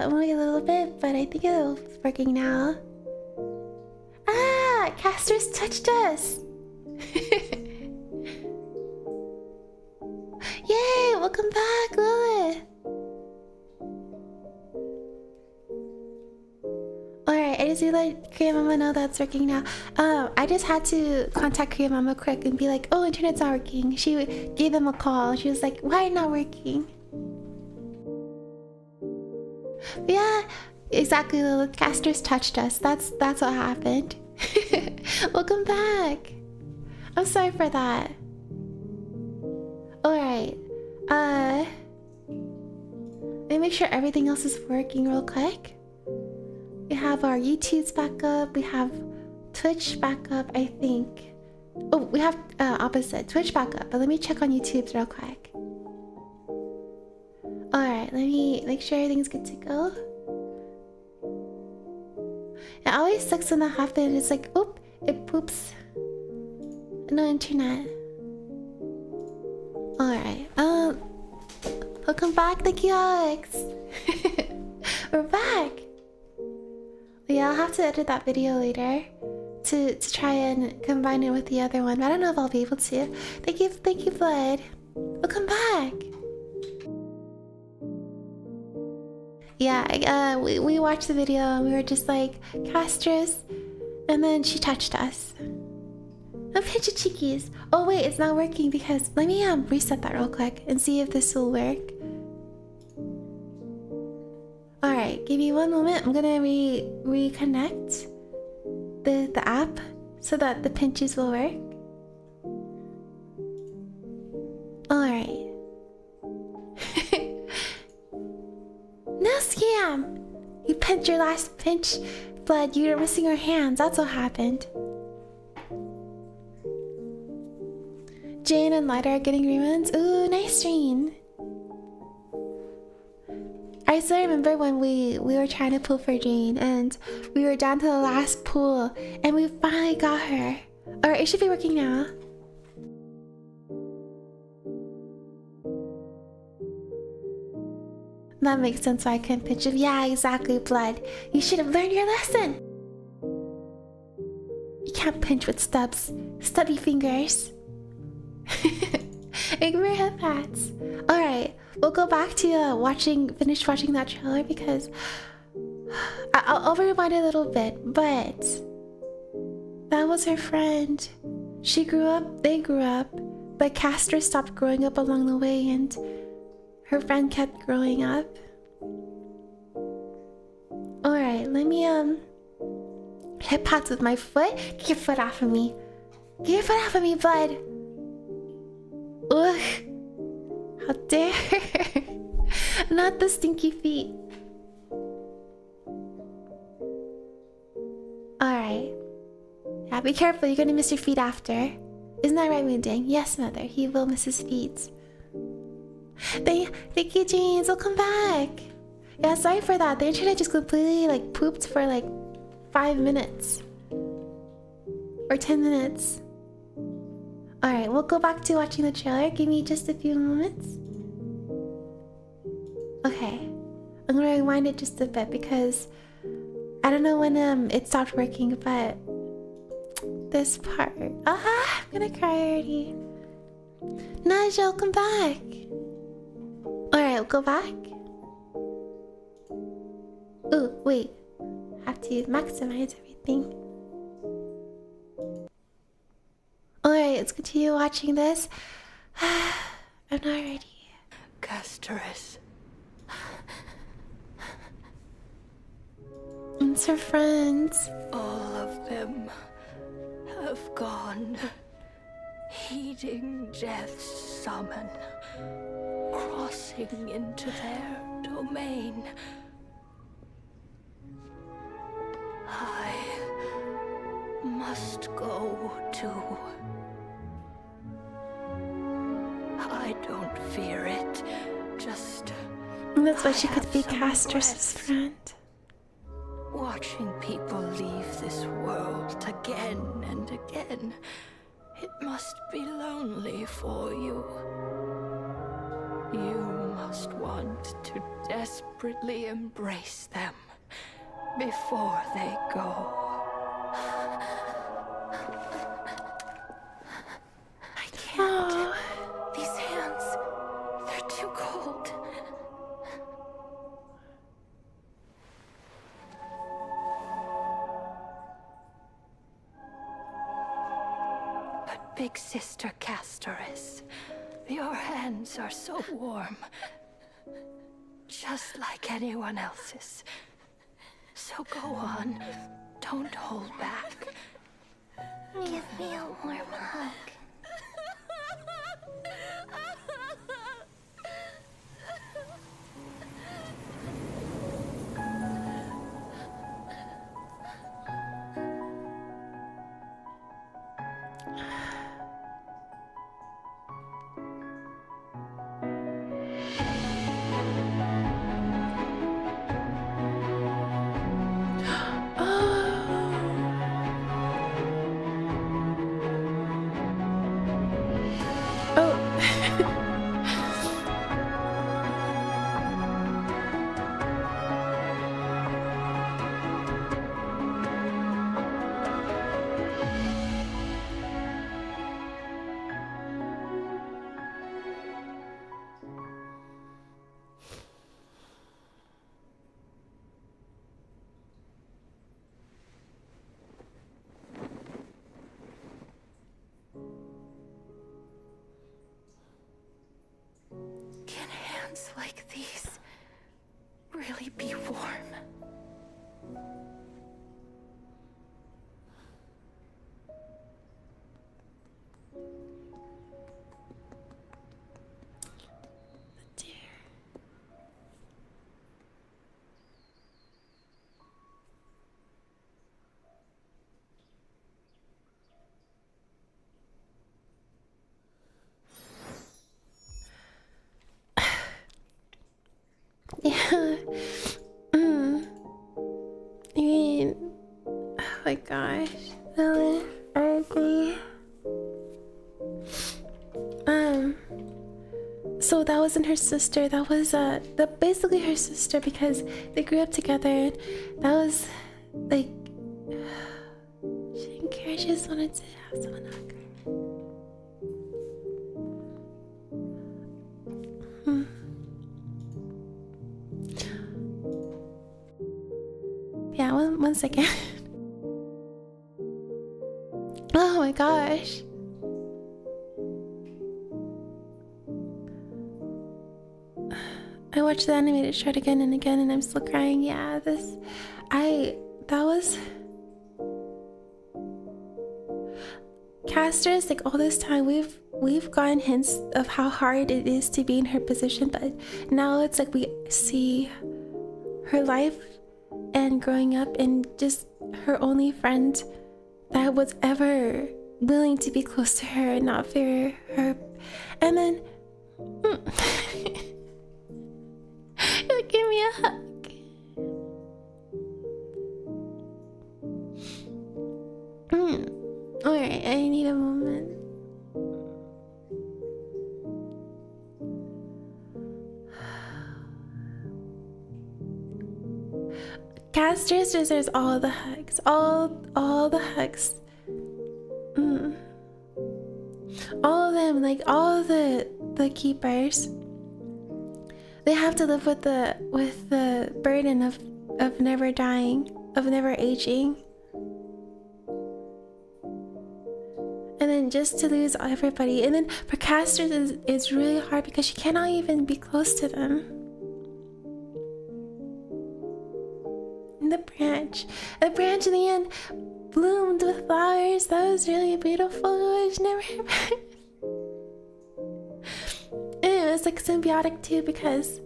only a little bit, but I think it's working now. Ah, Caster's touched us. Yay, welcome back, Lilith. Alright, I just need to let Korea Mama know that's working now. I just had to contact Korea Mama quick and be like, oh, internet's not working. She gave them a call. She was like, why not working? But yeah, exactly, Lilith. Caster's touched us. That's what happened. Welcome back. I'm sorry for that. Alright. Let me make sure everything else is working real quick. We have our YouTube's back up. We have Twitch back up, I think. Oh, we have opposite. Twitch back up. But let me check on YouTube's real quick. Alright, let me make sure everything's good to go. It always sucks when that happens. It's like, oop, it poops. No internet. Alright, welcome back. Thank you, Alex. We're back. Yeah, I'll have to edit that video later to try and combine it with the other one. But I don't know if I'll be able to. Thank you, Blood. Welcome back. Yeah, we watched the video and we were just like, Castress, and then she touched us. A pinch of cheekies. Oh wait, it's not working because let me reset that real quick and see if this will work. Alright, give me one moment. I'm gonna reconnect the app so that the pinches will work. Alright. No scam! You pinched your last pinch, Blood. You were missing your hands. That's what happened. Jane and Lyra are getting reruns. Ooh, nice stream. I still remember when we were trying to pull for Jane and we were down to the last pull and we finally got her. Alright, it should be working now. That makes sense why I couldn't pinch him. Yeah, exactly, Blood. You should have learned your lesson. You can't pinch with stubs. Stubby fingers. Ignore hip hats. Alright, we'll go back to finish watching that trailer because I'll rewind a little bit, but that was her friend. She grew up, they grew up, but Castor stopped growing up along the way and her friend kept growing up. Alright, let me hip hats with my foot. Get your foot off of me. Get your foot off of me, Bud. Ugh. How dare. Not the stinky feet. Alright. Yeah, be careful, you're gonna miss your feet after. Isn't that right, Moonding? Yes, Mother, he will miss his feet. Thank you, James. Welcome back. Yeah, sorry for that. The internet just completely like pooped for like 5 minutes or 10 minutes. All right, we'll go back to watching the trailer. Give me just a few moments. Okay, I'm gonna rewind it just a bit because I don't know when it stopped working, but this part. I'm gonna cry already. Naja, welcome back. Alright, we'll go back. Ooh, wait. Have to maximize everything. Alright, let's continue watching this. I'm not ready. Casteress. It's her friends. All of them have gone, heeding death's summon, crossing into their domain. I must go too. I don't fear it, just... And that's why she could be Castress's friend. Watching people leave this world again and again, it must be lonely for you. You just want to desperately embrace them before they go. I can't. Oh. These hands, they're too cold. But Big Sister Castoris, your hands are so warm. Just like anyone else's. So go on. Don't hold back. Give me a warm hug. Can hands like these really be warm? Yeah. I mean, oh my gosh, Ellen, I agree. So that wasn't her sister. That was basically her sister because they grew up together. And that was like, she didn't care. She just wanted to have someone hug her. Yeah, one second. Oh my gosh. I watched the animated short again and again and I'm still crying. Yeah, that was casters, like all this time we've gotten hints of how hard it is to be in her position, but now it's like we see her life and growing up and just her only friend that was ever willing to be close to her and not fear her. And then give me a hug. Alright, I need a moment. Casters deserves all the hugs. All the hugs. All of them, like all the keepers. They have to live with the burden of never dying, of never aging. And then just to lose everybody. And then for casters is really hard because she cannot even be close to them. And the branch in the end bloomed with flowers. That was really beautiful. It was never and it was like symbiotic too because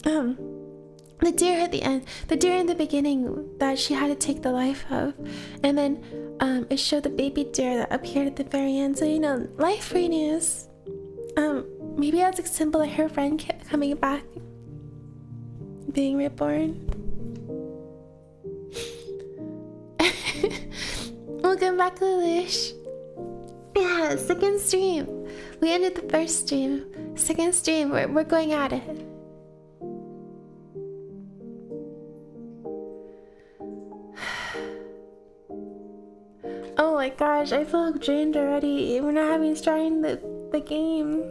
the deer at the end, the deer in the beginning that she had to take the life of, and then it showed the baby deer that appeared at the very end. So you know, life renews. Maybe that's a symbol of her friend coming back, being reborn. Welcome back, Lilish. Yeah, second stream. We ended the first stream. Second stream, we're going at it. Oh my gosh, I feel drained already. We're not having starting the game.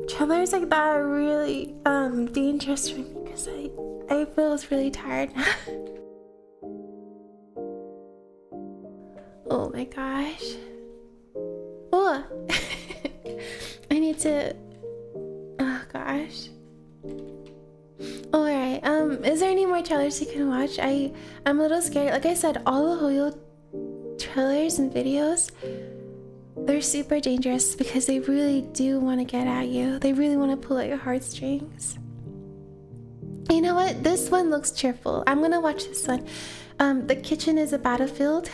Trailers like that are really dangerous for me because I feel really tired. Oh my gosh. Oh. I need to. Oh gosh. Alright, is there any more trailers you can watch? I'm a little scared. Like I said, all the Hoyo trailers and videos, they're super dangerous because they really do want to get at you. They really want to pull at your heartstrings. You know what? This one looks cheerful. I'm gonna watch this one. The kitchen is a battlefield.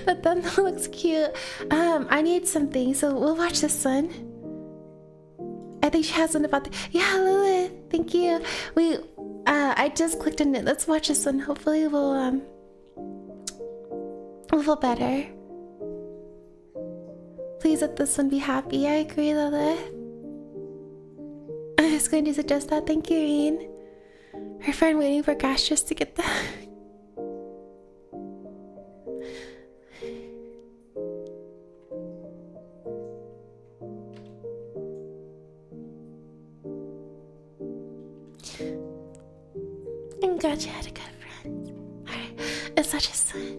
The thumbnail looks cute. I need something, so we'll watch this one. I think she has one about the— yeah, Lilith, thank you. I just clicked on it. Let's watch this one. Hopefully we'll feel better. Please let this one be happy. I agree, Lilith. I was going to suggest that. Thank you, Reen. Her friend waiting for gastrious to get that. I'm glad you had a good friend. Alright, it's such a son.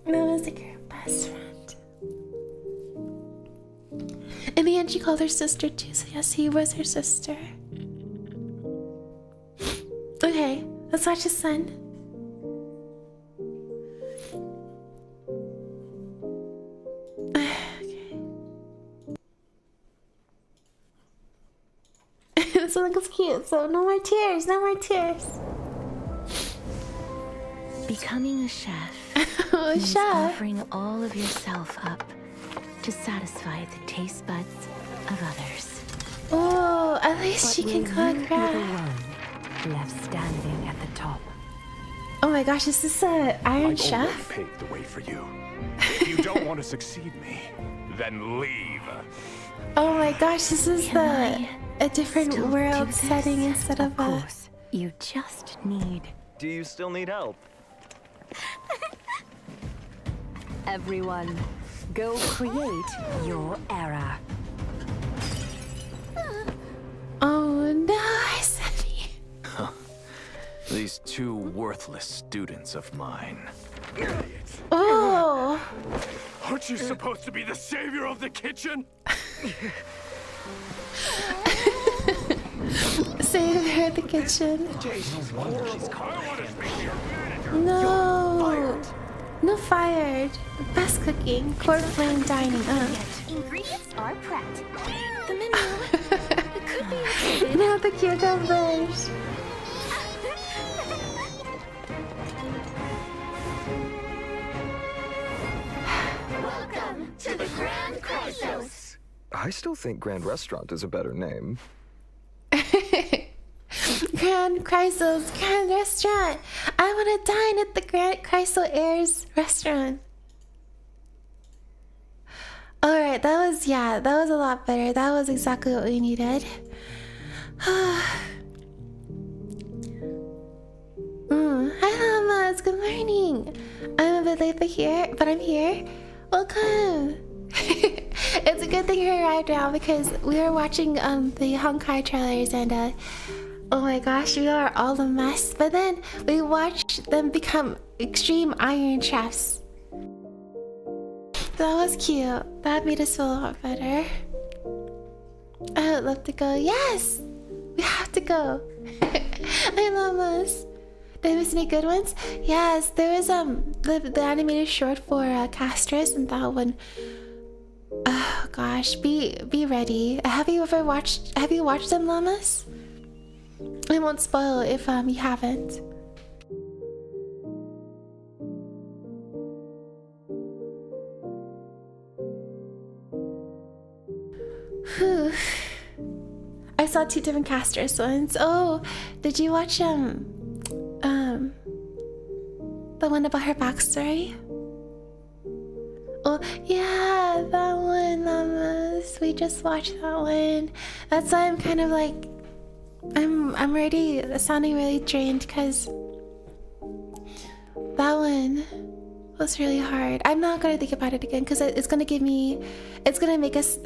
No, it's like your best friend. In the end, she called her sister too, so yes, he was her sister. Okay, let's watch his son. Okay. This one looks cute, so no more tears, no more tears. Becoming a chef Oh, means chef. offering all of yourself up to satisfy the taste buds of others. Oh, at least But she can will cook, you be the right? one left standing at the top? Oh my gosh, is this a Iron I've already Chef? paved the way for you. If you don't want to succeed me, then leave. Oh my gosh, this is Can a different Still do world this? setting instead of a— course, you just need Do you still need help? everyone. Go create your era. Oh no, I said me. These two worthless students of mine. Oh, Aren't you supposed to be the savior of the kitchen? save her at the kitchen. No, no fired. Best cooking, court flame dining. Ingredients are prepped. The menu. It could be updated. Now the cucumbers. Welcome to the Grand Chrysos. I still think Grand Restaurant is a better name. Grand Chrysos, Grand Restaurant. I want to dine at the Grand Chryso Airs restaurant. Alright, that was a lot better. That was exactly what we needed. Hi, Lamas. Good morning. I'm a bit late but I'm here. Welcome. It's a good thing you arrived now because we were watching the Honkai trailers and oh my gosh, we are all a mess. But then we watched them become extreme iron chefs. That was cute. That made us feel a lot better. I would love to go. Yes! We have to go. I love us. Did I miss any good ones? Yes, there was the animated short for Castris, and that one. Oh gosh, be ready. Have you watched them, Llamas? I won't spoil if you haven't. Whew. I saw two different Castris ones. Oh, did you watch the one about her backstory? Oh yeah, that one, Llamas. We just watched that one. That's why I'm kind of like, I'm already sounding really drained because that one was really hard. I'm not gonna think about it again because it's gonna make us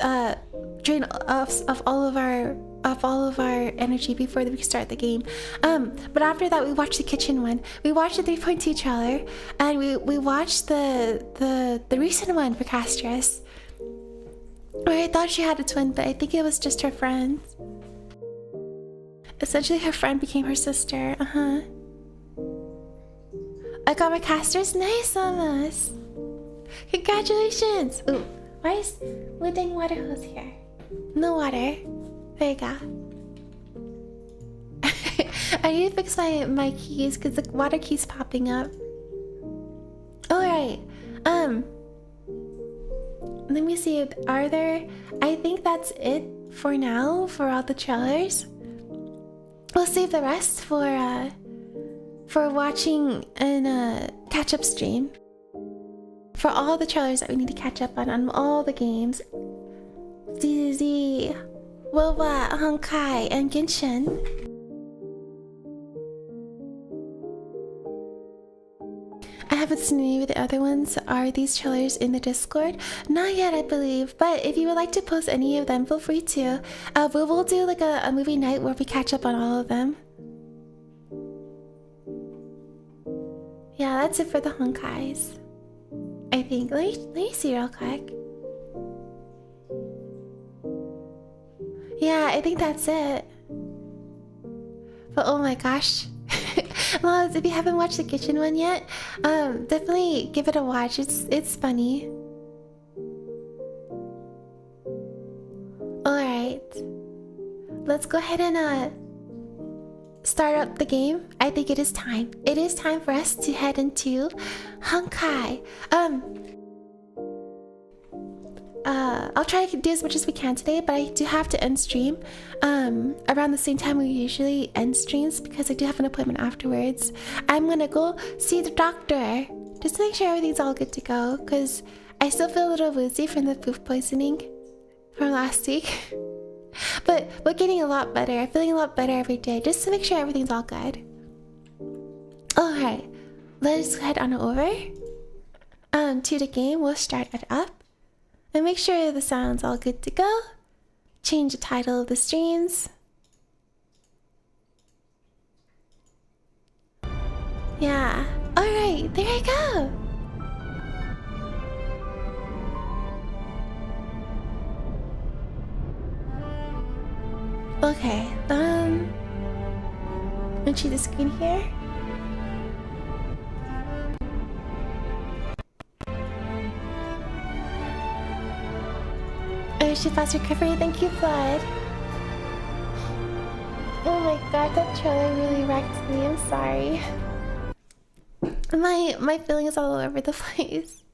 drain of all of our energy before we start the game. But after that, we watched the kitchen one. We watched the 3.2 trailer, and we watched the recent one for Castress, where I thought she had a twin, but I think it was just her friend. Essentially, her friend became her sister. I got my Castress. Nice on us. Congratulations. Ooh, why is the dang water hose here? No water. There you go. I need to fix my keys because the water keeps popping up. Alright. Let me see. Are there... I think that's it for now for all the trailers. We'll save the rest for watching an catch-up stream. For all the trailers that we need to catch up on all the games. ZZZ, Woba, Honkai, and Genshin. I haven't seen any of the other ones. Are these trailers in the Discord? Not yet, I believe. But if you would like to post any of them, feel free to. We will do like a movie night where we catch up on all of them. Yeah, that's it for the Honkais. I think. Let me see real quick. Yeah, I think that's it. But oh my gosh. Well, if you haven't watched the kitchen one yet, definitely give it a watch. It's funny. Alright. Let's go ahead and start up the game. I think it is time. It is time for us to head into Honkai. I'll try to do as much as we can today, but I do have to end stream around the same time we usually end streams because I do have an appointment afterwards. I'm gonna go see the doctor just to make sure everything's all good to go because I still feel a little woozy from the food poisoning from last week. But we're getting a lot better. I'm feeling a lot better every day just to make sure everything's all good. Alright, let's head on over to the game. We'll start it up. And make sure the sound's all good to go. Change the title of the streams. Yeah. Alright, there I go. Okay, let's see the screen here. I wish you fast recovery. Thank you, Blood. Oh my god, that trailer really wrecked me. I'm sorry. My feelings all over the place.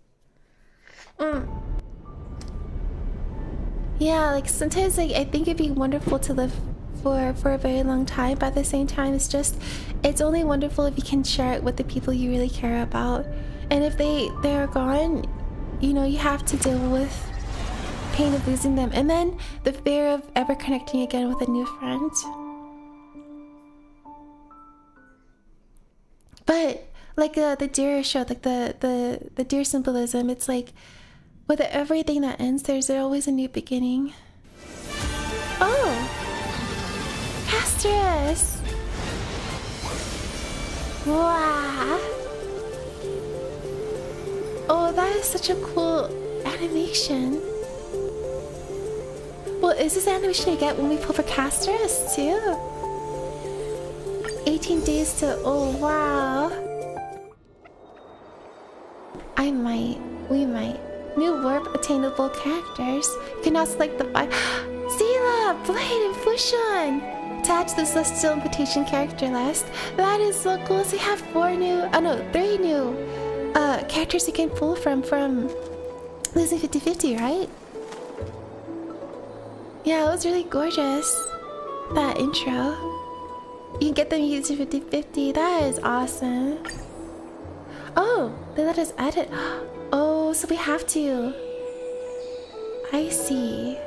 Yeah, like sometimes like I think it'd be wonderful to live for a very long time, but at the same time it's only wonderful if you can share it with the people you really care about. And if they're gone, you know, you have to deal with pain of losing them and then the fear of ever connecting again with a new friend. But like the deer showed, like the deer symbolism, it's like with everything that ends, there's always a new beginning. Oh, Castress! Wow! Oh, that is such a cool animation. Well, is this animation you get when we pull for Castress too? 18 days to... Oh, wow. We might. New warp attainable characters. You can now select the 5... Zila, Blade, and Fushon! Attach the Celestial Invitation character list. That is so cool. So you have 3 new characters you can pull from losing 50-50, right? Yeah, it was really gorgeous. That intro. You can get them using 50-50. That is awesome. Oh, they let us edit. Oh, so we have to. I see.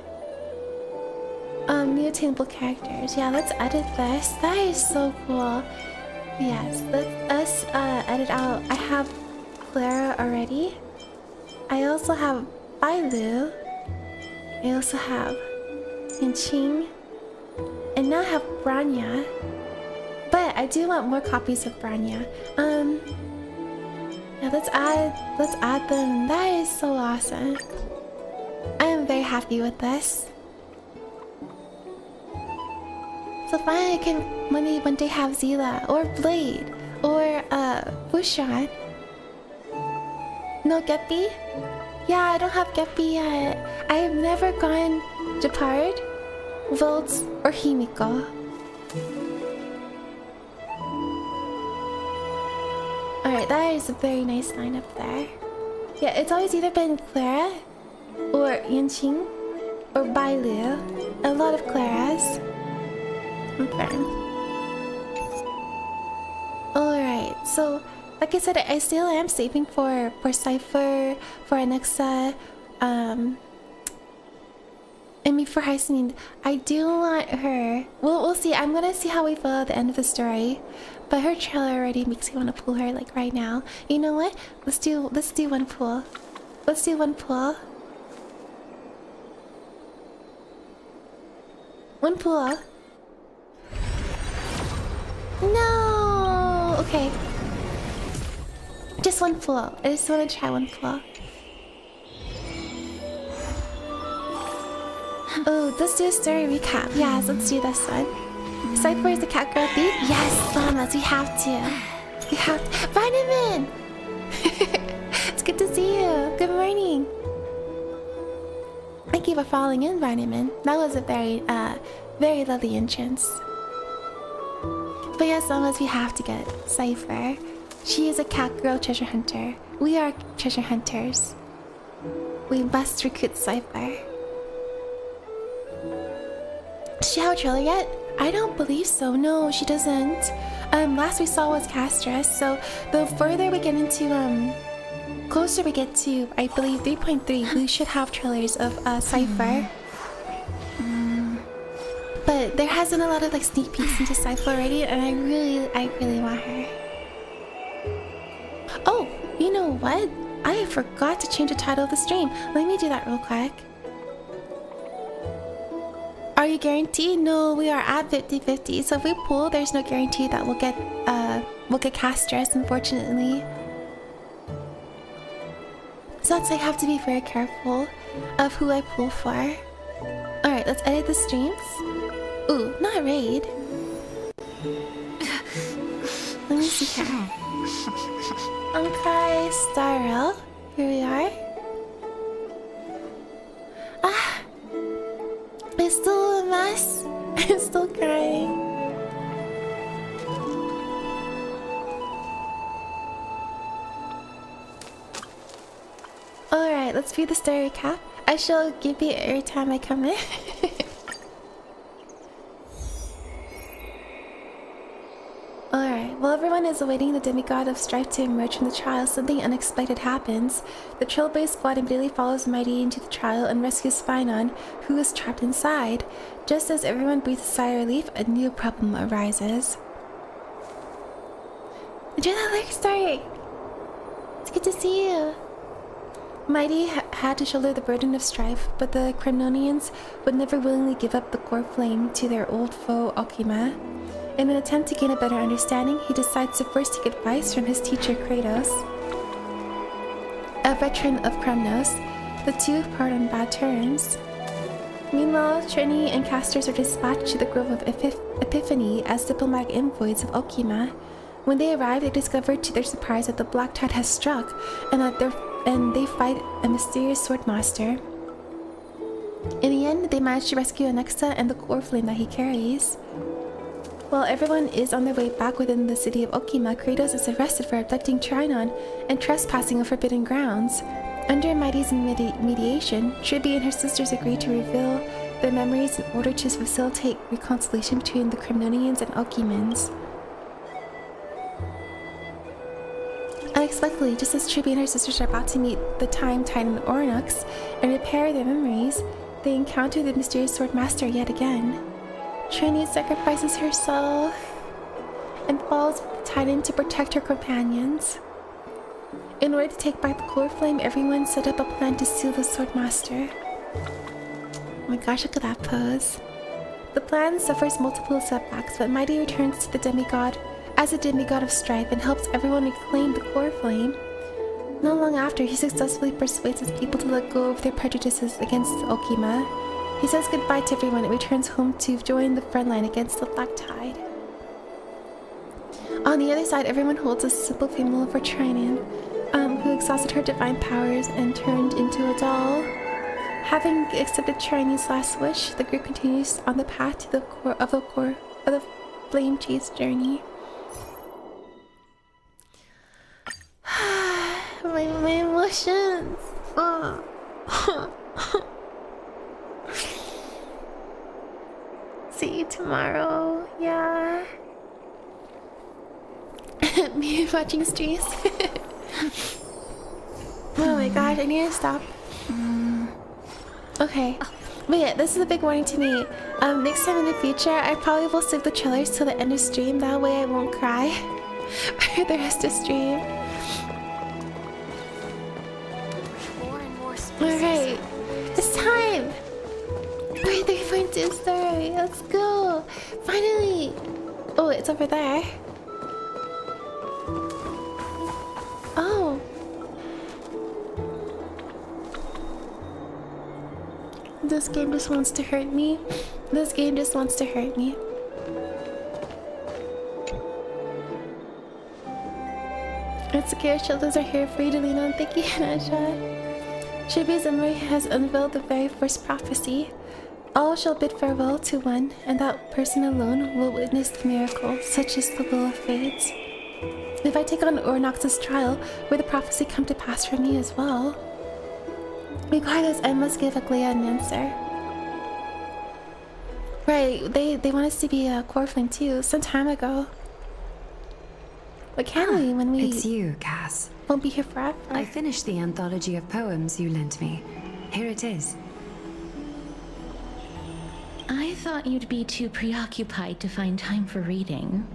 New attainable characters. Yeah, let's edit this. That is so cool. Yes, let's edit out. I have Clara already. I also have Bailu. I also have Yanqing. And now I have Branya. But I do want more copies of Branya. Yeah, let's add them. That is so awesome. I am very happy with this. So finally I can one day have Zila or Blade or Bushan. No Geppy? Yeah, I don't have Geppy yet. I have never gone Japard, Volts, or Himiko. Alright, that is a very nice lineup there. Yeah, it's always either been Clara or Yanqing or Bailu. A lot of Claras. Okay. Alright, so like I said, I still am saving for Cypher, for Alexa, and me for Hyacinth. I do want her. We'll see. I'm gonna see how we feel at the end of the story. But her trailer already makes me want to pull her like right now. You know what? Let's do one pull. Let's do one pull. One pull. No. Okay. Just one pull. I just want to try one pull. Oh, let's do a story recap. Yes, let's do this one. Cypher is the cat girl thief? Yes, Lamas, we have to. We have to. Vitamin! It's good to see you. Good morning. Thank you for falling in, Vitamin. That was a very lovely entrance. But yes, Lamas, we have to get Cypher. She is a cat girl treasure hunter. We are treasure hunters. We must recruit Cypher. Does she have a trailer yet? I don't believe so. No, she doesn't. Last we saw was Castress. So the further we get into closer we get to, I believe 3.3, we should have trailers of Cypher. But there has been a lot of like sneak peeks into Cypher already, and I really want her. Oh, you know what? I forgot to change the title of the stream. Let me do that real quick. Are you guaranteed? No, we are at 50-50. So if we pull, there's no guarantee that we'll get Castress, unfortunately. So that's why I have to be very careful of who I pull for. Alright, let's edit the streams. Ooh, not raid. Let me see here. Honkai Starrel. Here we are. Ah! It's still a mess. I'm still crying. Alright, let's view the story recap. I shall give you every time I come in. Alright, while everyone is awaiting the demigod of strife to emerge from the trial, something unexpected happens. The Trailblaze squad immediately follows Mighty into the trial and rescues Finon, who is trapped inside. Just as everyone breathes a sigh of relief, a new problem arises. Enjoy that lyric story! It's good to see you! Mighty had to shoulder the burden of strife, but the Kremnonians would never willingly give up the core flame to their old foe Okima. In an attempt to gain a better understanding, he decides to first take advice from his teacher Kratos, a veteran of Kremnos. The two part on bad terms. Meanwhile, Trini and Casters are dispatched to the Grove of Epiphany as diplomatic envoys of Okima. When they arrive, they discover to their surprise that the Black Tide has struck, and they fight a mysterious swordmaster. In the end, they manage to rescue Alexa and the core flame that he carries. While everyone is on their way back within the city of Okima, Kratos is arrested for abducting Trinon and trespassing on forbidden grounds. Under Mighty's mediation, Triby and her sisters agree to reveal their memories in order to facilitate reconciliation between the Kremnonians and Okimans. Unexpectedly, just as Truby and her sisters are about to meet the Time Titan Orinox and repair their memories, they encounter the mysterious Sword Master yet again. Trini sacrifices herself and falls with the Titan to protect her companions. In order to take back the core flame, everyone set up a plan to steal the Sword Master. Oh my gosh, look at that pose. The plan suffers multiple setbacks, but Mighty returns to the demigod as a demigod of strife and helps everyone reclaim the core flame. Not long after, he successfully persuades his people to let go of their prejudices against Okima. He says goodbye to everyone and returns home to join the front line against the Black Tide. On the other side, everyone holds a simple funeral for Trinian, who exhausted her divine powers and turned into a doll. Having accepted Trinian's last wish, the group continues on the path to the core of the Flame Chase journey. my emotions. See you tomorrow. Yeah. Me watching streams. Oh my gosh, I need to stop. Okay. But yeah, this is a big warning to me. Next time in the future, I probably will save the trailers till the end of stream. That way I won't cry for the rest of stream. Alright, it's time! We're 3.2 story, let's go! Finally! Oh, it's over there. Oh. This game just wants to hurt me. This game just wants to hurt me. It's okay, shelters are here for you to lean on. Thank you, Naja. Shibu's memory has unveiled the very first prophecy. All shall bid farewell to one, and that person alone will witness the miracle, such as the will of fates. If I take on Orinox's trial, will the prophecy come to pass for me as well? Regardless, I must give Aglaia an answer. Right, they want us to be a Corflin too, some time ago. But can we when we... It's you, Cass. Won't be here forever? I finished the anthology of poems you lent me. Here it is. I thought you'd be too preoccupied to find time for reading.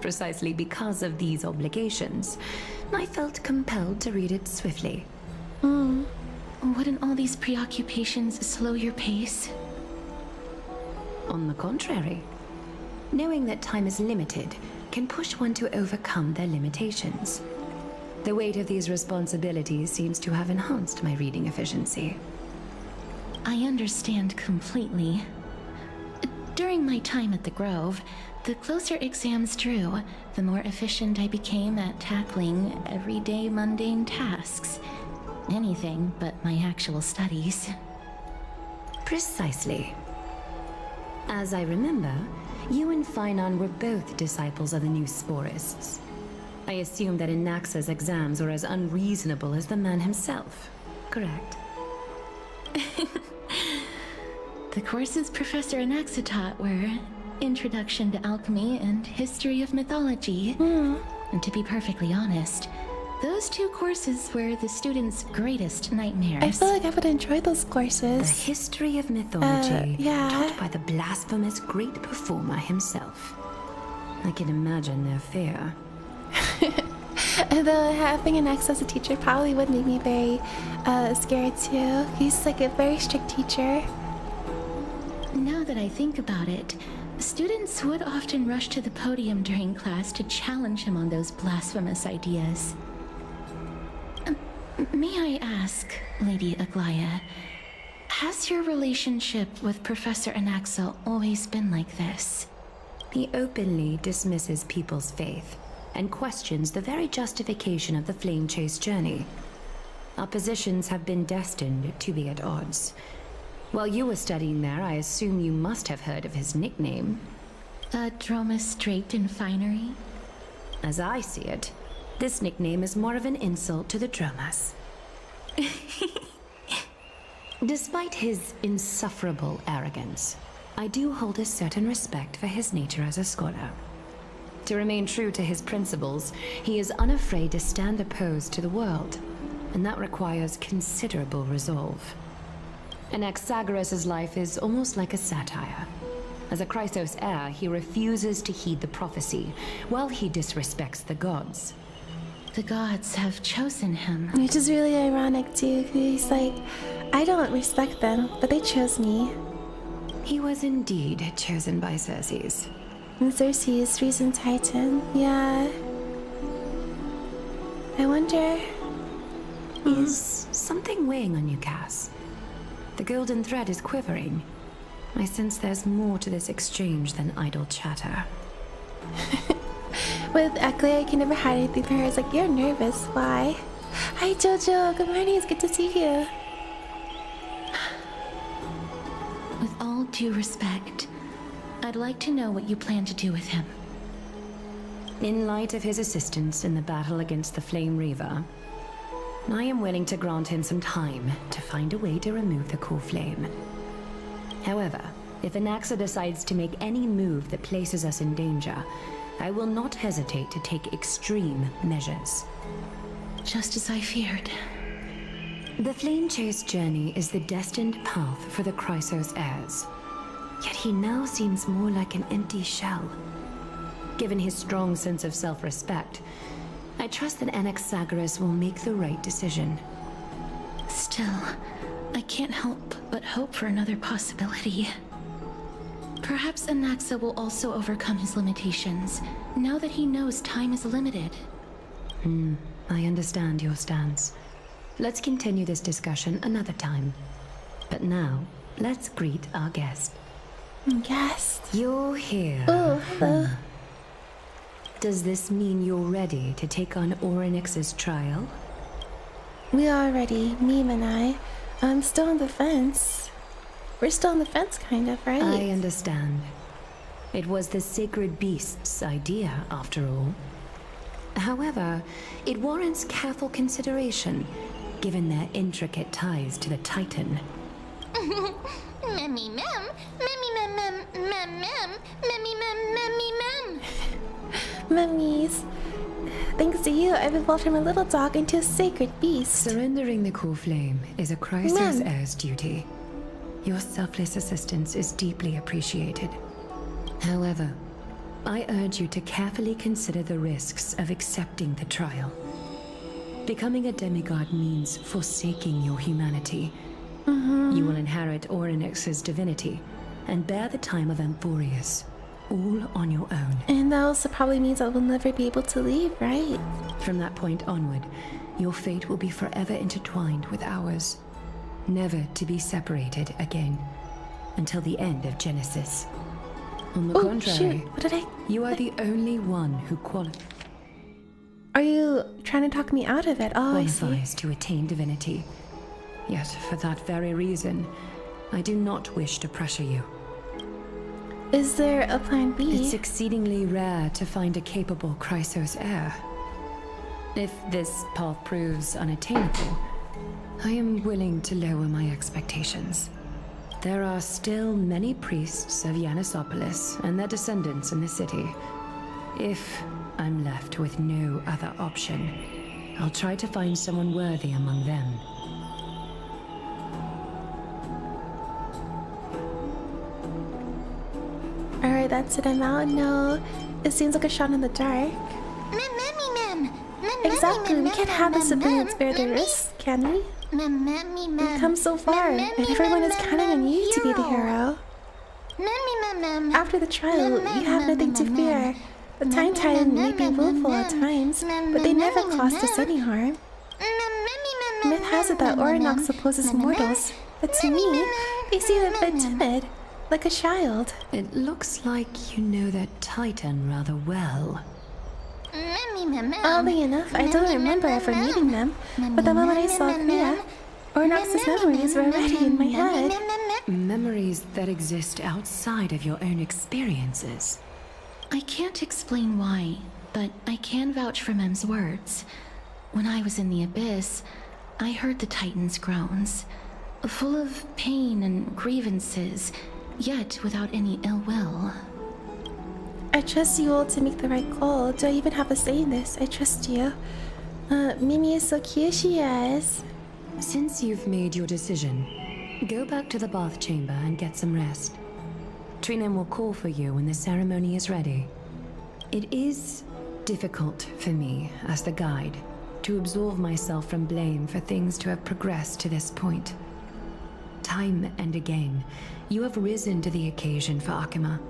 Precisely because of these obligations, I felt compelled to read it swiftly. Wouldn't all these preoccupations slow your pace? On the contrary, knowing that time is limited can push one to overcome their limitations. The weight of these responsibilities seems to have enhanced my reading efficiency. I understand completely. During my time at the Grove, the closer exams drew, the more efficient I became at tackling everyday mundane tasks. Anything but my actual studies. Precisely. As I remember, you and Finon were both disciples of the new Sporists. I assume that Anaxa's exams were as unreasonable as the man himself, correct? The courses Professor Anaxa taught were Introduction to Alchemy and History of Mythology. And to be perfectly honest, those two courses were the students' greatest nightmares. I feel like I would enjoy those The courses. history of mythology, yeah. taught by the blasphemous great performer himself. I can imagine their fear. Though having an ex as a teacher probably would make me very scared too. He's like a very strict teacher. Now that I think about it, students would often rush to the podium during class to challenge him on those blasphemous ideas. May I ask, Lady Aglaia, has your relationship with Professor Anaxa always been like this? He openly dismisses people's faith and questions the very justification of the Flame Chase journey. Our positions have been destined to be at odds. While you were studying there, I assume you must have heard of his nickname. Droma Straight and Finery? As I see it, this nickname is more of an insult to the Dromas. Despite his insufferable arrogance, I do hold a certain respect for his nature as a scholar. To remain true to his principles, he is unafraid to stand opposed to the world, and that requires considerable resolve. Anaxagoras' life is almost like a satire. As a Chrysos heir, he refuses to heed the prophecy, while he disrespects the gods. The gods have chosen him. Which is really ironic too. He's like, I don't respect them, but they chose me. He was indeed chosen by Circes. And Xerxes, Reason Titan. Yeah. I wonder. Is something weighing on you, Cass? The golden thread is quivering. I sense there's more to this exchange than idle chatter. With Ekle, I can never hide anything from her. It's like, you're nervous. Why? Hi, Jojo. Good morning. It's good to see you. With all due respect, I'd like to know what you plan to do with him. In light of his assistance in the battle against the Flame Reaver, I am willing to grant him some time to find a way to remove the core flame. However, if Anaxa decides to make any move that places us in danger, I will not hesitate to take extreme measures. Just as I feared. The Flame Chase journey is the destined path for the Chrysos heirs. Yet he now seems more like an empty shell. Given his strong sense of self-respect, I trust that Anaxagoras will make the right decision. Still, I can't help but hope for another possibility. Perhaps Anaxa will also overcome his limitations, now that he knows time is limited. I understand your stance. Let's continue this discussion another time. But now, let's greet our guest. Guest. You're here. Oh, hello. Does this mean you're ready to take on Orynyx's trial? We are ready, Meme and I. I'm still on the fence. We're still on the fence, kind of, right? I understand. It was the sacred beast's idea, after all. However, it warrants careful consideration, given their intricate ties to the Titan. Memmy mem, memmy mem mem mem mem, memmy mem memmy mem. Mummies. Thanks to you, I've evolved from a little dog into a sacred beast. Surrendering the core flame is a Chrysos Ma'am. heir's duty. Your selfless assistance is deeply appreciated. However, I urge you to carefully consider the risks of accepting the trial. Becoming a demigod means forsaking your humanity. You will inherit Orynyx's divinity and bear the time of Amphorius, all on your own. And that also probably means I will never be able to leave, right? From that point onward, your fate will be forever intertwined with ours, never to be separated again, until the end of Genesis. On the Oh, contrary, shoot. What did I... you are the only one who Are you trying to talk me out of it? Oh, I see. qualifies to attain divinity. Yet, for that very reason, I do not wish to pressure you. Is there a plan B? It's exceedingly rare to find a capable Chrysos heir. If this path proves unattainable, I am willing to lower my expectations. There are still many priests of Yanissopolis and their descendants in the city. If I'm left with no other option, I'll try to find someone worthy among them. Alright, that's it. I'm out. No, it seems like a shot in the dark. Memmy mem. Exactly. We can't have the civilians bear the risk, can we? Memmy mem. We've come so far, and everyone is counting on you to be the hero. Memmy mem. After the trial, you have nothing to fear. The Time Titan may be willful at times, but they never caused us any harm. Myth has it that Orynyx opposes mortals, but to me, they seem a bit timid, like a child. It looks like you know that Titan rather well. Oddly enough, I don't remember ever meeting them, but the moment I saw Kriya, Orynyx's memories were already in my head. Memories that exist outside of your own experiences. I can't explain why, but I can vouch for Mem's words. When I was in the abyss, I heard the Titan's groans, full of pain and grievances, yet without any ill will. I trust you all to make the right call. Do I even have a say in this? I trust you. Mimi is so cute, she is. Since you've made your decision, go back to the bath chamber and get some rest. Trinem will call for you when the ceremony is ready. It is difficult for me, as the guide, to absolve myself from blame for things to have progressed to this point. Time and again, you have risen to the occasion for Akima.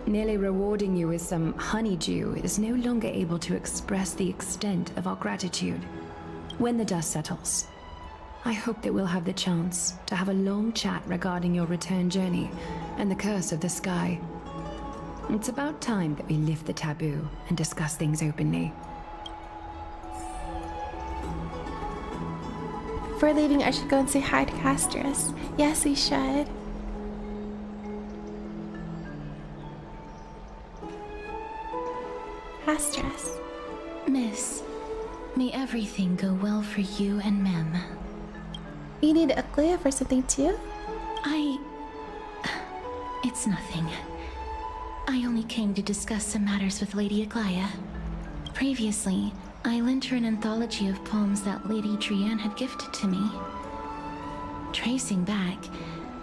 Merely rewarding you with some honeydew is no longer able to express the extent of our gratitude. When the dust settles, I hope that we'll have the chance to have a long chat regarding your return journey and the curse of the sky. It's about time that we lift the taboo and discuss things openly. Before leaving, I should go and say hi to Castress. Yes, we should. Castress. Miss, may everything go well for you and Mem. You need a Glea for something too? It's nothing. I only came to discuss some matters with Lady Aglaya. Previously, I lent her an anthology of poems that Lady Trianne had gifted to me. Tracing back,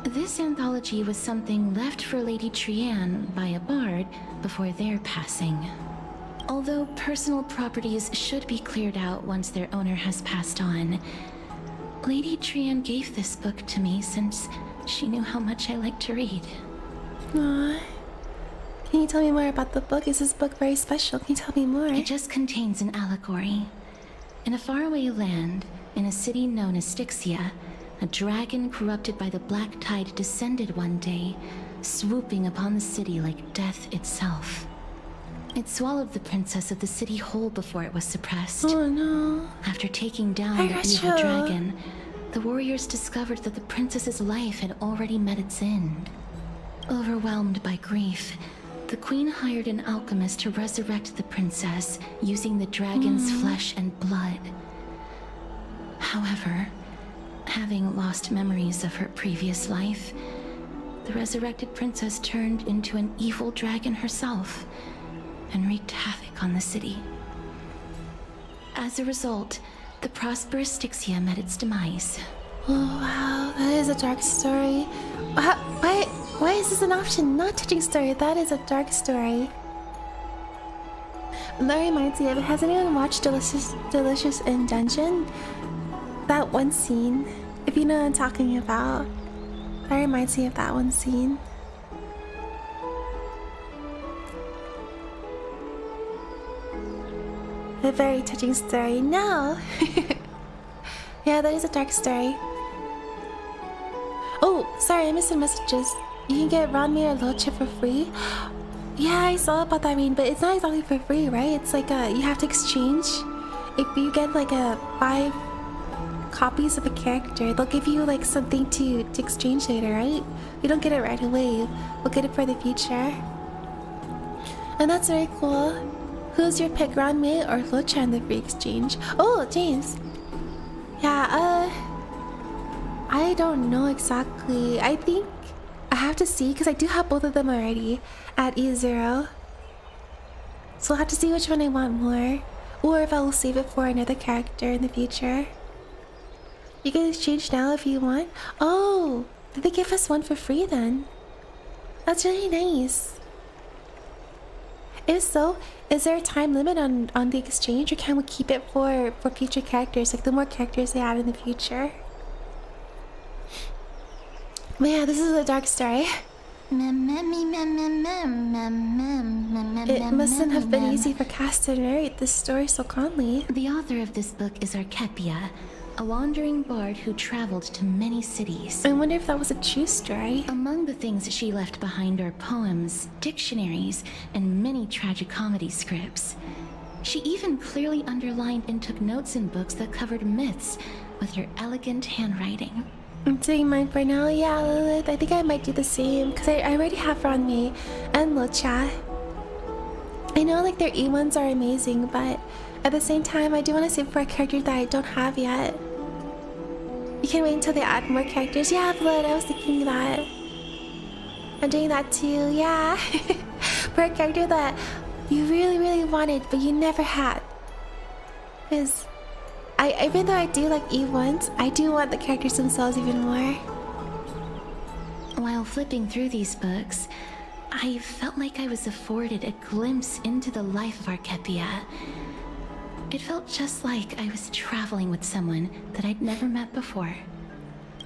this anthology was something left for Lady Trianne by a bard before their passing. Although personal properties should be cleared out once their owner has passed on, Lady Trianne gave this book to me since she knew how much I like to read. Aww. Can you tell me more about the book? Is this book very special? Can you tell me more? It just contains an allegory. In a faraway land, in a city known as Styxia, a dragon corrupted by the black tide descended one day, swooping upon the city like death itself. It swallowed the princess of the city whole before it was suppressed. Oh no. After taking down the evil dragon, the warriors discovered that the princess's life had already met its end. Overwhelmed by grief, the queen hired an alchemist to resurrect the princess using the dragon's flesh and blood. However, having lost memories of her previous life, the resurrected princess turned into an evil dragon herself and wreaked havoc on the city. As a result, the prosperous Styxia met its demise. Oh wow, that is a dark story. Why is this an option? Not touching story, that is a dark story. That reminds me of, has anyone watched Delicious in Dungeon? That one scene, if you know what I'm talking about. That reminds me of that one scene. A very touching story. No! Yeah, that is a dark story. Oh, sorry, I missed the messages. You can get Ranmei or Loche for free? Yeah, I saw about that, but it's not exactly for free, right? It's like you have to exchange. If you get like 5 copies of a character, they'll give you like something to exchange later, right? You don't get it right away. We'll get it for the future. And that's very cool. Who's your pick, Ranmei or Loche in the free exchange? Oh, James. Yeah, I don't know exactly. I think I have to see, because I do have both of them already at E0. So I'll have to see which one I want more. Or if I will save it for another character in the future. You can exchange now if you want. Oh, did they give us one for free then? That's really nice. If so, is there a time limit on the exchange, or can we keep it for future characters, like the more characters they add in the future? But yeah, this is a dark story. It mustn't have been easy for Cass to narrate this story so calmly. The author of this book is Archepia, a wandering bard who traveled to many cities. I wonder if that was a true story. Among the things she left behind are poems, dictionaries, and many tragicomedy scripts. She even clearly underlined and took notes in books that covered myths with her elegant handwriting. I'm taking mine for now. Yeah, Lilith, I think I might do the same, because I already have Ranmei and Loche. I know like their E1s are amazing, but at the same time, I do want to save for a character that I don't have yet. You can wait until they add more characters. Yeah, Blood, I was thinking that. I'm doing that too, yeah. for a character that you really, really wanted, but you never had. Because even though I do like E1s, I do want the characters themselves even more. While flipping through these books, I felt like I was afforded a glimpse into the life of Archepia. It felt just like I was traveling with someone that I'd never met before.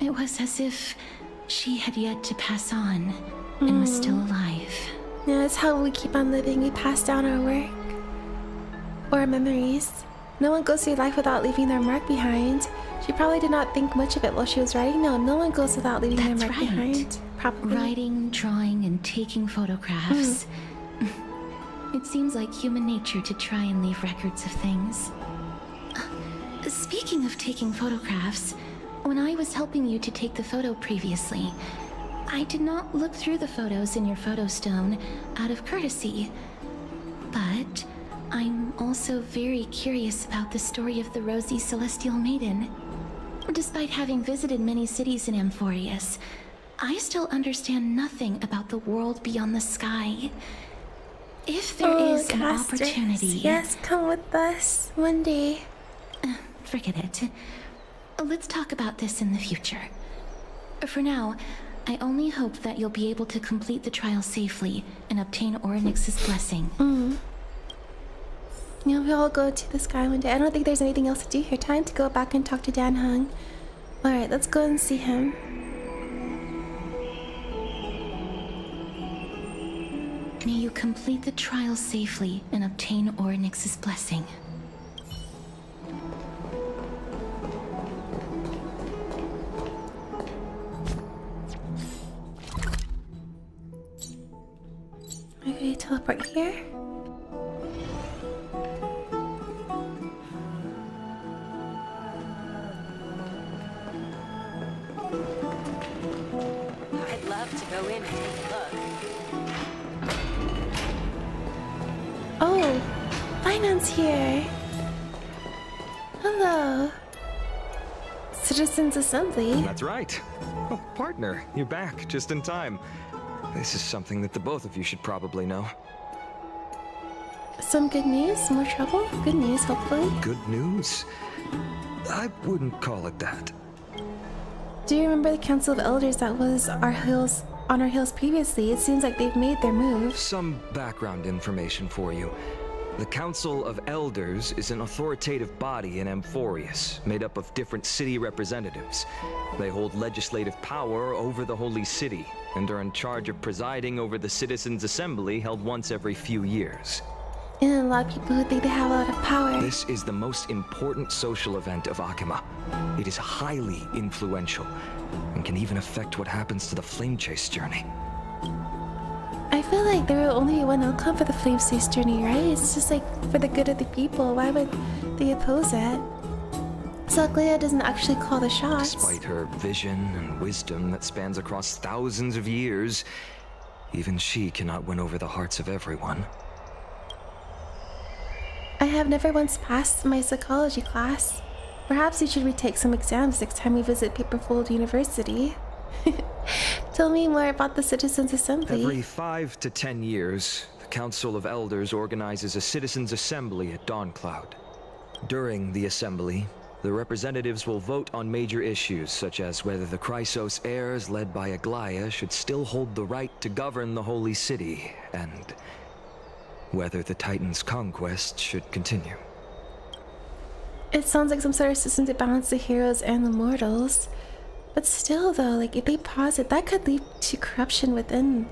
It was as if she had yet to pass on and was still alive. Yeah, that's how we keep on living. We pass down our work or our memories. No one goes through life without leaving their mark behind. She probably did not think much of it while she was writing. No one goes without leaving their mark behind. Probably. Writing, drawing, and taking photographs. It seems like human nature to try and leave records of things. Speaking of taking photographs, when I was helping you to take the photo previously, I did not look through the photos in your photo stone out of courtesy. But I'm also very curious about the story of the Rosy Celestial Maiden. Despite having visited many cities in Amphorius, I still understand nothing about the world beyond the sky. If there is an opportunity... Yes, come with us one day. Forget it. Let's talk about this in the future. For now, I only hope that you'll be able to complete the trial safely and obtain Orynyx's blessing. Yeah, we'll all go to the sky one day. I don't think there's anything else to do here. Time to go back and talk to Dan Hung. Alright, let's go and see him. May you complete the trial safely and obtain Orynyx's blessing. Okay, teleport here. I'd love to go in and take a look. Oh, Finance here. Hello. Citizens Assembly. That's right. Oh, partner, you're back just in time. This is something that the both of you should probably know. Some good news? More trouble? Good news, hopefully. Good news? I wouldn't call it that. Do you remember the Council of Elders that was on our hills previously? It seems like they've made their move. Some background information for you. The Council of Elders is an authoritative body in Amphorius, made up of different city representatives. They hold legislative power over the Holy City, and are in charge of presiding over the Citizens' Assembly held once every few years. And a lot of people who think they have a lot of power. This is the most important social event of Akima. It is highly influential, and can even affect what happens to the Flame Chase journey. I feel like there will only be one outcome for the Flame Chase journey, right? It's just like for the good of the people. Why would they oppose it? So Glea doesn't actually call the shots. Despite her vision and wisdom that spans across thousands of years, even she cannot win over the hearts of everyone. I have never once passed my psychology class. Perhaps you should retake some exams next time we visit Paperfold University. Tell me more about the Citizens' Assembly. Every 5 to 10 years, the Council of Elders organizes a Citizens' Assembly at Dawncloud. During the assembly, the representatives will vote on major issues such as whether the Chrysos heirs led by Aglaia should still hold the right to govern the Holy City, and whether the Titan's conquest should continue. It sounds like some sort of system to balance the heroes and the mortals. But still though, like if they pause it, that could lead to corruption within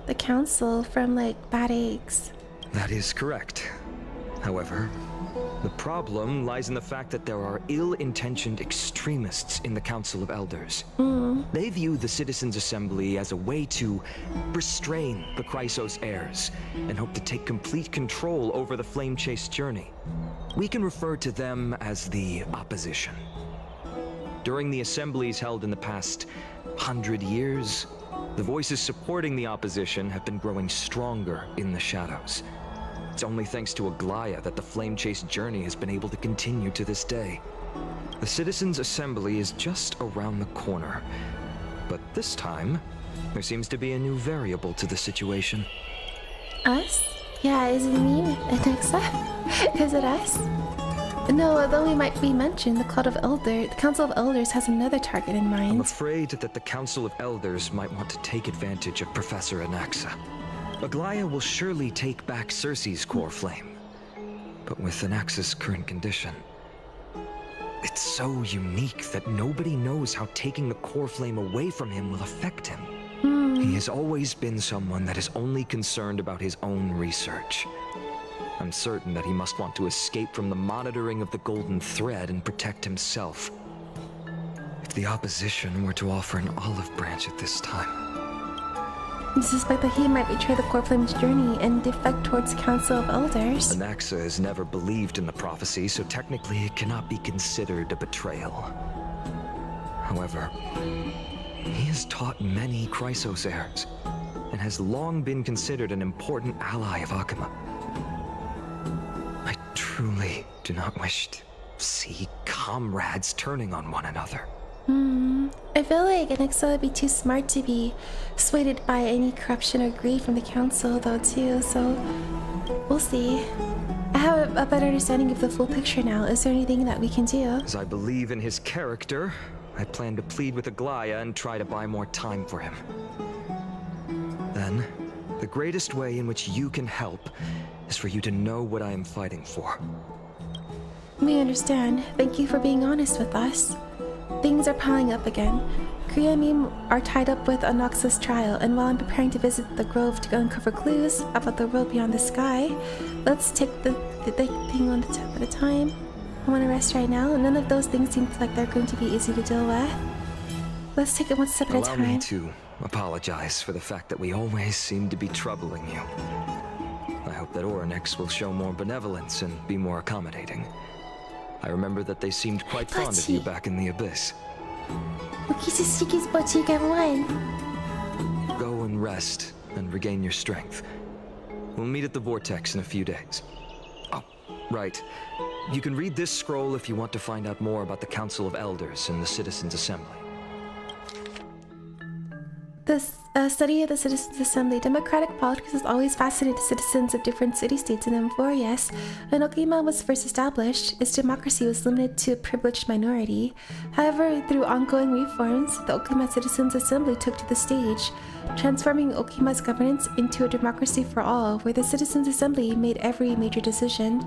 the council from like bad eggs. That is correct. However, the problem lies in the fact that there are ill-intentioned extremists in the Council of Elders. They view the Citizens' Assembly as a way to restrain the Chrysos heirs and hope to take complete control over the Flame Chase journey. We can refer to them as the opposition. During the assemblies held in the past 100 years, the voices supporting the opposition have been growing stronger in the shadows. It's only thanks to Aglaia that the Flame Chase journey has been able to continue to this day. The Citizens' Assembly is just around the corner, but this time, there seems to be a new variable to the situation. Us? Yeah, is it me, Alexa? Is it us? No, although we might be mentioned, the Council of Elders has another target in mind. I'm afraid that the Council of Elders might want to take advantage of Professor Anaxa. Aglaya will surely take back Circe's core flame. But with Anaxa's current condition, it's so unique that nobody knows how taking the core flame away from him will affect him. He has always been someone that is only concerned about his own research. I'm certain that he must want to escape from the monitoring of the Golden Thread and protect himself. If the opposition were to offer an olive branch at this time... You suspect that he might betray the core flame's journey and defect towards the Council of Elders. Anaxa has never believed in the prophecy, so technically it cannot be considered a betrayal. However, he has taught many Chrysos heirs, and has long been considered an important ally of Akuma. I truly do not wish to see comrades turning on one another. I feel like Alexa would be too smart to be swayed by any corruption or greed from the council, though, too, so we'll see. I have a better understanding of the full picture now. Is there anything that we can do? As I believe in his character, I plan to plead with Aglaya and try to buy more time for him. Then, the greatest way in which you can help is for you to know what I am fighting for. We understand. Thank you for being honest with us. Things are piling up again. KaeOnline are tied up with Anoxa's trial, and while I'm preparing to visit the Grove to uncover clues about the world beyond the sky, let's take the thing one step at a time. I want to rest right now, and none of those things seem like they're going to be easy to deal with. Let's take it one step at a time. Allow me to apologize for the fact that we always seem to be troubling you. I hope that Orynyx will show more benevolence and be more accommodating. I remember that they seemed quite fond of you back in the Abyss. Go and rest and regain your strength. We'll meet at the Vortex in a few days. Oh, right. You can read this scroll if you want to find out more about the Council of Elders and the Citizens' Assembly. This study of the Citizens' Assembly. Democratic politics has always fascinated citizens of different city-states in Emporius. When Okima was first established, its democracy was limited to a privileged minority. However, through ongoing reforms, the Okima Citizens' Assembly took to the stage, transforming Okima's governance into a democracy for all, where the Citizens' Assembly made every major decision.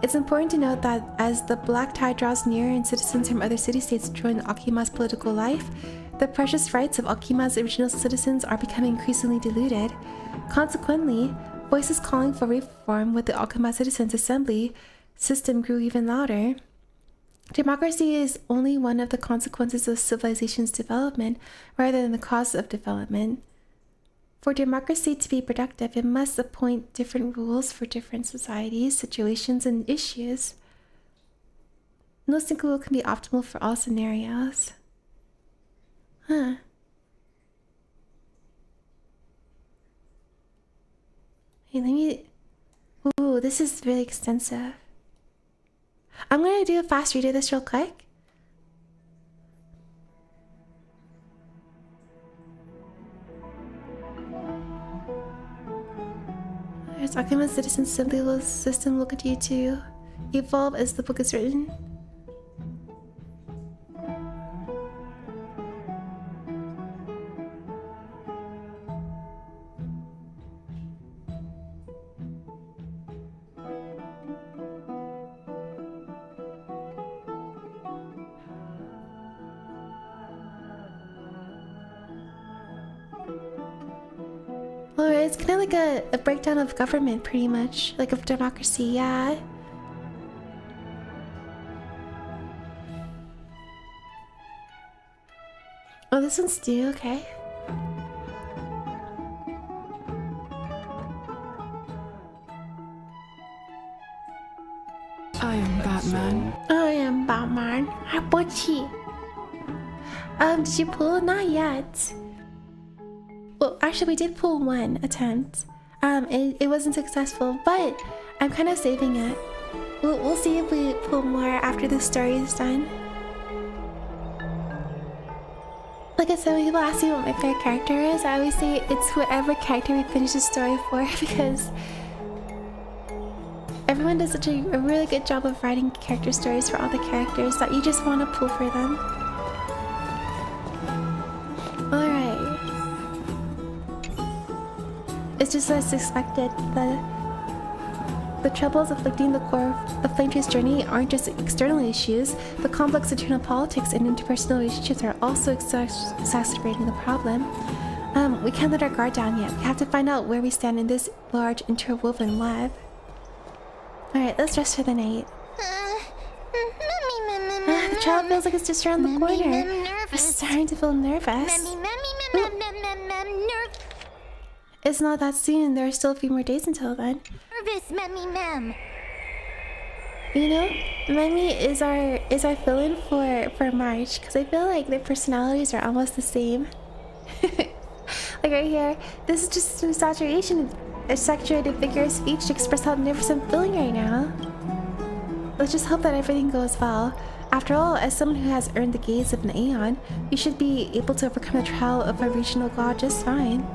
It's important to note that as the black tide draws near and citizens from other city-states join Okima's political life, the precious rights of Okima's original citizens are becoming increasingly diluted. Consequently, voices calling for reform with the Okima Citizens' Assembly system grew even louder. Democracy is only one of the consequences of civilization's development, rather than the cause of development. For democracy to be productive, it must appoint different rules for different societies, situations, and issues. No single rule can be optimal for all scenarios. Huh. Hey, let me... Ooh, this is really extensive. I'm gonna do a fast read of this real quick. There's Okima Citizen Assembly system will continue to evolve as the book is written. It's kind of like a breakdown of government, pretty much. Like of democracy, yeah. Oh, this one's due, okay. I am Batman. I am Batman. Habochi. Did you pull? Not yet. Well, actually, we did pull one attempt. It wasn't successful, but I'm kind of saving it. We'll see if we pull more after the story is done. like I said, when people ask me what my favorite character is, I always say it's whoever character we finish the story for because everyone does such a really good job of writing character stories for all the characters that you just want to pull for them. Alright. It's just as expected. The troubles afflicting the core of the Flame Chase journey aren't just external issues. The complex internal politics and interpersonal relationships are also exacerbating the problem. We can't let our guard down yet. We have to find out where we stand in this large interwoven web. Alright, let's rest for the night. The child feels like it's just around the corner. I'm starting to feel nervous. It's not that soon. There are still a few more days until then. Nervous, mem. You know, Memi is our fill-in for March because I feel like their personalities are almost the same. Like right here, this is just an exaggeration, a saturated figure of speech to express how nervous I'm feeling right now. Let's just hope that everything goes well. After all, as someone who has earned the gaze of an Aeon, you should be able to overcome the trial of a regional god just fine.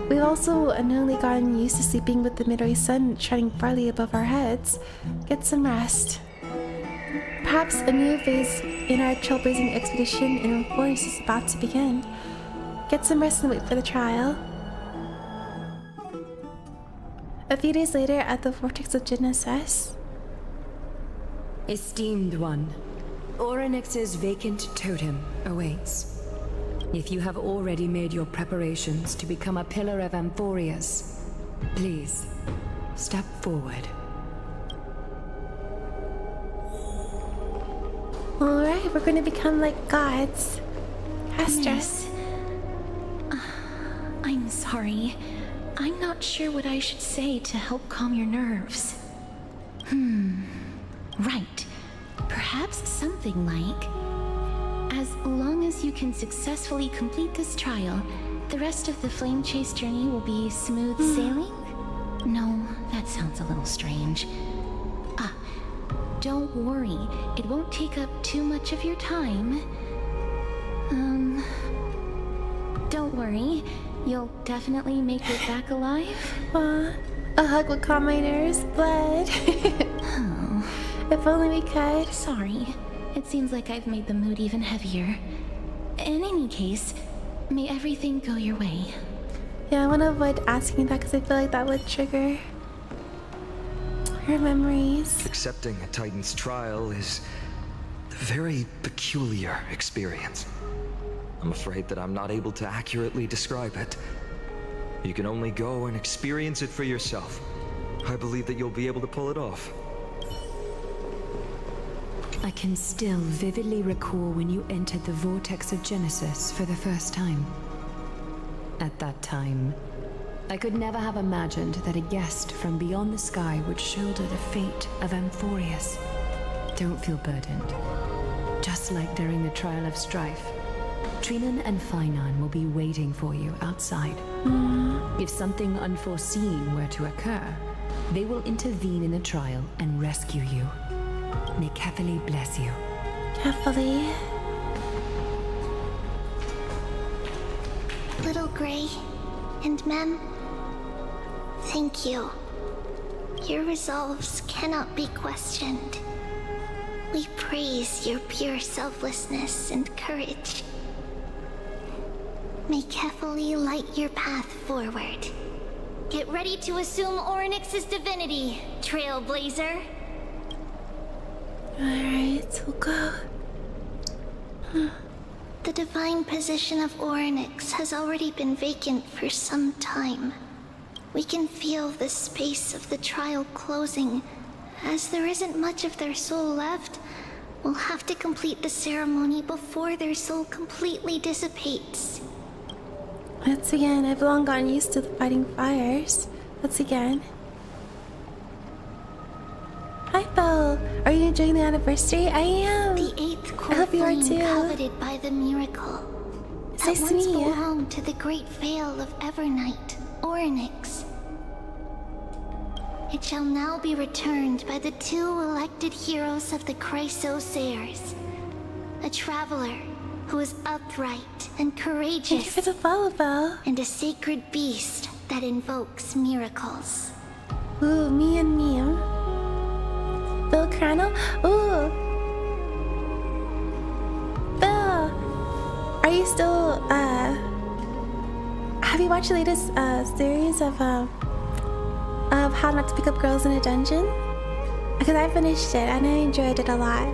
We've also unknowingly gotten used to sleeping with the midway sun shining brightly above our heads. Get some rest. Perhaps a new phase in our trailblazing expedition in the forest is about to begin. Get some rest and wait for the trial. A few days later at the Vortex of Genesis. Esteemed one, Orynyx's vacant totem awaits. If you have already made your preparations to become a pillar of Amphorius, please, step forward. Alright, we're gonna become like gods. Miss, I'm sorry. I'm not sure what I should say to help calm your nerves. Right. Perhaps something like... As long as you can successfully complete this trial, the rest of the Flame Chase journey will be smooth sailing? No, that sounds a little strange. Don't worry. It won't take up too much of your time. Don't worry. You'll definitely make it back alive. A hug would calm my nerves, but... If only we could. Sorry. It seems like I've made the mood even heavier. In any case, may everything go your way. Yeah, I want to avoid asking that because I feel like that would trigger her memories. Accepting a Titan's trial is a very peculiar experience. I'm afraid that I'm not able to accurately describe it. You can only go and experience it for yourself. I believe that you'll be able to pull it off. I can still vividly recall when you entered the Vortex of Genesis for the first time. At that time, I could never have imagined that a guest from beyond the sky would shoulder the fate of Amphorius. Don't feel burdened. Just like during the Trial of Strife, Trinan and Finan will be waiting for you outside. If something unforeseen were to occur, they will intervene in the trial and rescue you. May Kefali bless you. Carefully. Little Gray and Mem, thank you. Your resolves cannot be questioned. We praise your pure selflessness and courage. May Kefali light your path forward. Get ready to assume Orynyx's divinity, Trailblazer. Alright, we'll go. The divine position of Orynyx has already been vacant for some time. We can feel the space of the trial closing. As there isn't much of their soul left, we'll have to complete the ceremony before their soul completely dissipates. Once again, I've long gotten used to the fighting fires. Once again. Hi, Belle. Are you enjoying the anniversary? I am. The eighth I core hope you are flame too. coveted by the miracle. It's That nice to once meet you. belonged to the great Vale of Evernight, Orynyx. It shall now be returned by the two elected heroes of the Chrysosaurs. A traveler who is upright and Thank you courageous, for the follow, Bill. and a sacred beast that invokes miracles. Ooh, me and me. Bill Crannel? Ooh. Bill, are you still, have you watched the latest, series of How Not to Pick Up Girls in a Dungeon? Because I finished it and I enjoyed it a lot.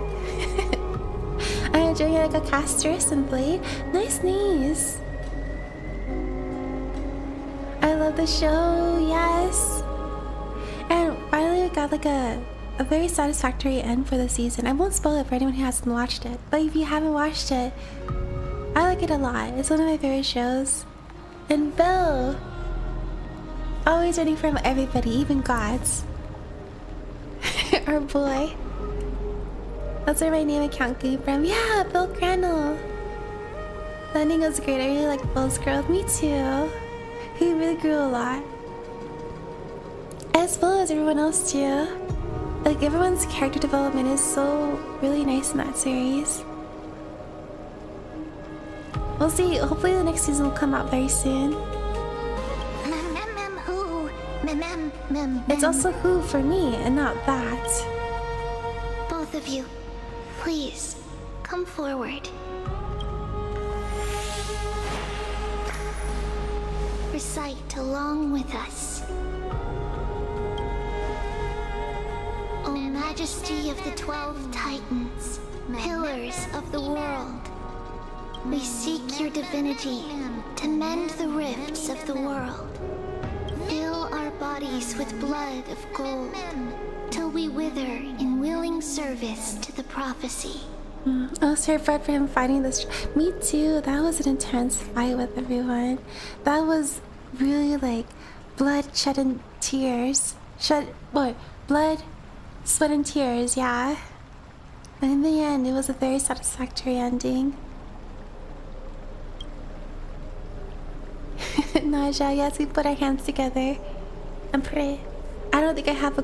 I enjoyed it like a castress and blade. Nice knees. I love the show, yes. And finally we got like a very satisfactory end for the season. I won't spoil it for anyone who hasn't watched it, but if you haven't watched it, I like it a lot. It's one of my favorite shows. And Bill, always running from everybody, even gods. Our boy. That's where my name account came from. Yeah, Bill Crannel. The ending was great. I really like Bill's growth. Me too. He really grew a lot. As well as everyone else too. Like everyone's character development is so really nice in that series. We'll see. Hopefully the next season will come out very soon. It's also who for me and not that. Both of you, please, come forward. Recite along with us. O Majesty of the 12 Titans, pillars of the world, we seek your divinity to mend the rifts of the world. Fill our bodies with blood of gold, till we wither in willing service to the prophecy. I was terrified for him fighting this. Me too. That was an intense fight with everyone. That was really like blood, shed, and tears. Blood, sweat, and tears, yeah. But in the end, it was a very satisfactory ending. Naja, yes, we put our hands together and pray. I don't think I have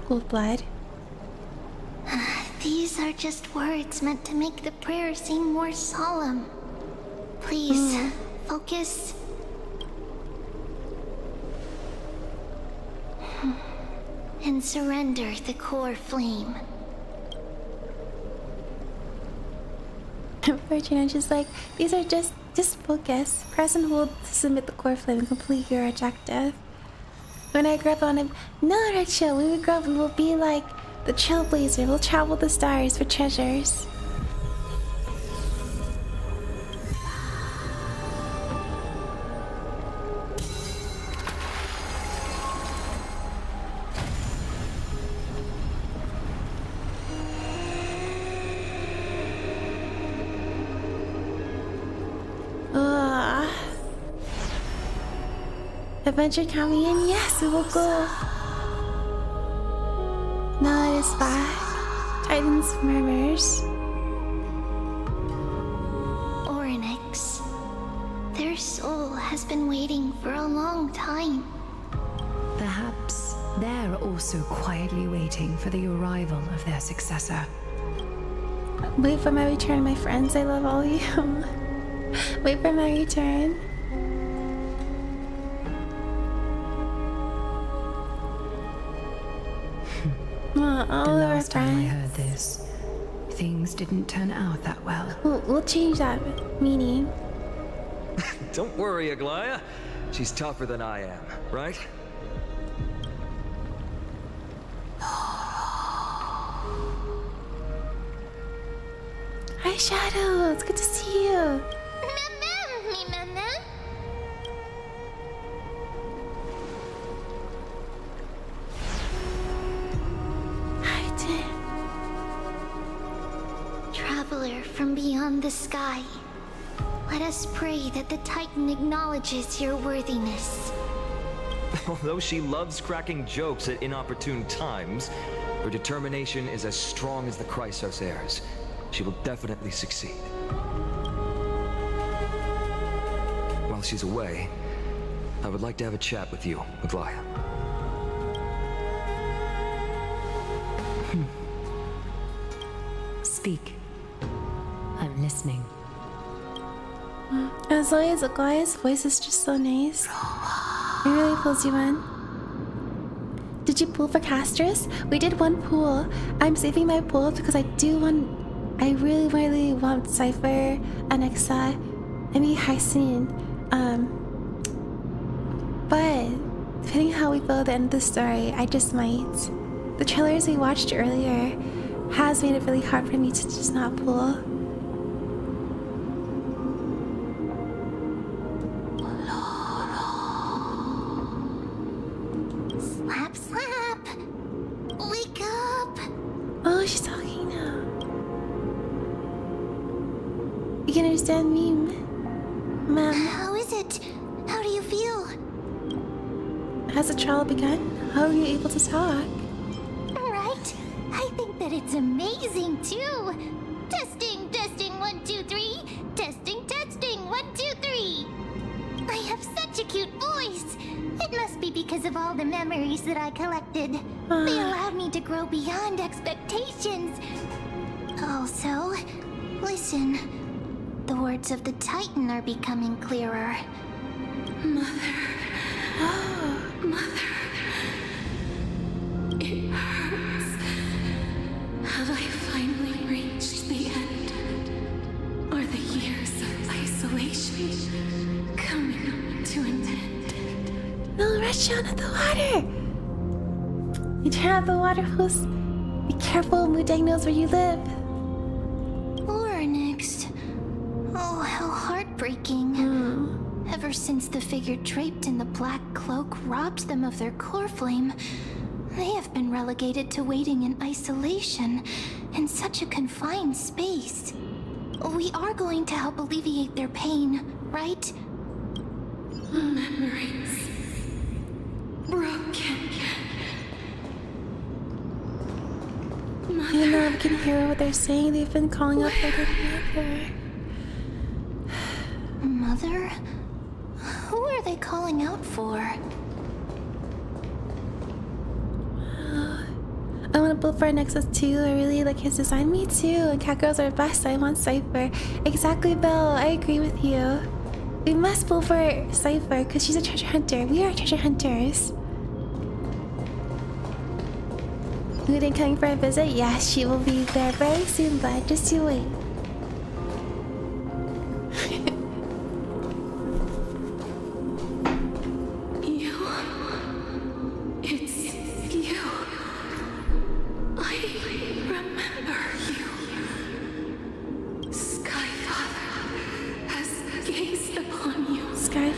gold blood. These are just words meant to make the prayer seem more solemn. Please, focus. And surrender the core flame. Ferdinand's just like, these are just focus. Press and hold to submit the core flame and complete your objective. When I grow up on him, no, Rachel, when we grow up, we will be like the trailblazer. We'll travel the stars for treasures. Adventure coming in? Yes, we will go. No, it is back. Titan's murmurs. Oryx. Their soul has been waiting for a long time. Perhaps they're also quietly waiting for the arrival of their successor. Wait for my return, my friends. I love all of you. Wait for my return. The last time I heard this, things didn't turn out that well. We'll change that meaning. Don't worry, Aglaya. She's tougher than I am, right? Hi, Shadow. It's good to see you. Traveler from beyond the sky, let us pray that the Titan acknowledges your worthiness. Although she loves cracking jokes at inopportune times, her determination is as strong as the Chrysos heirs. She will definitely succeed. While she's away, I would like to have a chat with you, Aglaya. Speak. I'm listening. As always, a guy's voice is just so nice. It really pulls you in. Did you pull for casters? We did one pool. I'm saving my pool because I really want Cypher, Alexa, and maybe Hyson. But depending how we go at the end of the story, I just might. The trailers we watched earlier has made it really hard for me to just not pull. Slap, slap! Wake up! Oh, she's talking now. You can understand me, ma'am. How is it? How do you feel? Has the trial begun? How are you able to talk? Right? I think that it's amazing too. Testing, testing, 1, 2, 3. Testing, testing, 1, 2, 3. I have such a cute voice. It must be because of all the memories that I collected. They allowed me to grow beyond expectations. Also, listen. The words of the Titan are becoming clearer. Mother. Mother. It hurts. Have I finally reached the end? Or the years of isolation coming to an end? No, rush down at the water! You turn out the water hose. Be careful, Mudang knows where you live. Or next. Oh, how heartbreaking. Ever since the figure draped in the black cloak robbed them of their core flame, they have been relegated to waiting in isolation in such a confined space. We are going to help alleviate their pain, right? Memories. Broken. You know, I can hear what they're saying. They've been calling out for their mother. Mother? Who are they calling out for? I want to build for Nexus too. I really like his design. Me too. And cat girls are best. I want Cypher. Exactly, Belle. I agree with you. We must build for Cypher because she's a treasure hunter. We are treasure hunters. Mudang coming for a visit? Yeah, she will be there very soon, bud. Just you wait.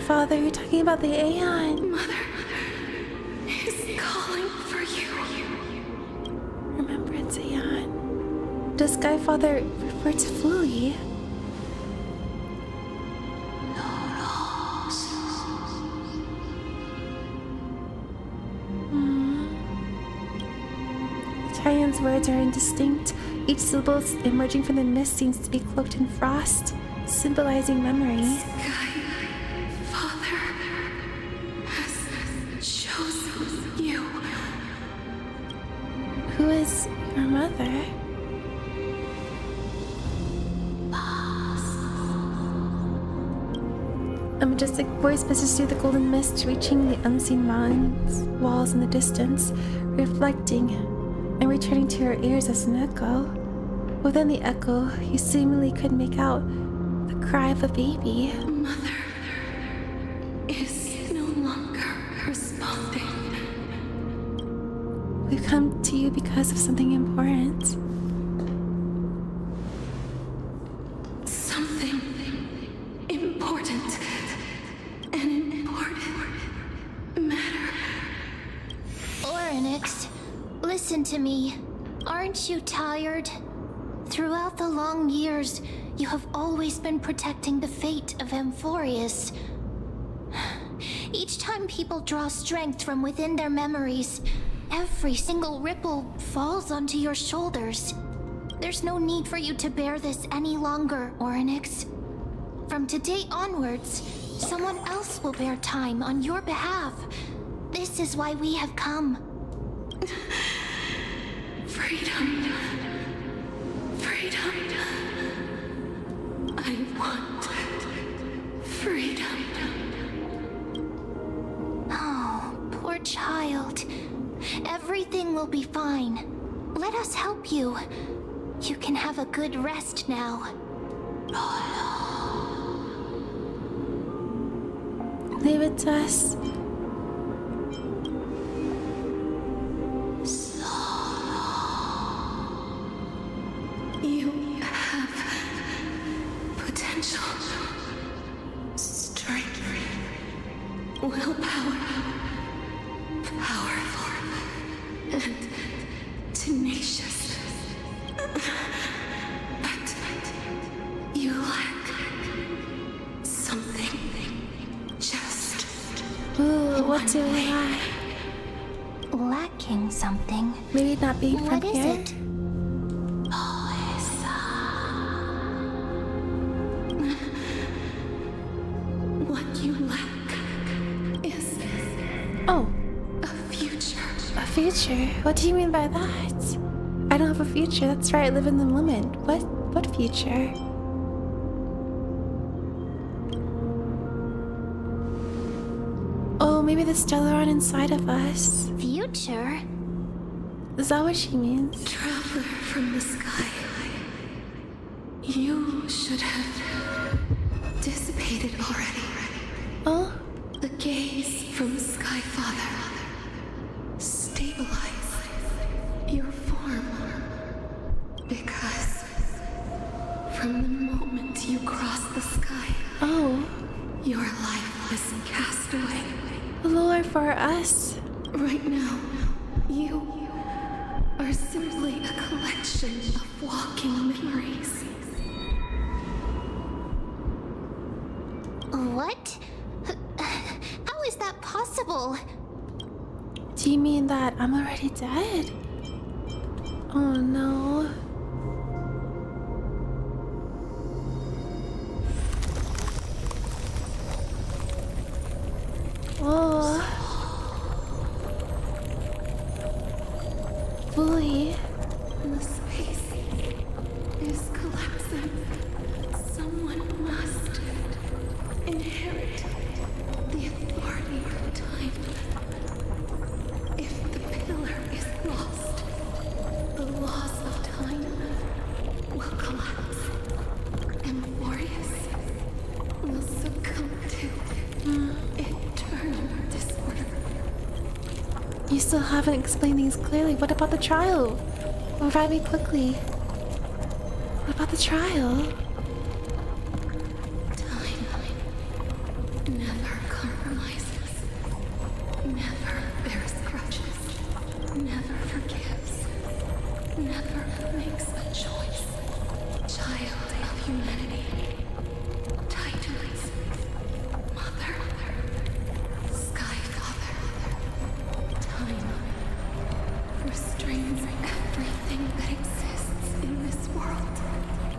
Father, you're talking about the Aeon. Mother is calling for you. Remembrance Aeon. Does Skyfather refer to Fuli? Tyrion's words are indistinct. Each syllable emerging from the mist seems to be cloaked in frost, symbolizing memory. Who is your mother? A majestic voice passes through the golden mist, reaching the unseen mountains walls in the distance, reflecting and returning to her ears as an echo. Within the echo, you seemingly could make out the cry of a baby. Mother is no longer responding. We've come to you because of something important. Something important. An important matter. Oryx, listen to me. Aren't you tired? Throughout the long years, you have always been protecting the fate of Amphorius. Each time people draw strength from within their memories, every single ripple falls onto your shoulders. There's no need for you to bear this any longer, Oryx. From today onwards, someone else will bear time on your behalf. This is why we have come. Freedom. Freedom. want freedom. Oh, poor child. Everything will be fine. Let us help you. You can have a good rest now. Leave it to us. You have potential, strength, willpower, powerful, and tenacious. But you lack something. Just Ooh, what do we lack? Lacking something. Maybe not being from What is here? it? what you lack is Oh, a future. a future? What do you mean by that? I don't have a future. That's right, I live in the moment. What future? Oh, maybe the Stellar aren't inside of us. Future? Is that what she means? Traveler from the sky. You should have dissipated already. Oh? The gaze from Sky Father. Stabilize your form. Because from the moment you cross the sky, Oh. your life is cast away. Lore for us. Right now, you are simply a collection of walking memories. What? How is that possible? Do you mean that I'm already dead? Oh no. Oh. Fully. The space is collapsing. Someone must inherit the authority of time. If the pillar is lost, the laws of time will collapse. Amphorius will succumb to eternal disorder. You still haven't explained things clearly. What about the trial? Revive me quickly. What about the trial? Time never compromises, never bears grudges, never forgives, never makes a choice. Child of humanity, Titans, Mother, Sky Father, time restrains everything that exists in this world.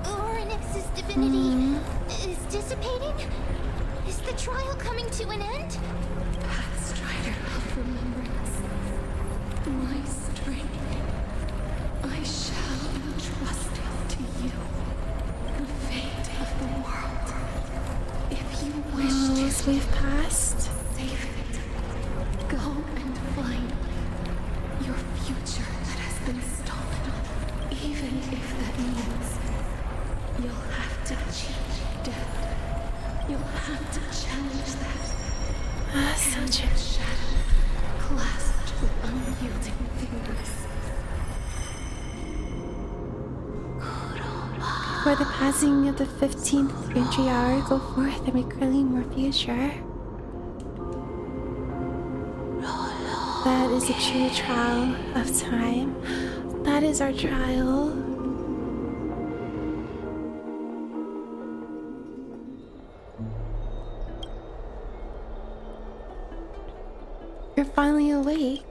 Oryx's divinity is dissipating? Is the trial coming to an end? Pathstrider of remembrance, my strength, I shall entrust it to you. The fate of the world. If you wish As to we've passed. save it, go and find your future that has been stolen. Even if that means you'll have to cheat death. You'll have to challenge that. So And true. shadow clasped with unyielding fingers. For the passing of the 15th entry hour, go forth and make early more future. That is a true trial of time. That is our trial. You're finally awake.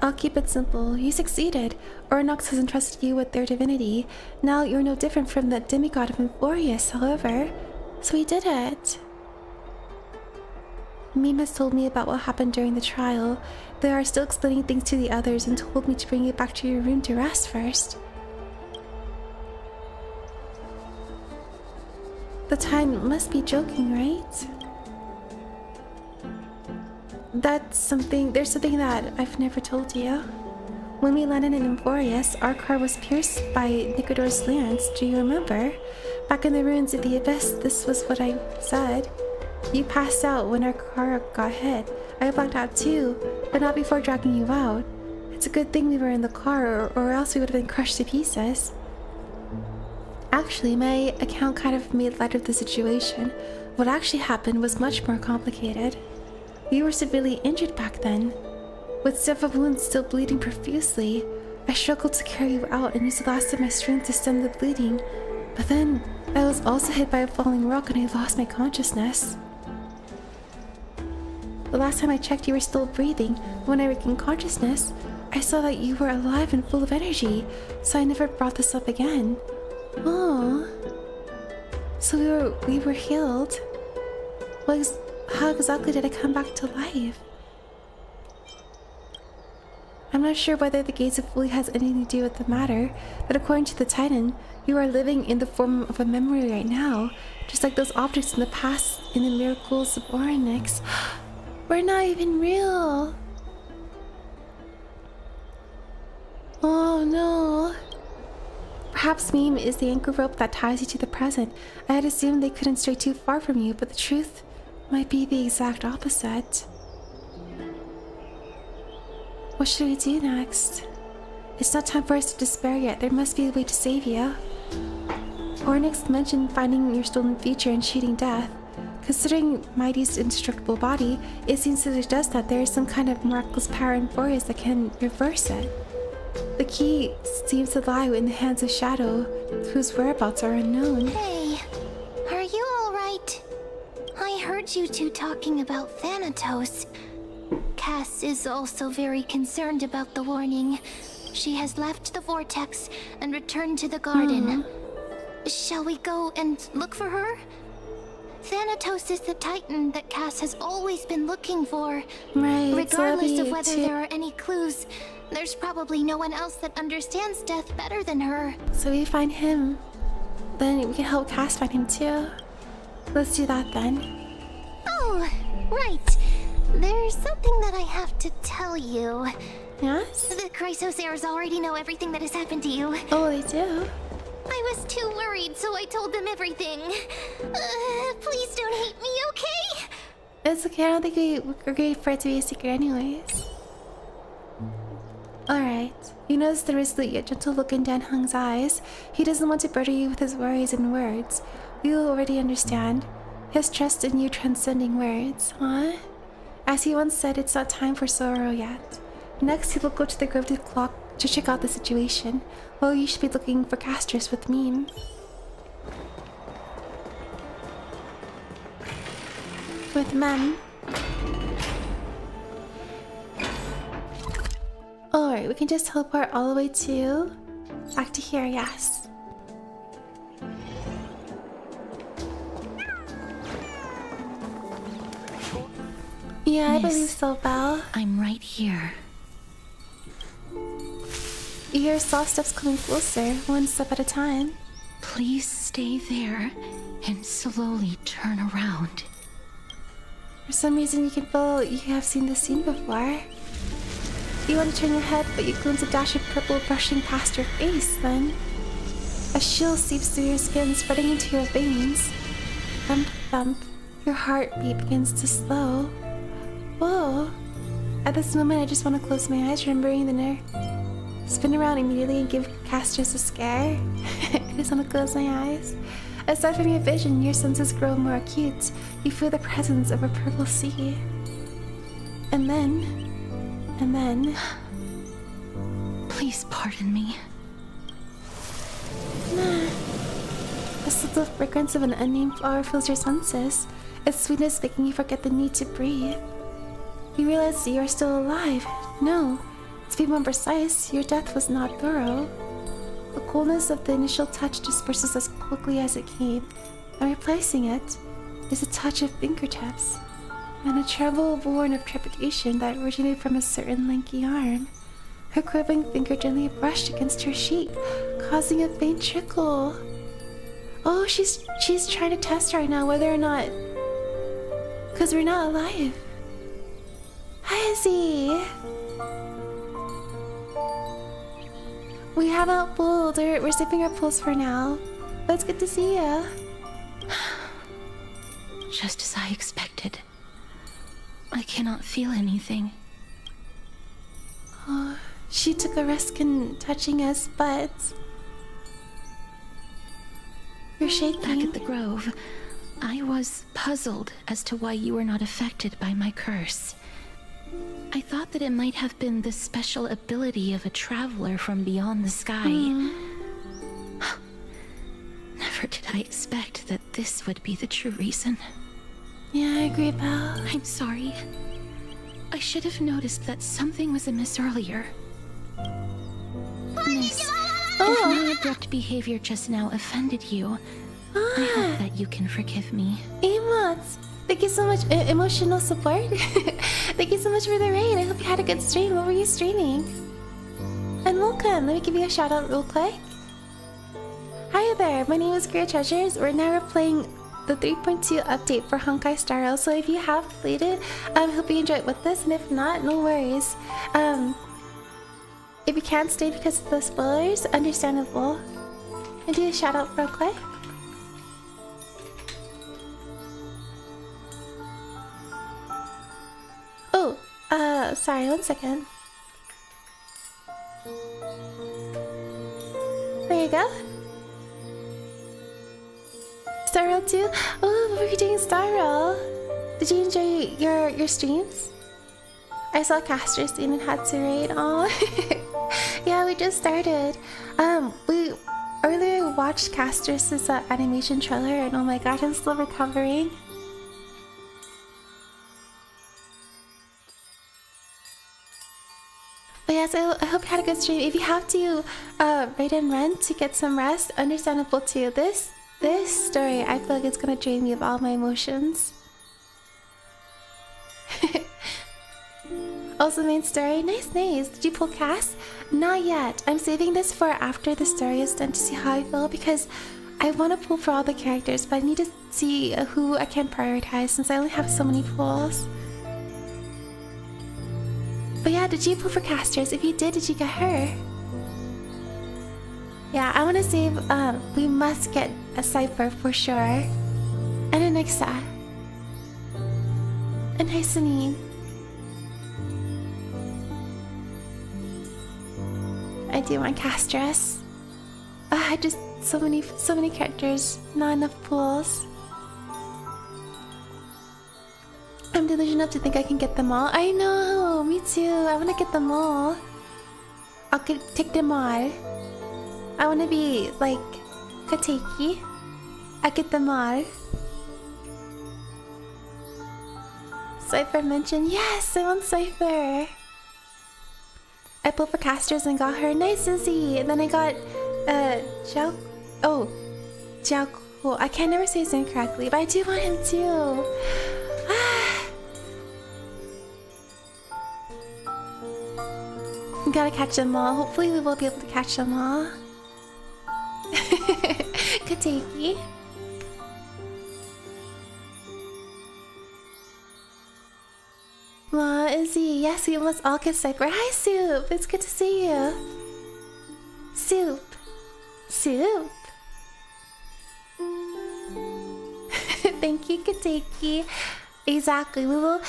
I'll keep it simple. You succeeded. Ornox has entrusted you with their divinity. Now you're no different from the demigod of Amphorius, however. So we did it. Mima's told me about what happened during the trial. They are still explaining things to the others and told me to bring you back to your room to rest first. The Titan must be joking, right? There's something that I've never told you. When we landed in Emporius, our car was pierced by Nicodor's lance. Do you remember? Back in the ruins of the Abyss, this was what I said. You passed out when our car got hit. I blacked out too, but not before dragging you out. It's a good thing we were in the car, or else we would have been crushed to pieces. Actually, my account kind of made light of the situation. What actually happened was much more complicated. We were severely injured back then. With several wounds still bleeding profusely, I struggled to carry you out and used the last of my strength to stem the bleeding. But then, I was also hit by a falling rock and I lost my consciousness. The last time I checked, you were still breathing. When I regained consciousness, I saw that you were alive and full of energy, so I never brought this up again. Oh, so we were healed. Well, how exactly did I come back to life? I'm not sure whether the gates of Fully has anything to do with the matter, but according to the Titan, you are living in the form of a memory right now, just like those objects in the past in the miracles of Oryx. We're not even real. Oh no. Perhaps Meme is the anchor rope that ties you to the present. I had assumed they couldn't stray too far from you, but the truth might be the exact opposite. What should we do next? It's not time for us to despair yet. There must be a way to save you. Oryx mentioned finding your stolen feature and cheating death. Considering Mighty's indestructible body, it seems to suggest that there is some kind of miraculous power in Boreas that can reverse it. The key seems to lie in the hands of Shadow, whose whereabouts are unknown. Hey, are you alright? I heard you two talking about Thanatos. Cass is also very concerned about the warning. She has left the vortex and returned to the garden. Shall we go and look for her? Thanatos is the Titan that Cass has always been looking for. Right, Regardless so of whether there are any clues, there's probably no one else that understands death better than her. So we find him. Then we can help Cass find him too. Let's do that then. Oh, right. There's something that I have to tell you. Yes? The Chrysosaurs already know everything that has happened to you. Oh, they do? I was too worried, so I told them everything. Please don't hate me, okay? It's okay, I don't think we're great for it to be a secret anyways. Alright. You notice the resolute yet gentle look in Dan Hung's eyes. He doesn't want to burden you with his worries and words. You already understand. His trust in you transcending words, huh? As he once said, it's not time for sorrow yet. Next, he will go to the grove to check out the situation. Well, you should be looking for casters with Meme. With Mem. Alright, we can just teleport all the way to... back to here, yes. Yeah, I believe so, Belle. I'm right here. You hear soft steps coming closer, one step at a time. Please stay there and slowly turn around. For some reason, you can feel you have seen this scene before. You want to turn your head, but you glimpse a dash of purple brushing past your face, then a chill seeps through your skin, spreading into your veins. Thump, thump. Your heartbeat begins to slow. Whoa. At this moment, I just want to close my eyes, remembering the nerve. Spin around immediately and give casters a scare. I just want to close my eyes. Aside from your vision, your senses grow more acute. You feel the presence of a purple sea. And then... Please pardon me. The subtle fragrance of an unnamed flower fills your senses, its sweetness making you forget the need to breathe. You realize that you are still alive. No, to be more precise, your death was not thorough. The coolness of the initial touch disperses as quickly as it came, and replacing it is a touch of fingertips, and a tremble born of trepidation that originated from a certain lanky arm. Her quivering finger gently brushed against her cheek, causing a faint trickle. Oh, she's trying to test right now whether or not, because we're not alive. Hi, Izzy. We haven't pulled. We're skipping our pulls for now. But it's good to see you. Just as I expected. I cannot feel anything. Oh, she took a risk in touching us, but you're shaking. Back at the Grove, I was puzzled as to why you were not affected by my curse. I thought that it might have been the special ability of a traveler from beyond the sky. Never did I expect that this would be the true reason. Yeah, I agree, pal. I'm sorry. I should have noticed that something was amiss earlier. Miss, if my abrupt behavior just now offended you, I hope that you can forgive me. Emotes! Thank you so much. Emotional support? Thank you so much for the raid. I hope you had a good stream. What were you streaming? And welcome. Let me give you a shout out real quick. Hi there. My name is Great Treasures. We're now playing the 3.2 update for Honkai Star Rail. So if you have played it, I hope you enjoy it with us. And if not, no worries. If you can't stay because of the spoilers, understandable. And do a shout out real quick. Oh, sorry, 1 second. There you go. Star Rail 2? Oh, what were you doing in Star Rail? Did you enjoy your streams? I saw Caster stream and had to raid. Oh, yeah, we just started. We earlier watched Caster's animation trailer, and oh my god, I'm still recovering. But yes, I hope you had a good stream. If you have to raid and run to get some rest, understandable too. This story, I feel like it's gonna drain me of all my emotions. Also, main story, nice. Did you pull Cass? Not yet. I'm saving this for after the story is done to see how I feel, because I want to pull for all the characters, but I need to see who I can prioritize since I only have so many pulls. But yeah, did you pull for casters? If you did you get her? Yeah, I want to save. We must get a Cypher for sure, and an Ixa, and Hysanine. I do want Castress. I just so many characters, not enough pools. I'm delusional enough to think I can get them all. I know, me too. I want to get them all. I'll take them all. I want to be like Kateki. I get them all. Cypher mentioned, yes, I want Cypher. I pulled for casters and got her. Nice, Izzy. And then I got Jiao. Oh, Jiao. I can never say his name correctly, but I do want him too. We gotta catch them all. Hopefully we will be able to catch them all. Kateki. Aw, Izzy. Yes, we must all get Cypher. Hi, Soup. It's good to see you. Soup. Thank you, Kateki. Exactly. We will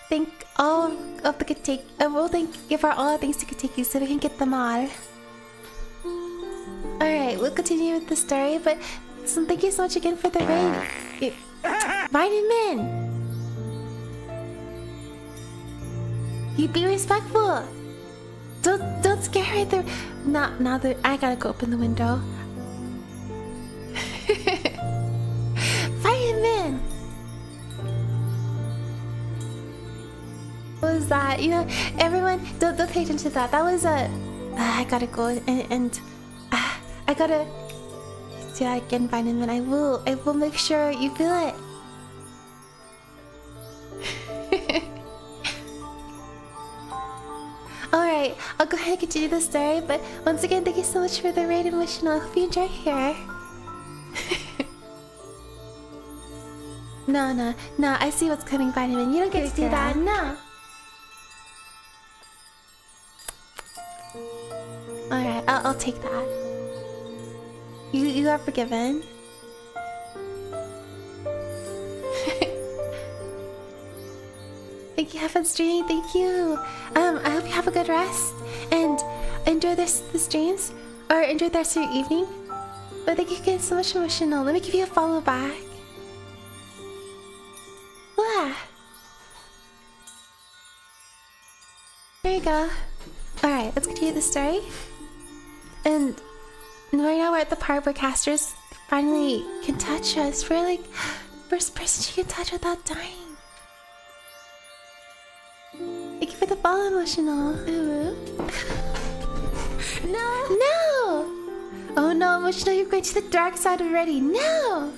thank all of the Kateki. We'll give our all thanks to Kateki so we can get them all. Alright, we'll continue with the story, but thank you so much again for the raid. Vitamin! You be respectful! Don't scare her. Now that I gotta go open the window. Fireman! What was that? You know, everyone, don't pay attention to that. That was a. I gotta go and I gotta do that again, Vitamin. I will make sure you feel it. Alright, I'll go ahead and continue the story, but once again, thank you so much for the raid, Emotional. I hope you enjoy here. No, I see what's coming, Vitamin. You don't get to do that. No. Alright, I'll take that. You are forgiven. Thank you, have fun streaming. Thank you. I hope you have a good rest and enjoy the streams or enjoy the rest of your evening. But thank you again so much, emotional. Let me give you a follow back. Blah. There you go. Alright, let's continue the story. And right now we're at the part where casters finally can touch us. We're like first person she can touch without dying. Thank you for the follow, emotional. Ooh. No! Oh no, emotional, you're going to the dark side already. No!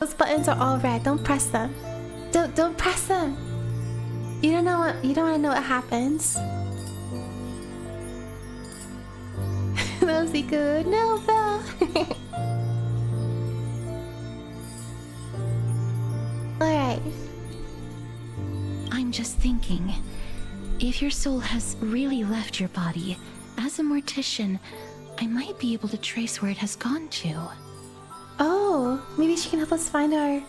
Those buttons are all red. Don't press them. Don't press them. You don't want to know what happens. That was good. No, Belle. Alright. I'm just thinking, if your soul has really left your body, as a mortician, I might be able to trace where it has gone to. Oh, maybe she can help us find our...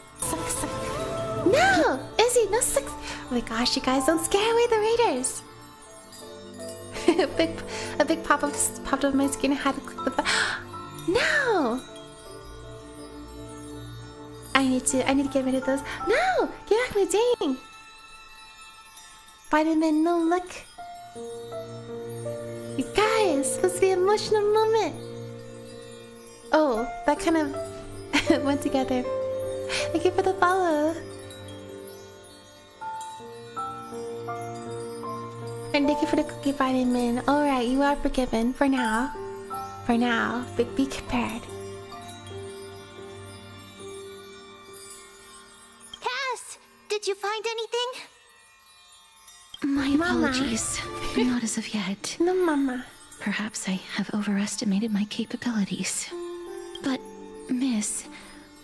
No! Izzy, no suck... Oh my gosh, you guys, don't scare away the raiders! a big pop-up popped up on my screen and I had to click the button. No! I need to get rid of those. No! Get back my dang! Vitamin, no, look. You guys, it's supposed to be an emotional moment. Oh, that kind of went together. Thank you for the follow. And thank you for the cookie, Vitamin. Alright, you are forgiven for now. For now, but be prepared. Cass, did you find anything? My apologies. Not as of yet. No, Mama. Perhaps I have overestimated my capabilities. But, Miss,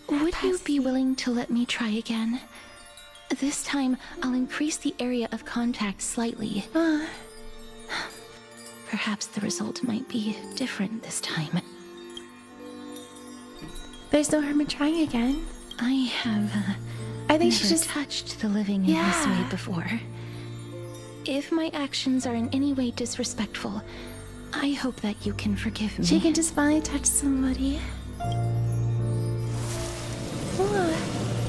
would you be willing to let me try again? This time, I'll increase the area of contact slightly. Perhaps the result might be different this time. There's no harm in trying again. I have I think never she just touched the living in this way before. If my actions are in any way disrespectful, I hope that you can forgive me. She can just finally touch somebody.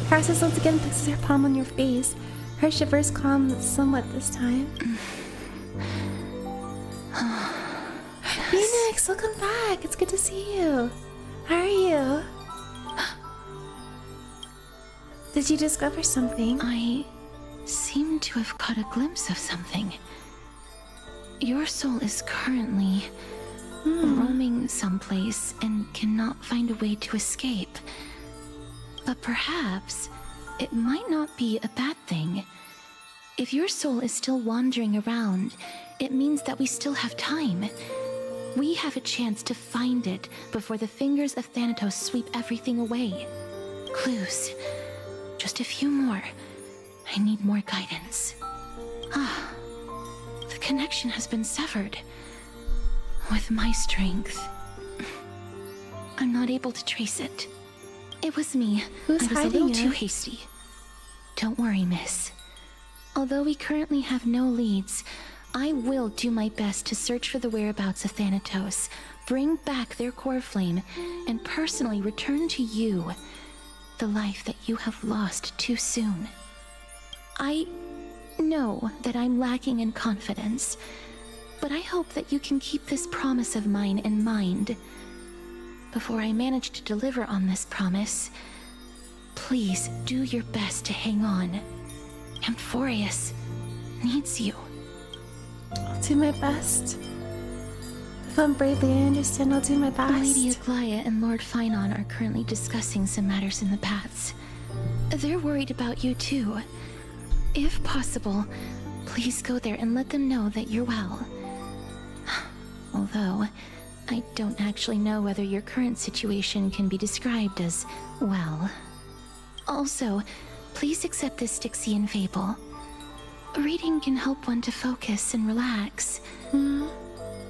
Cass once again places her palm on your face. Her shivers calm somewhat this time. Phoenix, welcome back. It's good to see you. How are you? Did you discover something? I seem to have caught a glimpse of something. Your soul is currently roaming someplace and cannot find a way to escape. But perhaps it might not be a bad thing. If your soul is still wandering around, it means that we still have time. We have a chance to find it before the fingers of Thanatos sweep everything away. Clues. Just a few more. I need more guidance. The connection has been severed. With my strength, I'm not able to trace it. It was me. Who's I was a hiding little too it? hasty. Don't worry, miss. Although we currently have no leads, I will do my best to search for the whereabouts of Thanatos, bring back their core flame, and personally return to you the life that you have lost too soon. I know that I'm lacking in confidence, but I hope that you can keep this promise of mine in mind. Before I manage to deliver on this promise, please do your best to hang on. Amphorius needs you. I'll do my best. If I'm bravely, I understand I'll do my best. Lady Aglaia and Lord Finon are currently discussing some matters in the paths. They're worried about you too. If possible, please go there and let them know that you're well. Although, I don't actually know whether your current situation can be described as, well. Also, please accept this Styxian fable. Reading can help one to focus and relax.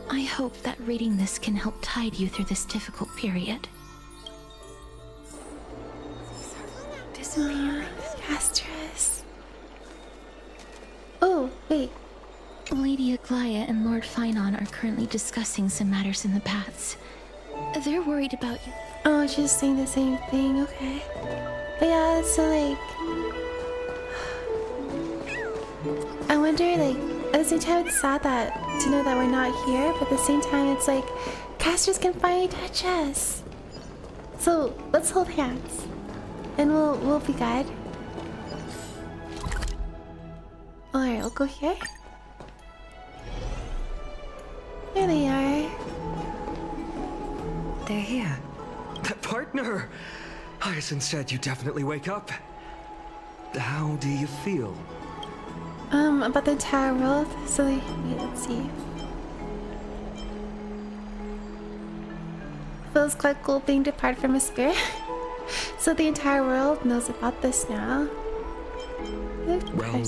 I hope that reading this can help tide you through this difficult period. Disappearing. Castress. Oh, wait. Lady Aglaya and Lord Finon are currently discussing some matters in the paths. They're worried about you. Oh, she's saying the same thing. Okay. But yeah, so like, I wonder, like, at the same time it's sad that to know that we're not here, but at the same time it's like, Castress can finally touch us. So let's hold hands, and we'll be good. All right, we'll go here. There they are. They're here. Partner! Hyacinth said you definitely wake up. How do you feel? About the entire world. So wait, let's see. Feels quite cool being departed from a spirit. So the entire world knows about this now. Well,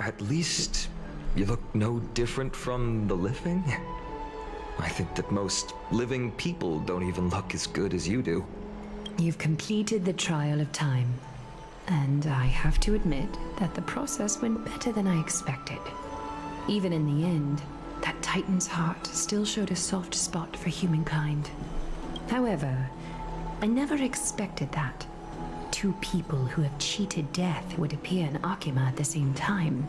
at least you look no different from the living. I think that most living people don't even look as good as you do. You've completed the trial of time. And I have to admit that the process went better than I expected. Even in the end, that Titan's heart still showed a soft spot for humankind. However, I never expected that. Two people who have cheated death would appear in Akima at the same time.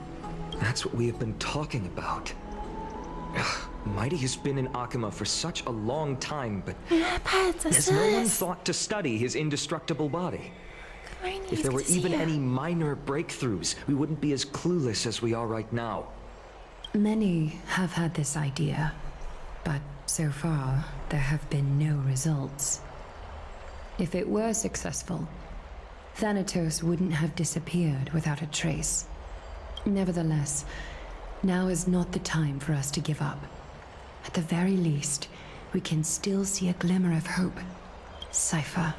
That's what we have been talking about. Mighty has been in Akima for such a long time, but has no one thought to study his indestructible body? If there were even any minor breakthroughs, we wouldn't be as clueless as we are right now. Many have had this idea, but so far, there have been no results. If it were successful, Thanatos wouldn't have disappeared without a trace. Nevertheless, now is not the time for us to give up. At the very least, we can still see a glimmer of hope. Cypher.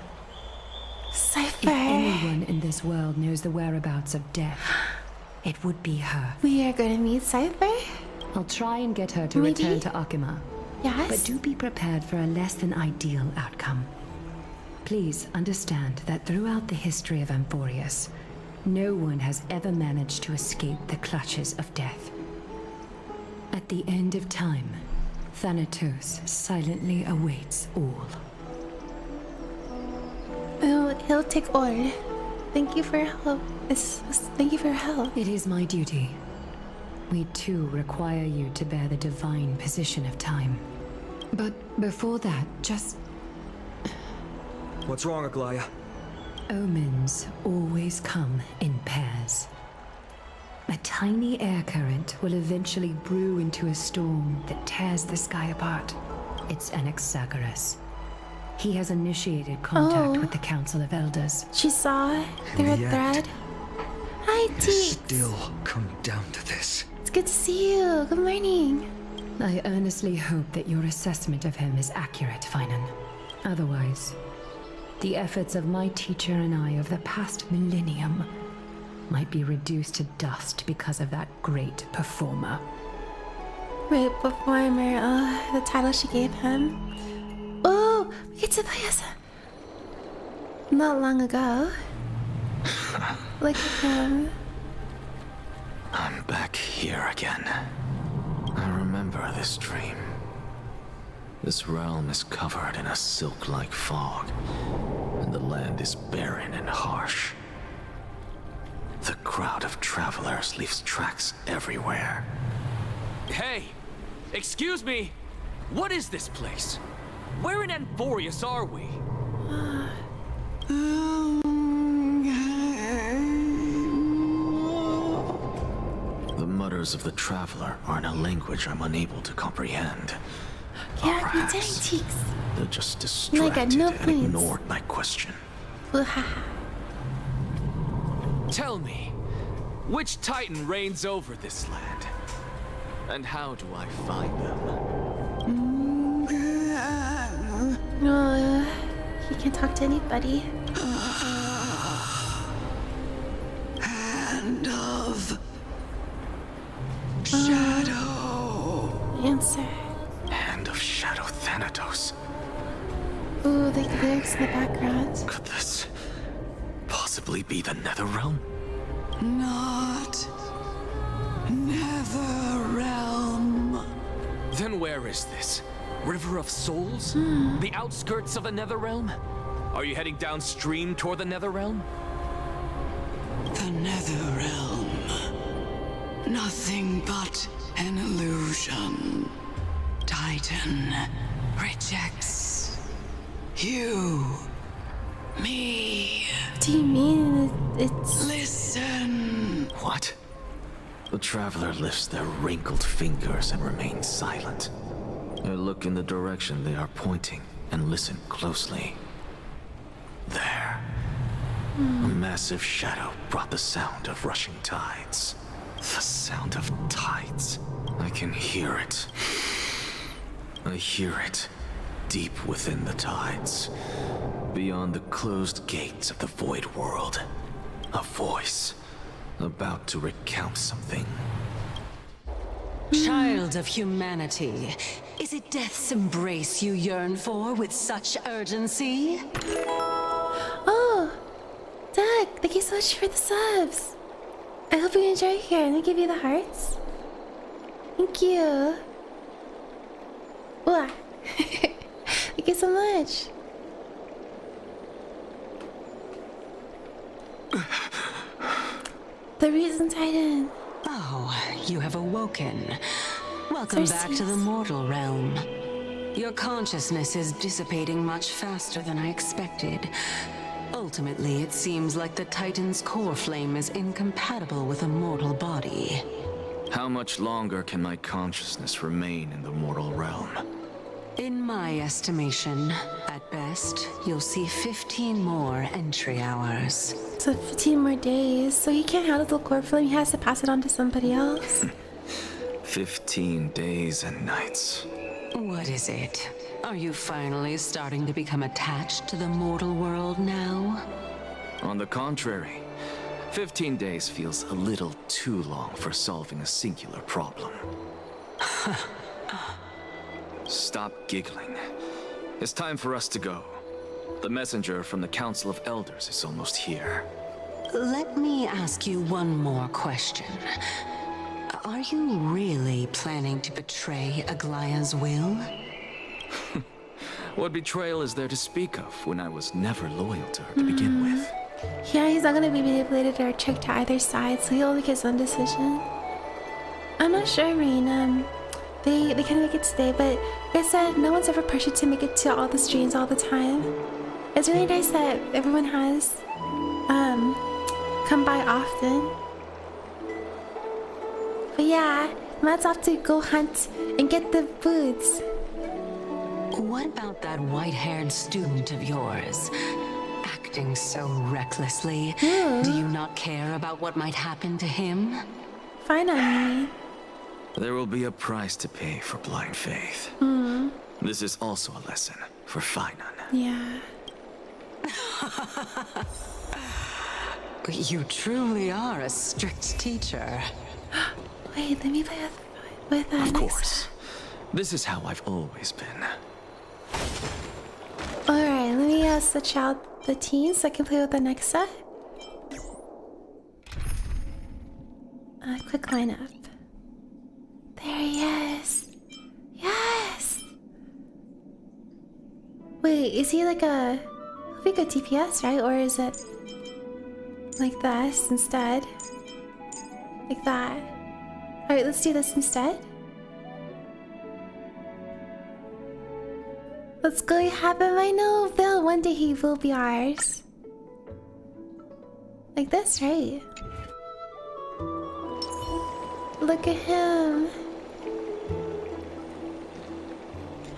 Cypher. If anyone in this world knows the whereabouts of death, it would be her. We are going to meet Cypher? I'll try and get her to return to Akima. Yes? But do be prepared for a less than ideal outcome. Please understand that throughout the history of Amphorius, no one has ever managed to escape the clutches of death. At the end of time, Thanatos silently awaits all. Oh, he'll take all. Thank you for your help. Thank you for your help. It is my duty. We too require you to bear the divine position of time. But before that, just... What's wrong, Aglaya? Omens always come in pairs. A tiny air current will eventually brew into a storm that tears the sky apart. It's Anaxagoras. He has initiated contact with the Council of Elders. She saw the red thread. Hi, Teeks. Still come down to this. It's good to see you. Good morning. I earnestly hope that your assessment of him is accurate, Finan. Otherwise, the efforts of my teacher and I of the past millennium might be reduced to dust because of that great performer. Great performer. Oh, the title she gave him. Oh, we get to play as not long ago. Look at him. I'm back here again. I remember this dream. This realm is covered in a silk-like fog, and the land is barren and harsh. The crowd of travelers leaves tracks everywhere. Hey! Excuse me! What is this place? Where in Amphorius are we? The mutters of the traveler are in a language I'm unable to comprehend. Yeah, you dang, Perhaps Teeks. they're just I distracted got no and points. ignored my question. Tell me, which Titan reigns over this land? And how do I find them? No, he can't talk to anybody. Hand of Shadow. Answer. Hand of Shadow Thanatos. Ooh, the lyrics in the background. Could this possibly be the Netherrealm? Not Netherrealm. Then where is this? River of Souls? The outskirts of the Netherrealm? Are you heading downstream toward the Netherrealm? The Netherrealm. Nothing but an illusion. Titan rejects you, me. What do you mean it's... Listen. What? The traveler lifts their wrinkled fingers and remains silent. I look in the direction they are pointing and listen closely. There. A massive shadow brought the sound of rushing tides. The sound of tides. I can hear it. I hear it deep within the tides, beyond the closed gates of the void world. A voice about to recount something. Child of humanity, is it death's embrace you yearn for with such urgency? Oh, Doug, thank you so much for the subs. I hope you enjoy here. Let me give you the hearts. Thank you. Wow. Thank you so much. The reason, Titan. Oh, you have awoken. Welcome back to the mortal realm. Your consciousness is dissipating much faster than I expected. Ultimately, it seems like the Titan's core flame is incompatible with a mortal body. How much longer can my consciousness remain in the mortal realm? In my estimation, at best, you'll see 15 more entry hours. So 15 more days. So he can't handle the core flame. He has to pass it on to somebody else. 15 days and nights. What is it? Are you finally starting to become attached to the mortal world now? On the contrary, 15 days feels a little too long for solving a singular problem. Stop giggling. It's time for us to go. The messenger from the Council of Elders is almost here. Let me ask you one more question. Are you really planning to betray Aglaya's will? What betrayal is there to speak of when I was never loyal to her to begin with? Yeah, he's not gonna be manipulated or tricked to either side, so he'll make his own decision. I'm not sure, Rain. They couldn't make it today, but like I said, no one's ever pressured to make it to all the streams all the time. It's really nice that everyone has come by often. But yeah, Matt's off to go hunt and get the boots. What about that white-haired student of yours? Acting so recklessly. Do you not care about what might happen to him? Fine on me. There will be a price to pay for blind faith. This is also a lesson for Finan. Yeah. You truly are a strict teacher. Wait, let me play with Of course. This is how I've always been. Alright, let me switch out the teams so I can play with the next set. Quick lineup. There he is. Yes! Wait, is he like a... He'll be good DPS, right? Or is it... like this instead? Like that. Alright, let's do this instead. Let's go have him. I know, Bill. One day he will be ours. Like this, right? Look at him.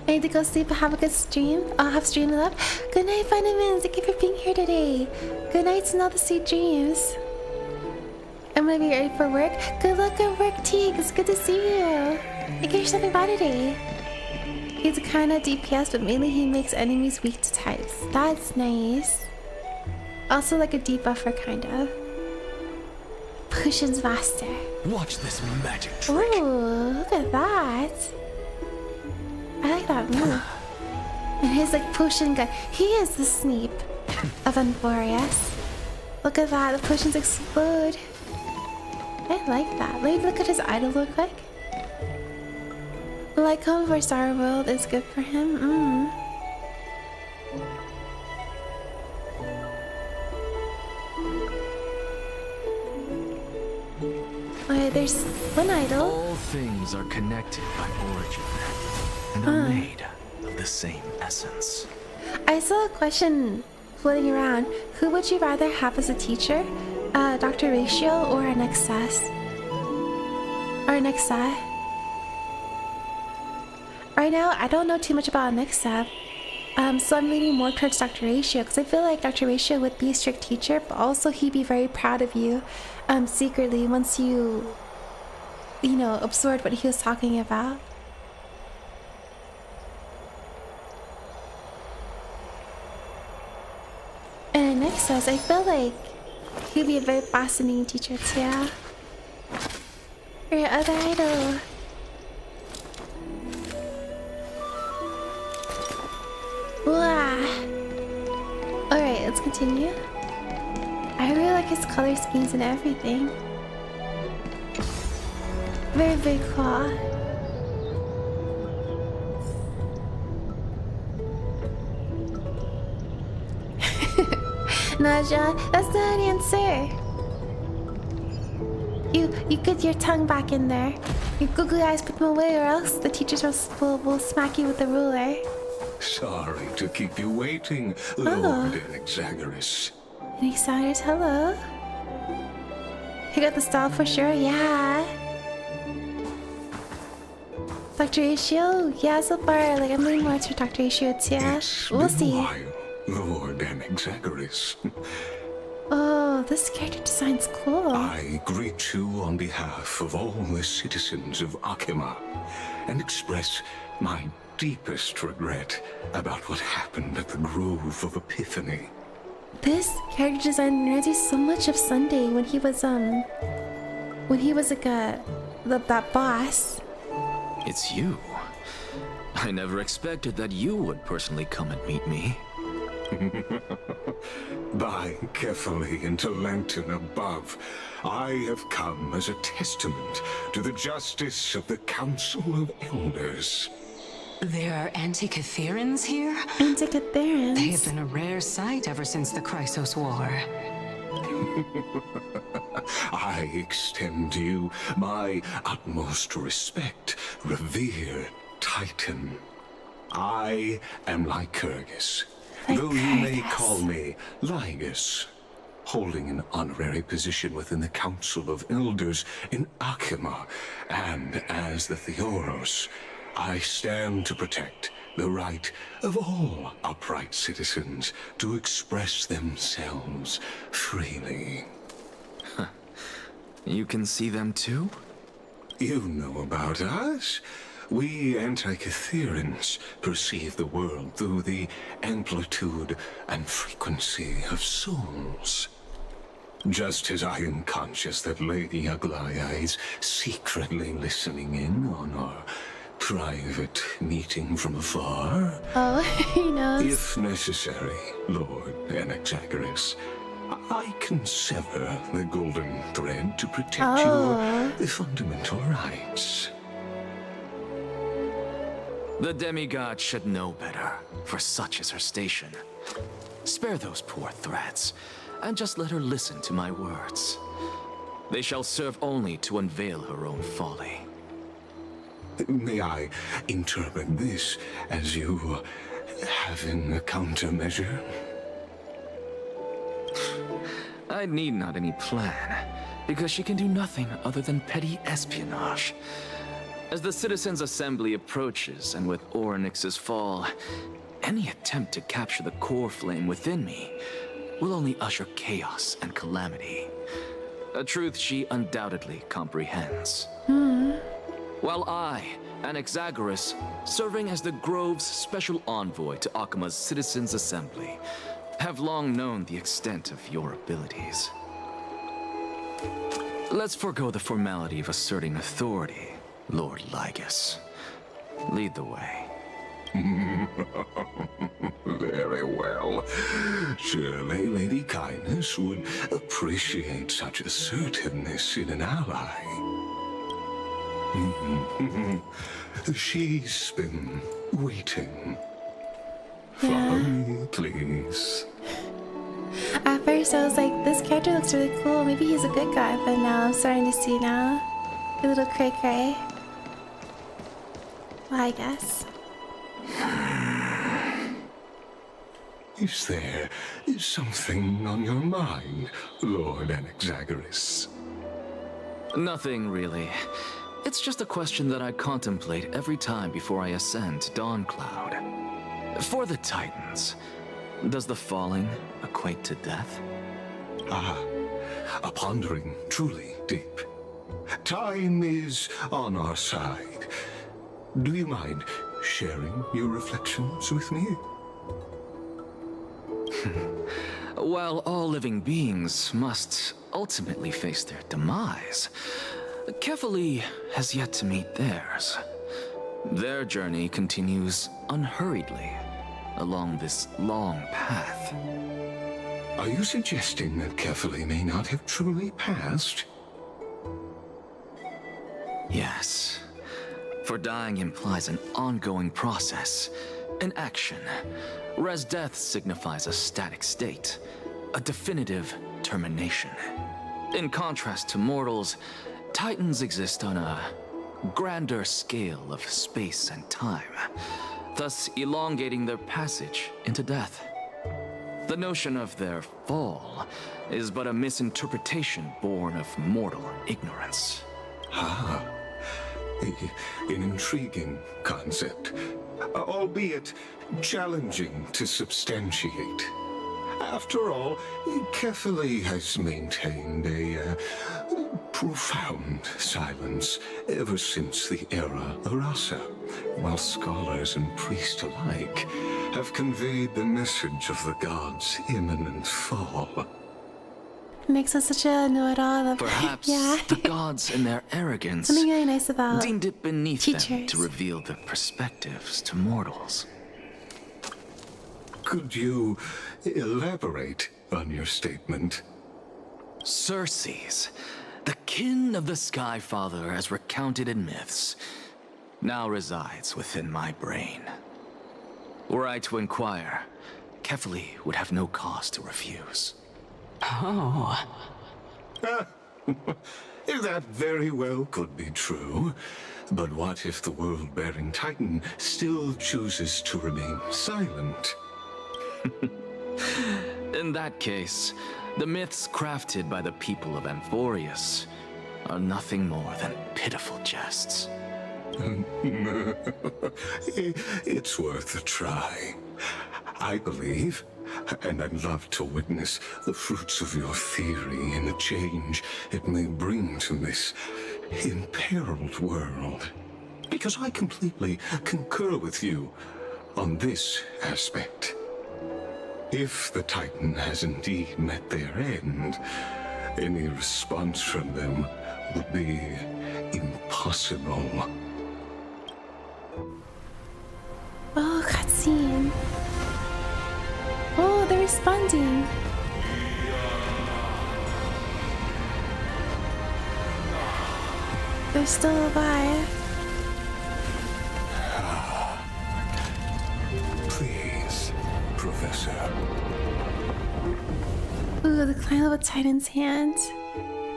I need to go sleep and have a good stream. I'll have stream it up. Good night, Vitamins. Thank you for being here today. Good night and all the sweet dreams. I'm gonna be ready for work. Good luck at work, Teague. It's good to see you. I get yourself by today. He's kind of DPS, but mainly he makes enemies weak to types. That's nice. Also like a debuffer, kind of. Potions master. Watch this magic trick. Ooh, look at that. I like that move. And his like potion gun. He is the Snape of Unborious. Look at that, the potions explode. I like that. Let me look at his idol real quick. Like how for Star World is good for him. Wait, there's one idol. All things are connected by origin and are made of the same essence. I saw a question floating around. Who would you rather have as a teacher? Dr. Ratio or an XS? Or an XI? Right now, I don't know too much about an XF. So I'm leaning more towards Dr. Ratio because I feel like Dr. Ratio would be a strict teacher, but also he'd be very proud of you secretly once you know, absorbed what he was talking about. And next says, I feel like he'd be a very fascinating teacher too. Or your other idol. Alright, let's continue. I really like his color schemes and everything. Very, very cool. Naja, that's not an answer. You get your tongue back in there. Your googly eyes put them away, or else the teachers will smack you with the ruler. Sorry to keep you waiting, Lord Enexagoras. Enexagoras, hello. You got the style for sure, yeah. Dr. Ratio, yeah, so far, like I'm leaning more to Dr. Ratio too. We'll see. Lord Enexagoras. Oh, this character design's cool. I greet you on behalf of all the citizens of Akima and express my deepest regret about what happened at the Grove of Epiphany. This character design reminds me so much of Sunday when he was like that boss. It's you. I never expected that you would personally come and meet me. By carefully into lantern above, I have come as a testament to the justice of the Council of Elders. There are Antikytherans here? Antikytherans? They have been a rare sight ever since the Chrysos War. I extend to you my utmost respect, revered Titan. I am Lycurgus, though you may call me Lygus, holding an honorary position within the Council of Elders in Akima, and as the Theoros, I stand to protect the right of all upright citizens to express themselves freely. You can see them too? You know about us. We Antikytherans perceive the world through the amplitude and frequency of souls. Just as I am conscious that Lady Aglaya is secretly listening in on our private meeting from afar. Oh, he knows. If necessary, Lord Enexagoras, I can sever the golden thread to protect your fundamental rights. The demigod should know better, for such is her station. Spare those poor threats, and just let her listen to my words. They shall serve only to unveil her own folly. May I interpret this as you having a countermeasure? I need not any plan, because she can do nothing other than petty espionage. As the Citizens' Assembly approaches, and with Orynyx's fall, any attempt to capture the core flame within me will only usher chaos and calamity. A truth she undoubtedly comprehends. While I Anaxagoras, serving as the Grove's special envoy to Akuma's Citizens' Assembly, have long known the extent of your abilities. Let's forego the formality of asserting authority, Lord Lygus. Lead the way. Very well. Surely Lady Kindness would appreciate such assertiveness in an ally. She's been waiting. Follow me, please. At first I was like, this character looks really cool. Maybe he's a good guy, but now I'm starting to see now. A little cray cray. Well, I guess. Is there something on your mind, Lord Anaxagoras? Nothing really. It's just a question that I contemplate every time before I ascend to Dawncloud. For the Titans, does the falling equate to death? Ah, a pondering truly deep. Time is on our side. Do you mind sharing your reflections with me? While all living beings must ultimately face their demise, Kefali has yet to meet theirs. Their journey continues unhurriedly along this long path. Are you suggesting that Kefali may not have truly passed? Yes. For dying implies an ongoing process, an action, whereas death signifies a static state, a definitive termination. In contrast to mortals, Titans exist on a grander scale of space and time, thus elongating their passage into death. The notion of their fall is but a misinterpretation born of mortal ignorance. Ah, an intriguing concept, albeit challenging to substantiate. After all, Kefali has maintained a profound silence ever since the era Arasa, while scholars and priests alike have conveyed the message of the gods' imminent fall. Makes us such a know-it-all. Perhaps yeah. the gods in their arrogance Something really nice about deemed it beneath teachers. them to reveal their perspectives to mortals. Could you elaborate on your statement? Circes, the kin of the Sky Father as recounted in myths, now resides within my brain. Were I to inquire, Kefali would have no cause to refuse. Oh. That very well could be true. But what if the world-bearing Titan still chooses to remain silent? In that case, the myths crafted by the people of Amphorius are nothing more than pitiful jests. It's worth a try. I believe, and I'd love to witness the fruits of your theory and the change it may bring to this imperiled world. Because I completely concur with you on this aspect. If the Titan has indeed met their end, any response from them would be impossible. Oh, cutscene. Oh, they're responding. They're still alive. Please, Professor. Ooh, the climb of a Titan's hand.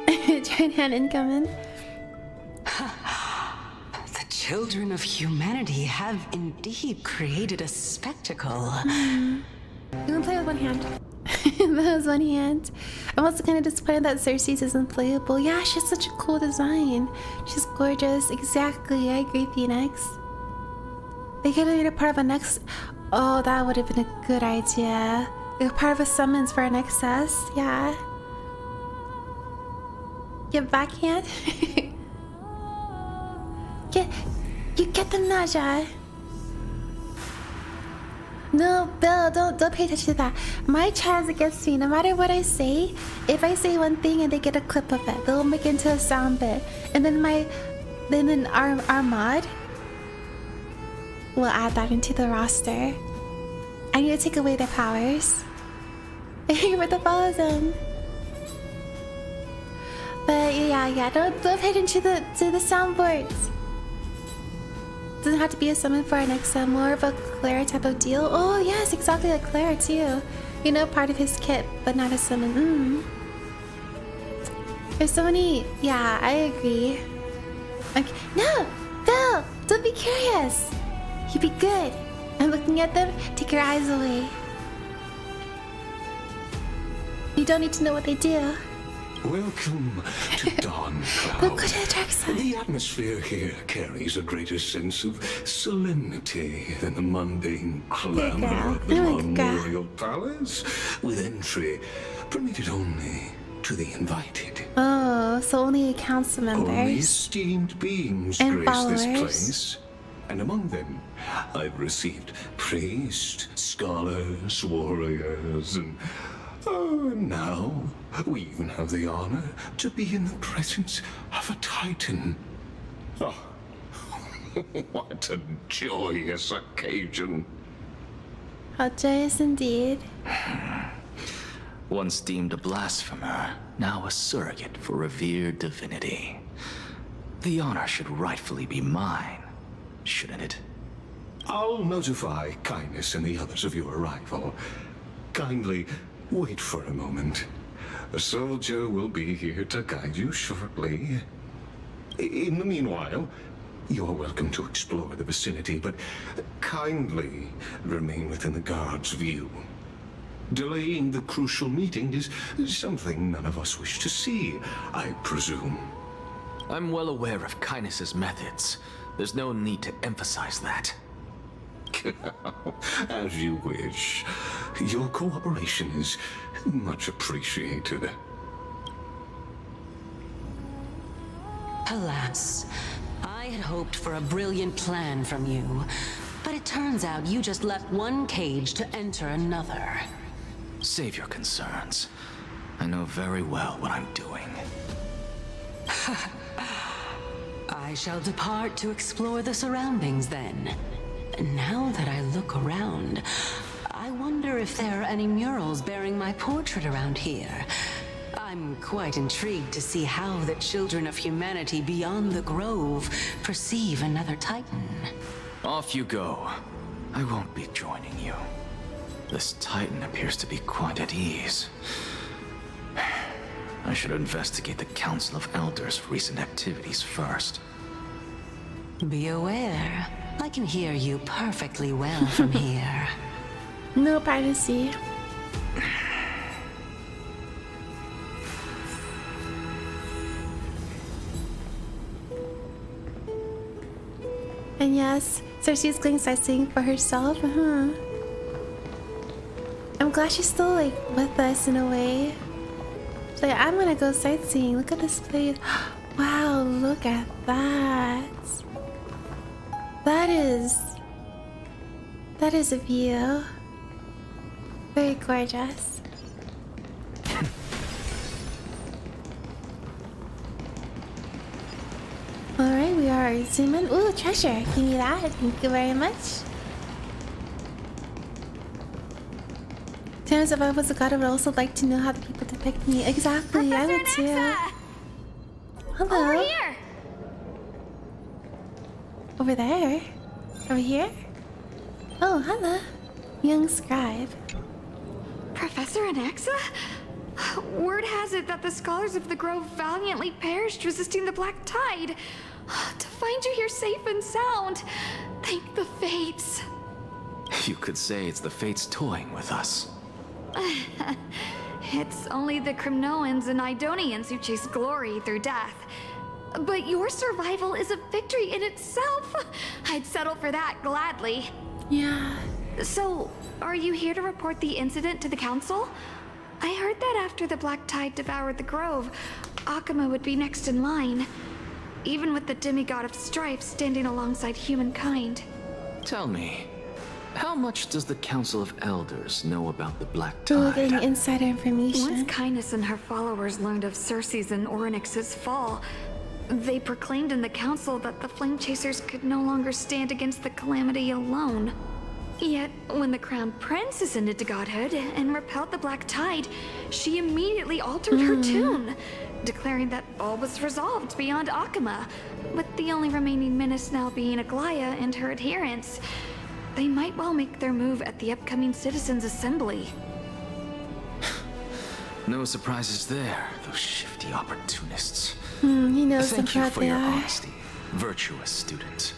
Giant hand incoming. The children of humanity have indeed created a spectacle. You can play with one hand. That was one hand. I'm also kind of disappointed that Circes isn't playable. Yeah, she has such a cool design. She's gorgeous. Exactly. I agree, Phoenix. They could have made her part of a next. Oh, that would have been a good idea. Like part of a summons for an excess. Yeah. Get backhand. You get the nausea. No, Bill, don't pay attention to that. My child's against me. No matter what I say, if I say one thing and they get a clip of it, they'll make it into a sound bit. And then our mod will add that into the roster. I need to take away their powers. With the follows in. But yeah, don't pay attention to the soundboards. Doesn't have to be a summon for an XM, more of a Clara type of deal. Oh yes, exactly like Clara too. You know, part of his kit, but not a summon. There's so many. Yeah, I agree. Okay, no, Bill, don't be curious. You be good. I'm looking at them. Take your eyes away. You don't need to know what they do. Welcome to Dawn Cloud. Look at the dark side. The atmosphere here carries a greater sense of solemnity than the mundane clamor of the Memorial Palace, with entry permitted only to the invited. Oh, so only council members. Only esteemed beings and grace followers. this place. And among them, I've received priests, scholars, warriors, and now we even have the honor to be in the presence of a Titan. Oh, what a joyous occasion. How joyous indeed. Once deemed a blasphemer, now a surrogate for revered divinity. The honor should rightfully be mine, shouldn't it? I'll notify Kindness and the others of your arrival. Kindly wait for a moment. A soldier will be here to guide you shortly. In the meanwhile, you're welcome to explore the vicinity, but kindly remain within the guard's view. Delaying the crucial meeting is something none of us wish to see, I presume. I'm well aware of Kindness's methods. There's no need to emphasize that. As you wish. Your cooperation is much appreciated. Alas, I had hoped for a brilliant plan from you, but it turns out you just left one cage to enter another. Save your concerns. I know very well what I'm doing. I shall depart to explore the surroundings then. Now that I look around, I wonder if there are any murals bearing my portrait around here. I'm quite intrigued to see how the children of humanity beyond the grove perceive another Titan. Off you go. I won't be joining you. This Titan appears to be quite at ease. I should investigate the Council of Elders' recent activities first. Be aware. I can hear you perfectly well from here. No privacy. And yes, Cersei's going sightseeing for herself. I'm glad she's still like with us in a way. She's like, I'm gonna go sightseeing. Look at this place. Wow, look at that. That is a view. Very gorgeous. Alright, we are zooming. Ooh, treasure. Give me that. Thank you very much. Sometimes if I was a god, I would also like to know how the people depict me. Exactly, I would too. Hello. Over here. Over there? Over here? Oh, hello. Young scribe. Professor Anaxa? Word has it that the scholars of the Grove valiantly perished resisting the Black Tide. To find you here safe and sound, thank the fates. You could say it's the fates toying with us. It's only the Crimnoans and Idonians who chase glory through death. But your survival is a victory in itself. I'd settle for that gladly. Yeah. So, are you here to report the incident to the council? I heard that after the Black Tide devoured the Grove, Akuma would be next in line. even with the demigod of strife standing alongside humankind. Tell me, how much does the Council of Elders know about the Black Ooh, Tide? getting insider information. Once Kindness and her followers learned of Circe's and Orynyx's fall, they proclaimed in the council that the Flame Chasers could no longer stand against the calamity alone. Yet, when the Crown Prince ascended to godhood and repelled the Black Tide, she immediately altered her tune, declaring that all was resolved beyond Akama, with the only remaining menace now being Aglaya and her adherents. They might well make their move at the upcoming Citizens' Assembly. No surprises there, those shifty opportunists. He knows them Thank for you what for they your are. honesty, virtuous student.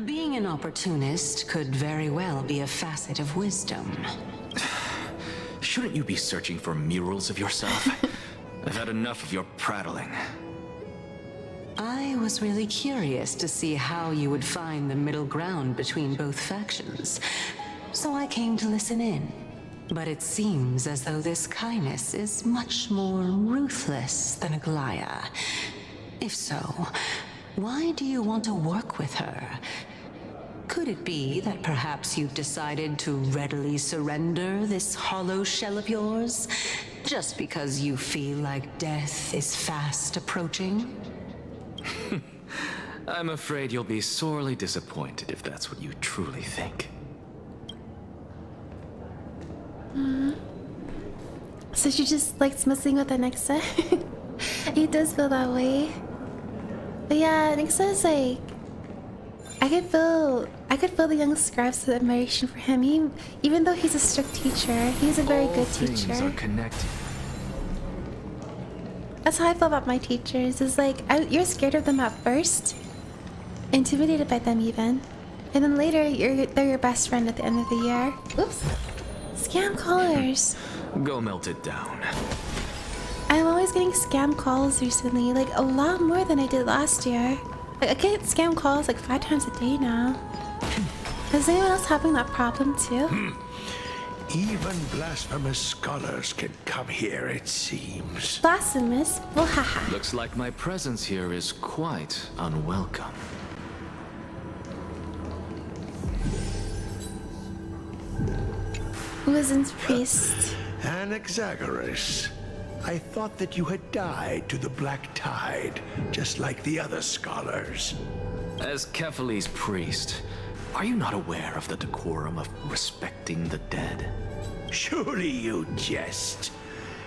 Being an opportunist could very well be a facet of wisdom. Shouldn't you be searching for murals of yourself? I've had enough of your prattling. I was really curious to see how you would find the middle ground between both factions, so I came to listen in. But it seems as though this Kindness is much more ruthless than Aglaya. If so, why do you want to work with her? Could it be that perhaps you've decided to readily surrender this hollow shell of yours, just because you feel like death is fast approaching? I'm afraid you'll be sorely disappointed if that's what you truly think. So she just likes messing with Anixa. He does feel that way. But yeah, Anixa is like, I could feel the young scribe's admiration for him. Even though he's a strict teacher, he's a very good teacher. All things are connected. That's how I feel about my teachers. Is like you're scared of them at first, intimidated by them even, and then later they're your best friend at the end of the year. Oops, scam callers. Go melt it down. I'm always getting scam calls recently, like a lot more than I did last year. Like I get scam calls like 5 times a day now. Is anyone else having that problem too? Even blasphemous scholars can come here, it seems. Blasphemous? Well, haha. Looks like my presence here is quite unwelcome. Wisdom's priest. Anaxagoras, I thought that you had died to the Black Tide, just like the other scholars. As Kephale's priest, are you not aware of the decorum of respecting the dead? Surely you jest.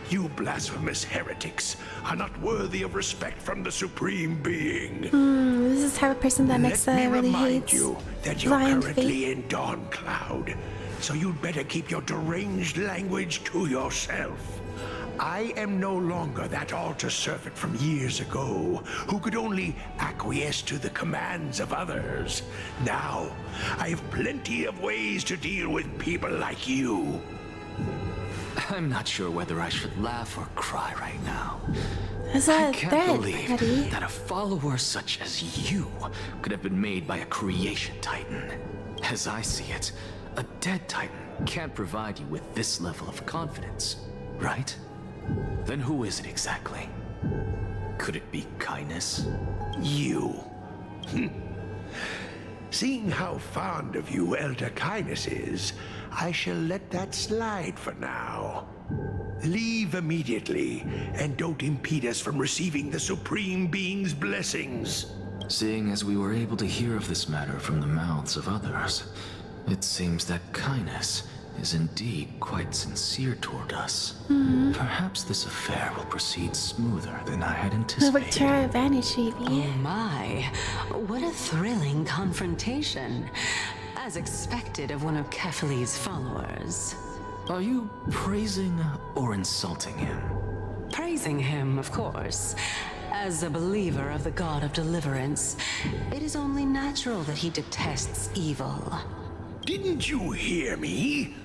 You blasphemous heretics are not worthy of respect from the Supreme Being. This is the type of person that Anixa really hates. Let me remind you that you're Blind currently faith. in Dawn Cloud, so you'd better keep your deranged language to yourself. I am no longer that altar servant from years ago, who could only acquiesce to the commands of others. Now, I have plenty of ways to deal with people like you. I'm not sure whether I should laugh or cry right now. Is I that a can't threat, believe Petty? that a follower such as you could have been made by a creation titan. As I see it, a dead titan can't provide you with this level of confidence, right? Then who is it exactly? Could it be Kindness? You. Seeing how fond of you Elder Kindness is, I shall let that slide for now. Leave immediately, and don't impede us from receiving the Supreme Being's blessings. Seeing as we were able to hear of this matter from the mouths of others, it seems that Kindness is indeed quite sincere toward us. Perhaps this affair will proceed smoother than I had No, anticipated. but to our advantage, maybe. Oh my, what a thrilling confrontation. As expected of one of Kephale's followers. Are you praising or insulting him? Praising him, of course. As a believer of the God of Deliverance, it is only natural that he detests evil. Didn't you hear me?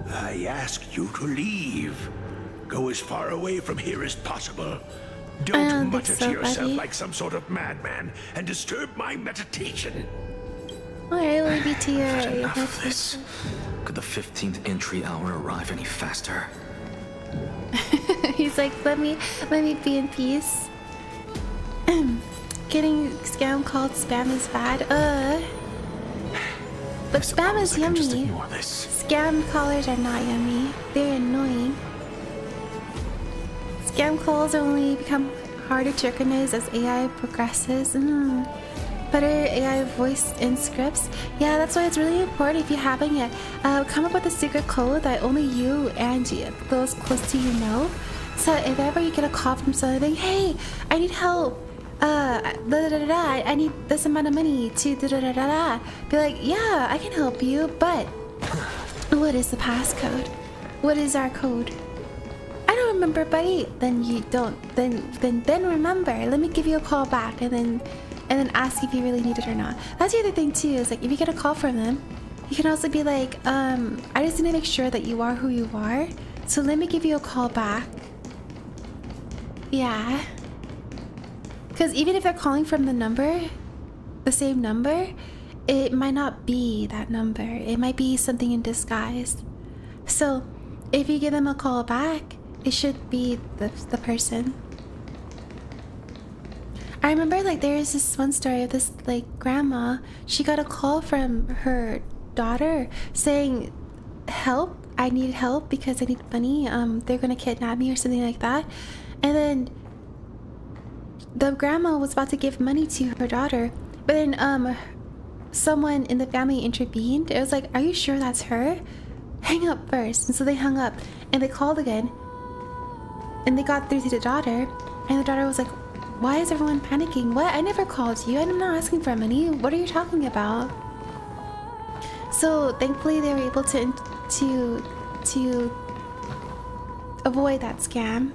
I asked you to leave. Go as far away from here as possible. I Don't don't think mutter so, to yourself buddy. like some sort of madman and disturb my meditation. Alright, we'll be to your I've had enough of this. Could the 15th entry hour arrive any faster? He's like, let me be in peace. Getting scam called spam is bad. But spam is yummy. Scam callers are not yummy. They're annoying. Scam calls only become harder to recognize as AI progresses. Better AI voice in scripts. Yeah, that's why it's really important if you're having it. Come up with a secret code that only you and those close to you know. So if ever you get a call from something, hey, I need help. I need this amount of money to be like, yeah, I can help you, but what is the passcode? What is our code? I don't remember, buddy. Then you don't. Then remember. Let me give you a call back, and then ask if you really need it or not. That's the other thing too. Is like if you get a call from them, you can also be like, I just need to make sure that you are who you are. So let me give you a call back. Yeah. Because even if they're calling from the same number, it might not be that number. It might be something in disguise. So if you give them a call back, it should be the person. I remember like there's this one story of this like grandma. She got a call from her daughter saying, help, I need help because I need money. They're gonna kidnap me or something like that. And then the grandma was about to give money to her daughter, but then someone in the family intervened. It was like, are you sure that's her? Hang up first. And so they hung up and they called again and they got through to the daughter, and the daughter was like, why is everyone panicking? What? I never called you. I'm not asking for money. What are you talking about? So thankfully they were able to avoid that scam.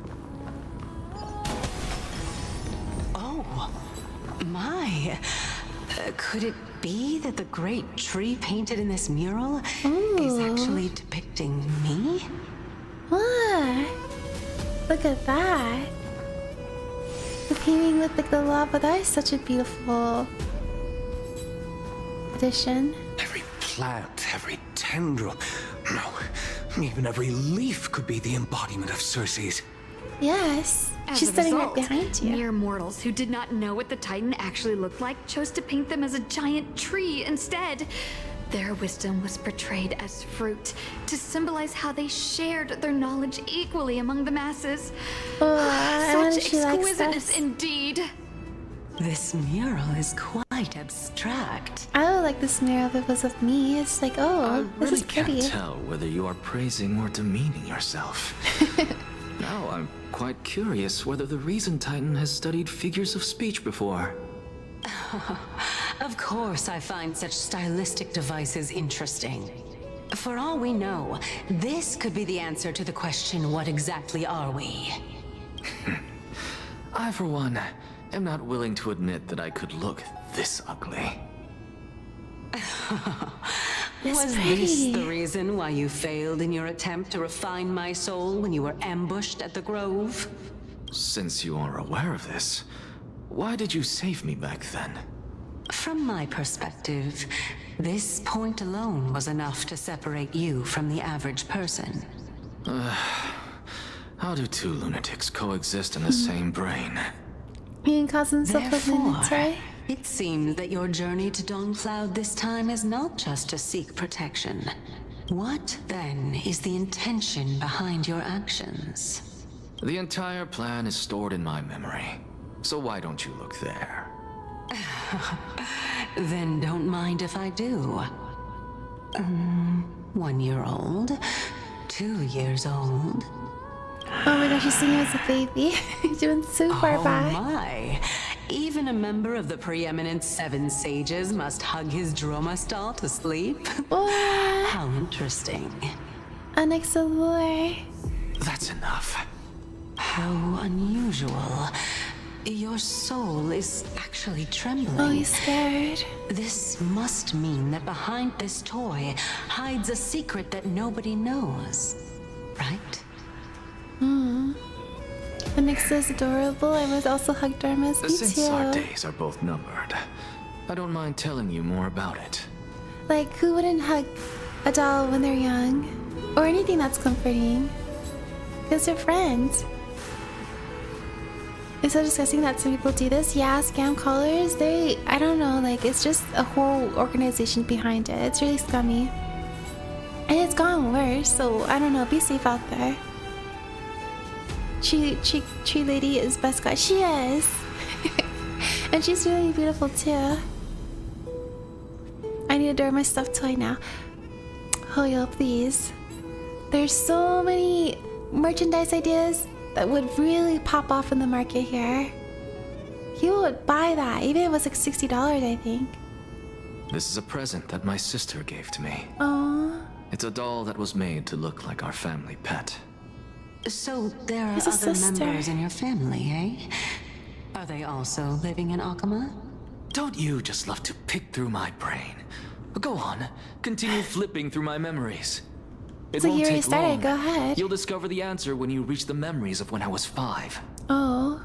Could it be that the great tree painted in this mural is actually depicting me? What? Look at that. The painting with like the lava, that is such a beautiful addition. Every plant, every tendril, no, even every leaf could be the embodiment of Circe's. Yes. She's sitting right behind you. Mere mortals who did not know what the Titan actually looked like chose to paint them as a giant tree instead. Their wisdom was portrayed as fruit to symbolize how they shared their knowledge equally among the masses. Such exquisiteness indeed. This mural is quite abstract. I would like this mural if it was of me. It's like, oh, this is pretty. I can't tell whether you are praising or demeaning yourself. Now I'm quite curious whether the Reason Titan has studied figures of speech before. Of course I find such stylistic devices interesting. For all we know, this could be the answer to the question, what exactly are we? I, for one, am not willing to admit that I could look this ugly. Was this the reason why you failed in your attempt to refine my soul when you were ambushed at the Grove? Since you are aware of this, why did you save me back then? From my perspective, this point alone was enough to separate you from the average person. How do two lunatics coexist in the same brain? Being cousins of the lunatic. It seems that your journey to Dawnfloud this time is not just to seek protection. What, then, is the intention behind your actions? The entire plan is stored in my memory, so why don't you look there? Then don't mind if I do. 1 year old, 2 years old. Oh my gosh, she's singing as a baby. Doing so far back. Oh my. Even a member of the preeminent 7 sages must hug his droma stall to sleep? What? How interesting. Unexcellent. That's enough. How unusual. Your soul is actually trembling. Oh, he's scared. This must mean that behind this toy hides a secret that nobody knows, right? The next is adorable. I was also hugged Dharma's. Me Since too. our days are both numbered, I don't mind telling you more about it. Like, who wouldn't hug a doll when they're young? Or anything that's comforting? Because they're friends. It's so disgusting that some people do this. Yeah, scam callers, I don't know, like, it's just a whole organization behind it. It's really scummy. And it's gotten worse, so I don't know, be safe out there. Tree Lady is best guy. She is! And she's really beautiful too. I need to adore my stuffed toy now. Oh yo, please. There's so many merchandise ideas that would really pop off in the market here. You would buy that, even if it was like $60, I think. This is a present that my sister gave to me. Oh. It's a doll that was made to look like our family pet. So there are other members in your family, eh? Are they also living in Akama? Don't you just love to pick through my brain? Go on, continue flipping through my memories. It So won't you already take started, long. go ahead. You'll discover the answer when you reach the memories of when I was 5. Oh.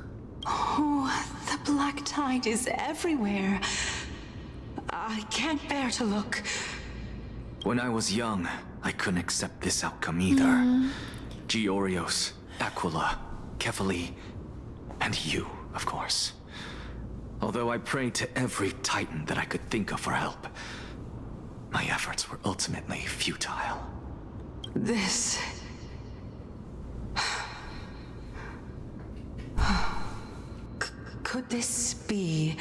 Oh, the black tide is everywhere. I can't bear to look. When I was young, I couldn't accept this outcome either. Georios, Aquila, Kefali, and you, of course. Although I prayed to every titan that I could think of for help, my efforts were ultimately futile. This... Could this be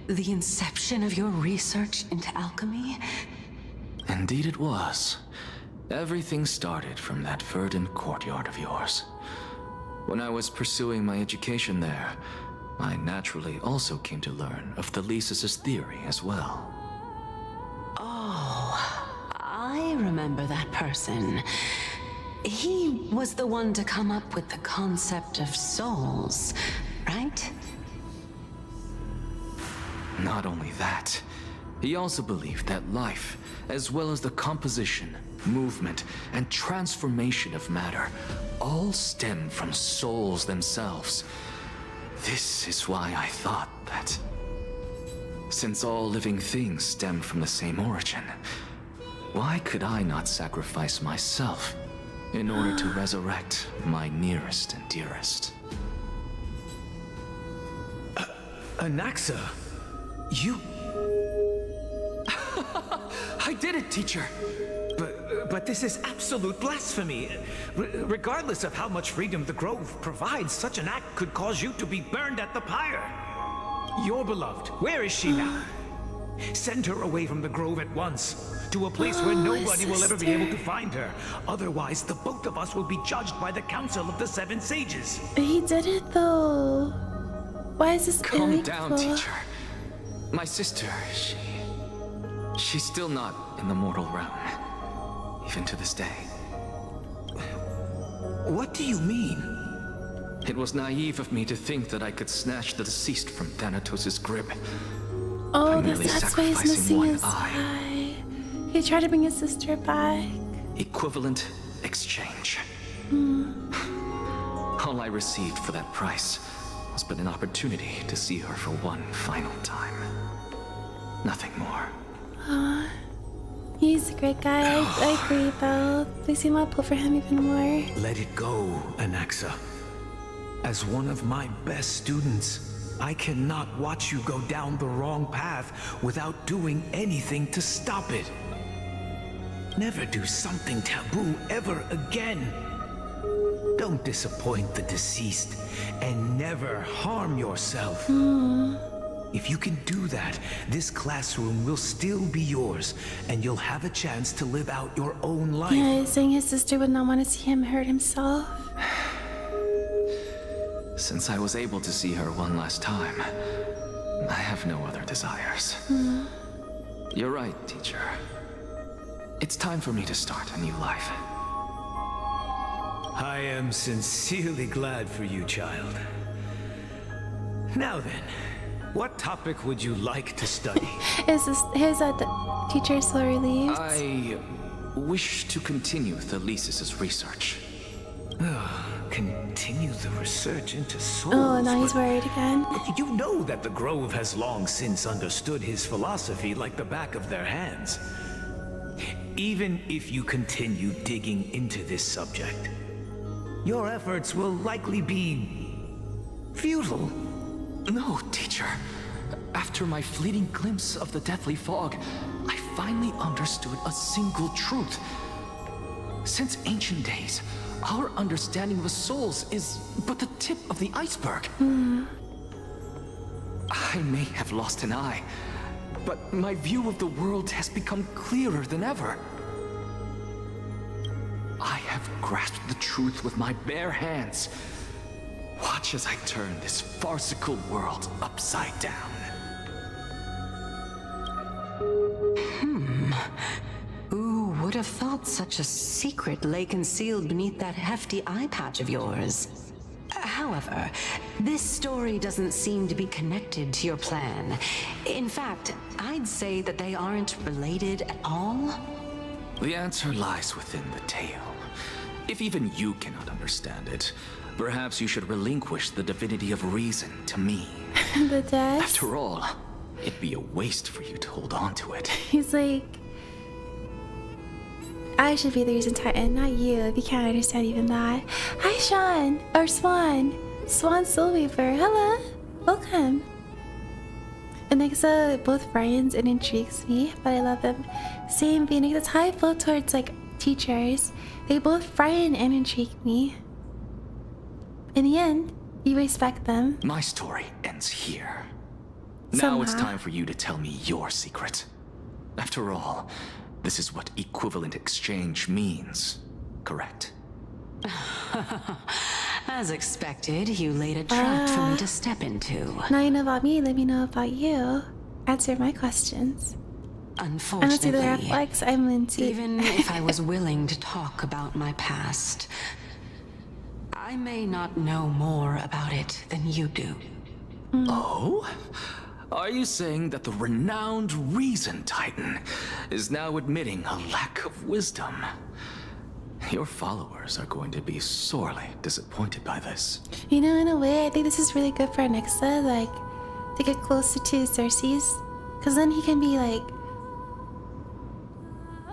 the inception of your research into alchemy? Indeed it was. Everything started from that verdant courtyard of yours. When I was pursuing my education there, I naturally also came to learn of Thalesis' theory as well. Oh, I remember that person. He was the one to come up with the concept of souls, right? Not only that, he also believed that life, as well as the composition, movement, and transformation of matter, all stem from souls themselves. This is why I thought that, since all living things stem from the same origin, why could I not sacrifice myself in order to resurrect my nearest and dearest? Anaxa, you... I did it, teacher! But this is absolute blasphemy. Regardless of how much freedom the Grove provides, such an act could cause you to be burned at the pyre. Your beloved, where is she now? Send her away from the Grove at once, to a place where nobody will ever be able to find her. Otherwise, the both of us will be judged by the Council of the Seven Sages. He did it though. Why is this Calm down, teacher. My sister, she's still not in the mortal realm, even to this day. What do you mean? It was naive of me to think that I could snatch the deceased from Thanatos' grip. Oh, that's why he's missing his eye. He tried to bring his sister back. Equivalent exchange. All I received for that price was but an opportunity to see her for one final time. Nothing more. He's a great guy. I agree, though. Please seem to pull for him even more. Let it go, Anaxa. As one of my best students, I cannot watch you go down the wrong path without doing anything to stop it. Never do something taboo ever again. Don't disappoint the deceased, and never harm yourself. If you can do that, this classroom will still be yours, and you'll have a chance to live out your own life. Yeah, he's saying his sister would not want to see him hurt himself. Since I was able to see her one last time, I have no other desires. You're right, teacher. It's time for me to start a new life. I am sincerely glad for you, child. Now then, what topic would you like to study? Is this his teacher so relieved? I wish to continue Thalesis' research. Continue the research into souls. Oh, now he's worried again. You know that the Grove has long since understood his philosophy like the back of their hands. Even if you continue digging into this subject, your efforts will likely be Futile? No, teacher. After my fleeting glimpse of the deathly fog, I finally understood a single truth. Since ancient days, our understanding of the souls is but the tip of the iceberg. I may have lost an eye, but my view of the world has become clearer than ever. I have grasped the truth with my bare hands. Watch as I turn this farcical world upside down. Who would have thought such a secret lay concealed beneath that hefty eye patch of yours? However, this story doesn't seem to be connected to your plan. In fact, I'd say that they aren't related at all. The answer lies within the tale. If even you cannot understand it, perhaps you should relinquish the divinity of reason to me. The death? After all, it'd be a waste for you to hold on to it. He's like, I should be the reason Titan, not you, if you can't understand even that. Hi, Sean, or Swan. Swan Soulweaver, hello, welcome. And Nexa both frightens and intrigues me, but I love them. Same Phoenix, that's how I feel towards like teachers. They both frighten and intrigue me. In the end, you respect them. My story ends here. Somehow. Now it's time for you to tell me your secret. After all, this is what equivalent exchange means, correct? As expected, you laid a trap for me to step into. Now you know about me, let me know about you. Answer my questions. Unfortunately, I don't see the reflex, I'm into. Even if I was willing to talk about my past, I may not know more about it than you do. Oh? Are you saying that the renowned Reason Titan is now admitting a lack of wisdom? Your followers are going to be sorely disappointed by this. You know, in a way, I think this is really good for Nexa, like, to get closer to Cersei's. Because then he can be like...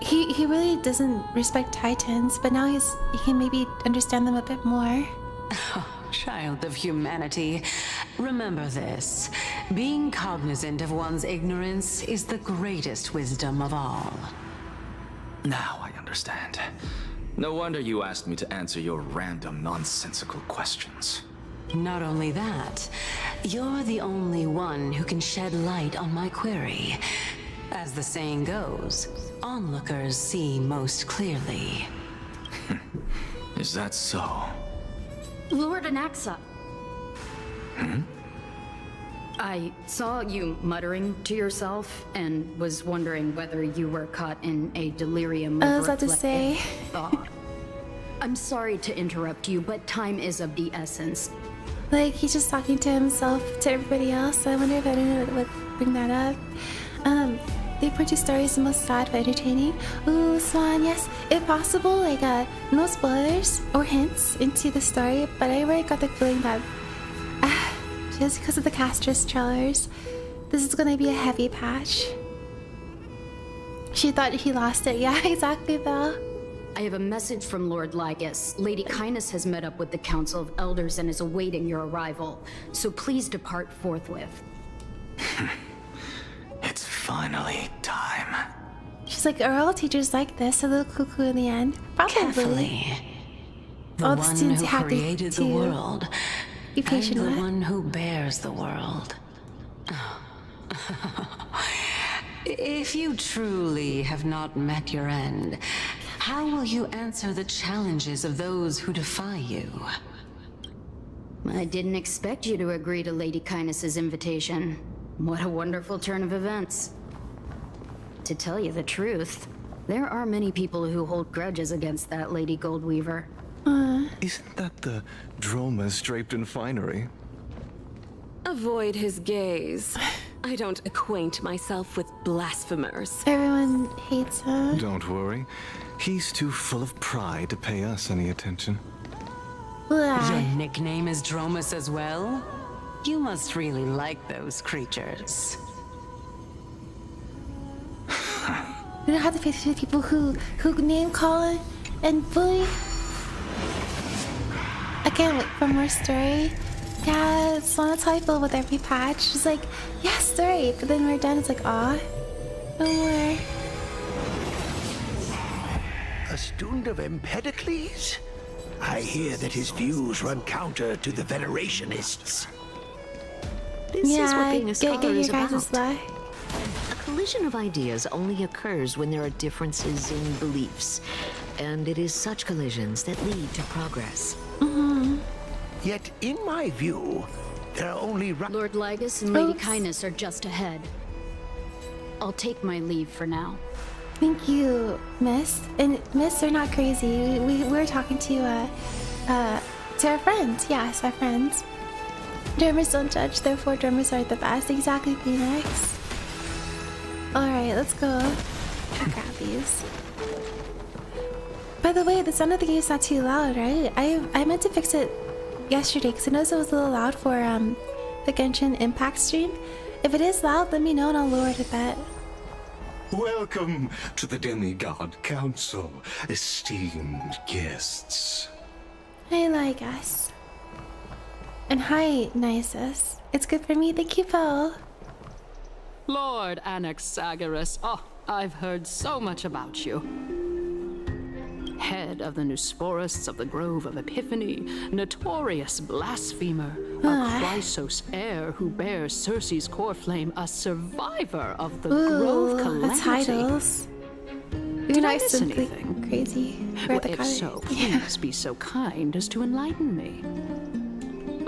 He really doesn't respect Titans, but now he can maybe understand them a bit more. Child of humanity, remember this. Being cognizant of one's ignorance is the greatest wisdom of all. Now I understand. No wonder you asked me to answer your random, nonsensical questions. Not only that, you're the only one who can shed light on my query. As the saying goes, onlookers see most clearly. Is that so? Lord Anaxa. Hmm? I saw you muttering to yourself and was wondering whether you were caught in a delirium I of was about to say. thought. I'm sorry to interrupt you, but time is of the essence. Like, he's just talking to himself, to everybody else. I wonder if anyone would bring that up. The approaching story is the most sad but entertaining. Ooh, Swan, yes. If possible, like, no spoilers or hints into the story, but I already got the feeling that, just because of the Castress trailers, this is gonna be a heavy patch. She thought he lost it. Yeah, exactly, though. I have a message from Lord Lygus. Lady Kindness has met up with the Council of Elders and is awaiting your arrival. So please depart forthwith. It's finally time. She's like, are all teachers like this? A little cuckoo in the end. Probably. Carefully. The all the one students who have created to the world, be patient and the with. one who bears the world. If you truly have not met your end, how will you answer the challenges of those who defy you? I didn't expect you to agree to Lady Kindness's invitation. What a wonderful turn of events. To tell you the truth, there are many people who hold grudges against that Lady Goldweaver. Isn't that the Dromas draped in finery? Avoid his gaze. I don't acquaint myself with blasphemers. Everyone hates him. Don't worry. He's too full of pride to pay us any attention. Your nickname is Dromas as well? You must really like those creatures. We don't have to face the people who name call and bully. I can't wait for more story. Yeah, it's on a typo with every patch. It's like, yes, right. But then we're done. It's like, aw, no more. A student of Empedocles? I hear that his views run counter to the Venerationists. This is what being a scholar is about. Lie. A collision of ideas only occurs when there are differences in beliefs, and it is such collisions that lead to progress. Yet, in my view, there are only Lord Lygus and Lady Kindness are just ahead. I'll take my leave for now. Thank you, Miss. And Miss, they're not crazy. We're talking to our friends. Yes, our friends. Drummers don't judge, therefore drummers are the best. Exactly, Phoenix. Alright, let's go. Grab these. By the way, the sound of the game is not too loud, right? I meant to fix it yesterday because I noticed it was a little loud for the Genshin Impact stream. If it is loud, let me know and I'll lower it a bit. Welcome to the Demigod Council, esteemed guests. Hi, Lygus. And hi, Nisus. It's good for me. Thank you, Phil. Lord Anaxagoras. Oh, I've heard so much about you. Head of the Nusporists of the Grove of Epiphany, notorious blasphemer, a Chrysos heir who bears Circe's core flame, a survivor of the Grove Calamity. Titles. Did I miss anything? Crazy. Well, if so, please be so kind as to enlighten me.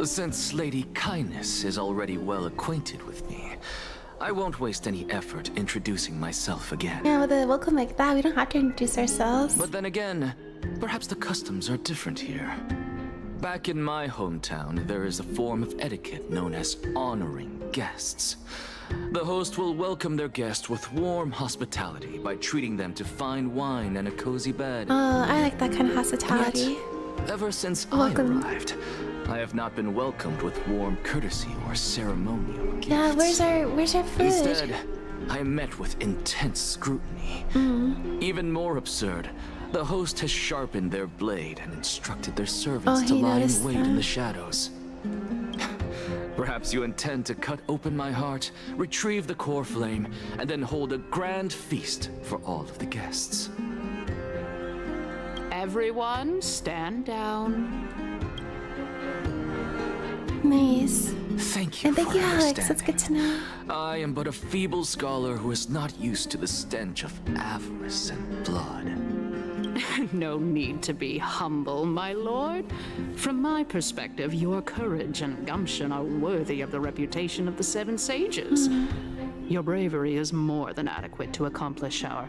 Since Lady Kindness is already well acquainted with me, I won't waste any effort introducing myself again. Yeah, with a welcome like that, we don't have to introduce ourselves. But then again, perhaps the customs are different here. Back in my hometown, there is a form of etiquette known as honoring guests. The host will welcome their guest with warm hospitality by treating them to fine wine and a cozy bed. Oh, I like that kind of hospitality. Yet, ever since I arrived, I have not been welcomed with warm courtesy or ceremonial gifts. Yeah, where's our food? Instead, I am met with intense scrutiny. Even more absurd, the host has sharpened their blade and instructed their servants to lie in wait in the shadows. Perhaps you intend to cut open my heart, retrieve the core flame, and then hold a grand feast for all of the guests. Everyone, stand down. Nice. Thank you. And thank you, Alex. That's good to know. I am but a feeble scholar who is not used to the stench of avarice and blood. No need to be humble, my lord. From my perspective, your courage and gumption are worthy of the reputation of the Seven Sages. Your bravery is more than adequate to accomplish our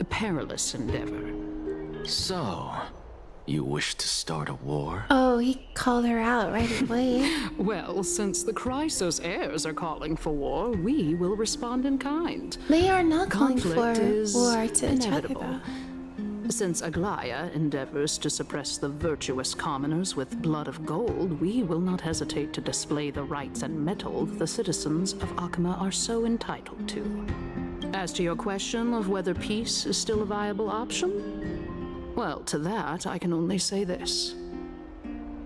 perilous endeavor. So, you wish to start a war? Oh, he called her out right away. Well, since the Chrysos heirs are calling for war, we will respond in kind. They are not calling for Conflict is war to inevitable. each other. Since Aglaya endeavors to suppress the virtuous commoners with blood of gold, we will not hesitate to display the rights and metal the citizens of Akama are so entitled to. As to your question of whether peace is still a viable option, well, to that I can only say this.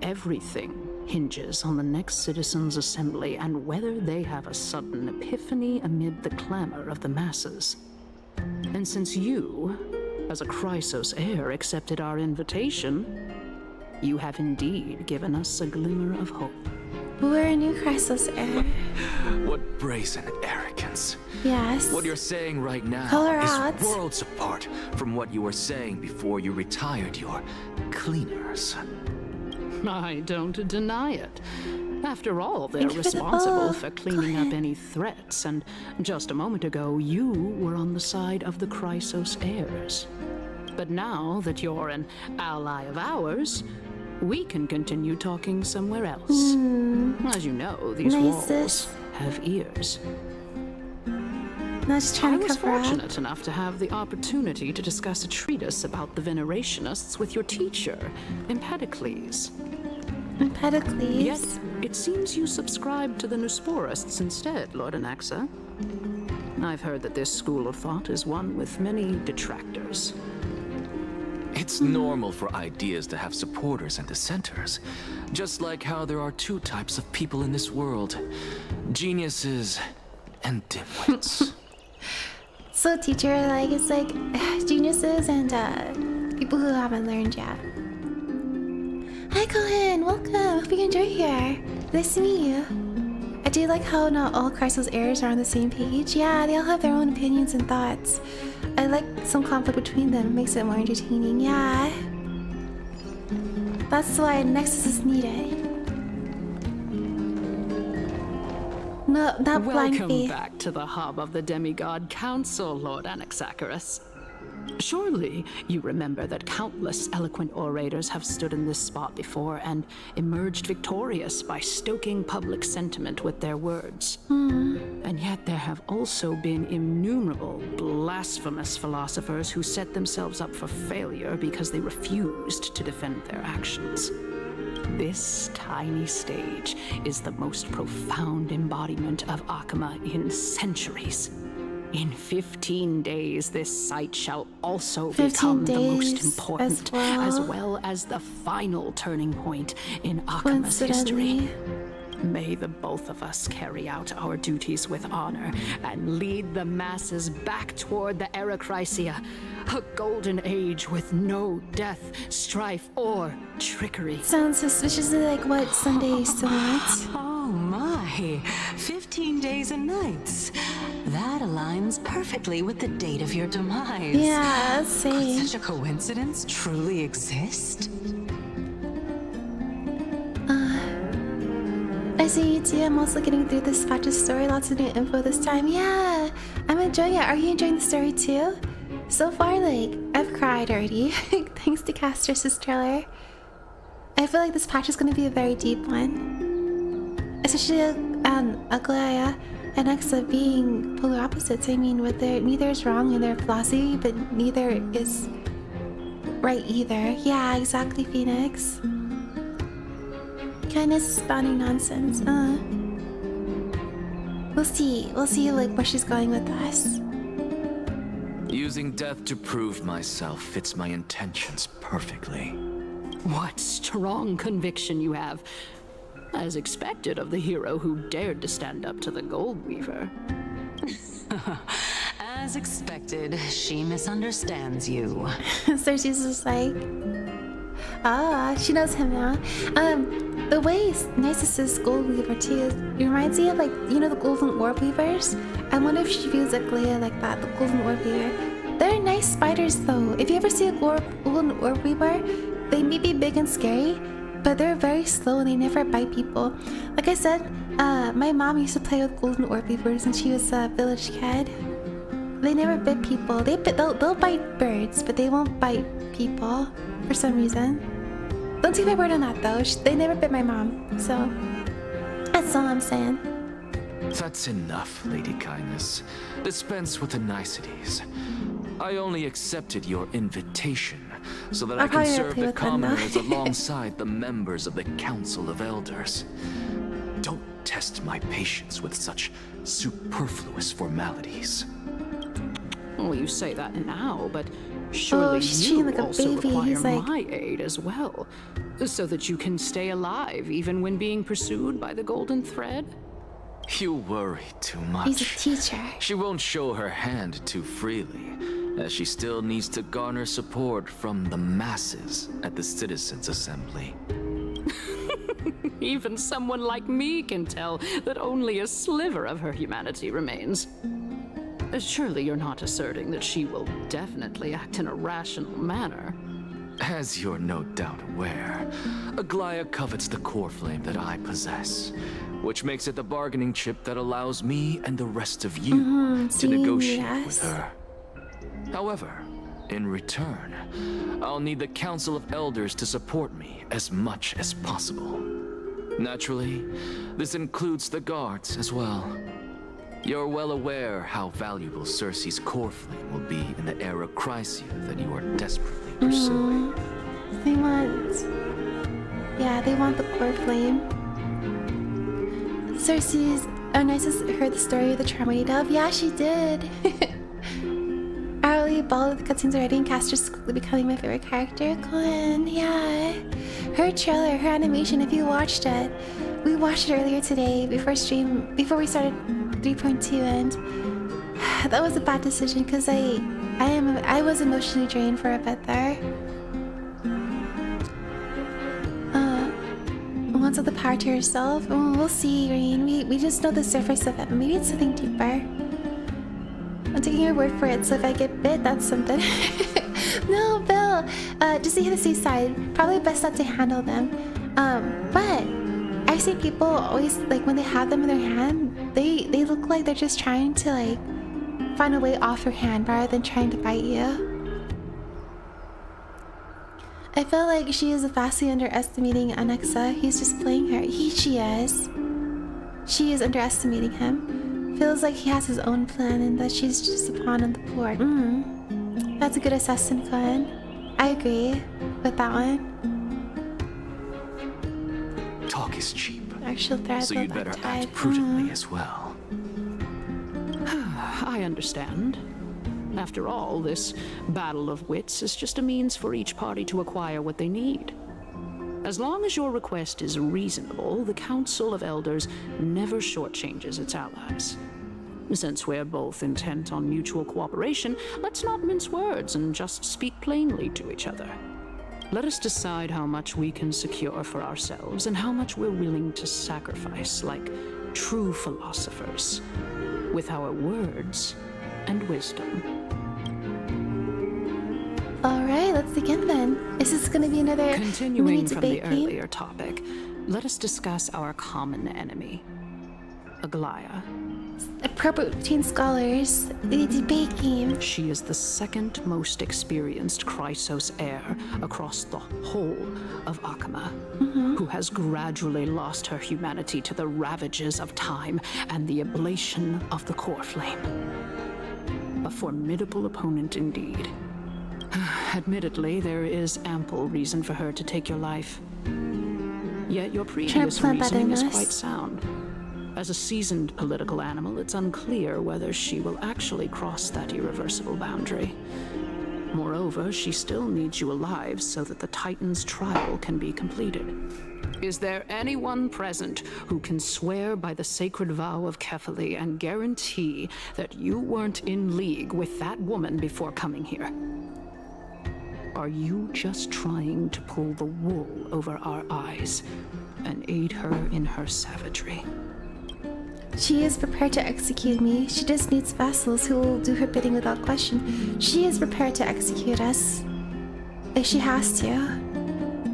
Everything hinges on the next citizens' assembly and whether they have a sudden epiphany amid the clamor of the masses. And since you, as a Chrysos heir, accepted our invitation, you have indeed given us a glimmer of hope. We're a new Chrysos heir. What brazen arrogance. Yes. What you're saying right now Colorado. is worlds apart from what you were saying before you retired your cleaners. I don't deny it. After all, they're Thank you for the responsible ball. for cleaning up any threats, and just a moment ago, you were on the side of the Chrysos heirs. But now that you're an ally of ours, we can continue talking somewhere else. As you know, these walls have ears. Not just trying to I was cover up. fortunate enough to have the opportunity to discuss a treatise about the Venerationists with your teacher, Empedocles. Empedocles? Yet, it seems you subscribe to the Nusporists instead, Lord Anaxa. I've heard that this school of thought is one with many detractors. It's normal for ideas to have supporters and dissenters, just like how there are two types of people in this world, geniuses and dimwits. So teacher, like, it's like geniuses and people who haven't learned yet. Hi Cohen, welcome, hope you enjoy here. Nice to meet you. I do like how not all Crystal's heirs are on the same page. Yeah, they all have their own opinions and thoughts. I like some conflict between them, it makes it more entertaining, yeah. That's why a nexus is needed. No, not blind faith. Welcome back to the hub of the Demigod Council, Lord Anaxagoras. Surely you remember that countless eloquent orators have stood in this spot before and emerged victorious by stoking public sentiment with their words. And yet there have also been innumerable blasphemous philosophers who set themselves up for failure because they refused to defend their actions. This tiny stage is the most profound embodiment of Akama in centuries. In 15 days, this site shall also become the most important, as well as the final turning point in Akama's history. May the both of us carry out our duties with honor and lead the masses back toward the Era Chrysia, a golden age with no death, strife, or trickery. Sounds suspiciously like what Sunday used to want. Oh my, 15 days and nights. That aligns perfectly with the date of your demise. Yeah, same. Could such a coincidence truly exist? I see you too. I'm also getting through this Fatch's story. Lots of new info this time. Yeah, I'm enjoying it. Are you enjoying the story too? So far, like, I've cried already. Thanks to Castrus's trailer. I feel like this patch is going to be a very deep one. Especially Aglaya and Exa being polar opposites. I mean, neither is wrong in their philosophy, but neither is right either. Yeah, exactly, Phoenix. Kindness is spawning nonsense. We'll see like where she's going with us. Using death to prove myself fits my intentions perfectly. What strong conviction you have. As expected of the hero who dared to stand up to the Gold Weaver. As expected, she misunderstands you. So she's just like, she knows him now. The way Nisus' Gold Weaver too, it reminds me of, like, you know, the Golden Orb Weavers? I wonder if she views Aglaya like that, the Golden Orb Weaver. They're nice spiders though. If you ever see a Golden Orb Weaver, they may be big and scary, but they're very slow and they never bite people. Like I said, my mom used to play with Golden Orb Weavers when she was a village kid. They never bit people. They'll bite birds, but they won't bite people for some reason. Don't take my word on that though. They never bit my mom, so that's all I'm saying. That's enough, Lady Kindness. Dispense with the niceties. I only accepted your invitation so that I can serve the commoners alongside the members of the Council of Elders. Don't test my patience with such superfluous formalities. Well, you say that now, but surely you like also require my aid as well, so that you can stay alive even when being pursued by the Golden Thread? You worry too much. He's a teacher. She won't show her hand too freely, as she still needs to garner support from the masses at the Citizens' Assembly. Even someone like me can tell that only a sliver of her humanity remains. Surely you're not asserting that she will definitely act in a rational manner. As you're no doubt aware, Aglaya covets the core flame that I possess, which makes it the bargaining chip that allows me and the rest of you to negotiate with her. However, in return, I'll need the Council of Elders to support me as much as possible. Naturally, this includes the guards as well. You're well aware how valuable Circe's core flame will be in the Era Chrysia that you are desperately pursuing. They want the core flame. Circe's, Nisus heard the story of the Charmated Dove. Yeah, she did. Hourly bawled at the cutscenes already and Castor's quickly becoming my favorite character. Glenn, yeah. Her trailer, her animation, if you watched it. We watched it earlier today before we started 3.2, and that was a bad decision because I was emotionally drained for a bit there. Wants all the power to herself. Oh, we'll see, Green. We just know the surface of it. Maybe it's something deeper. I'm taking your word for it, so if I get bit, that's something. No, Bill. Just to hit the safe side, probably best not to handle them. But I've seen people always, like, when they have them in their hand, they look like they're just trying to, like, find a way off your hand rather than trying to bite you. I feel like she is vastly underestimating Alexa. He's just playing her. She is. She is underestimating him. Feels like he has his own plan and that she's just a pawn on the board. That's a good assessment, Glenn. I agree with that one. Talk is cheap. Actual threat, so you'd better act prudently as well. I understand. After all, this battle of wits is just a means for each party to acquire what they need. As long as your request is reasonable, the Council of Elders never shortchanges its allies. Since we're both intent on mutual cooperation, let's not mince words and just speak plainly to each other. Let us decide how much we can secure for ourselves and how much we're willing to sacrifice, like true philosophers, with our words and wisdom. Alright, let's begin then. Is this gonna be another Continuing from the game? earlier topic, let us discuss our common enemy, Aglaya. Appropriate between scholars, the debate game. She is the second most experienced Chrysos heir across the whole of Akama, who has gradually lost her humanity to the ravages of time and the ablation of the core flame. A formidable opponent indeed. Admittedly, there is ample reason for her to take your life. Yet your previous reasoning is quite sound. As a seasoned political animal, it's unclear whether she will actually cross that irreversible boundary. Moreover, she still needs you alive so that the Titan's trial can be completed. Is there anyone present who can swear by the sacred vow of Kefali and guarantee that you weren't in league with that woman before coming here? Are you just trying to pull the wool over our eyes and aid her in her savagery? She is prepared to execute me. She just needs vassals who will do her bidding without question. She is prepared to execute us. Like, she has to.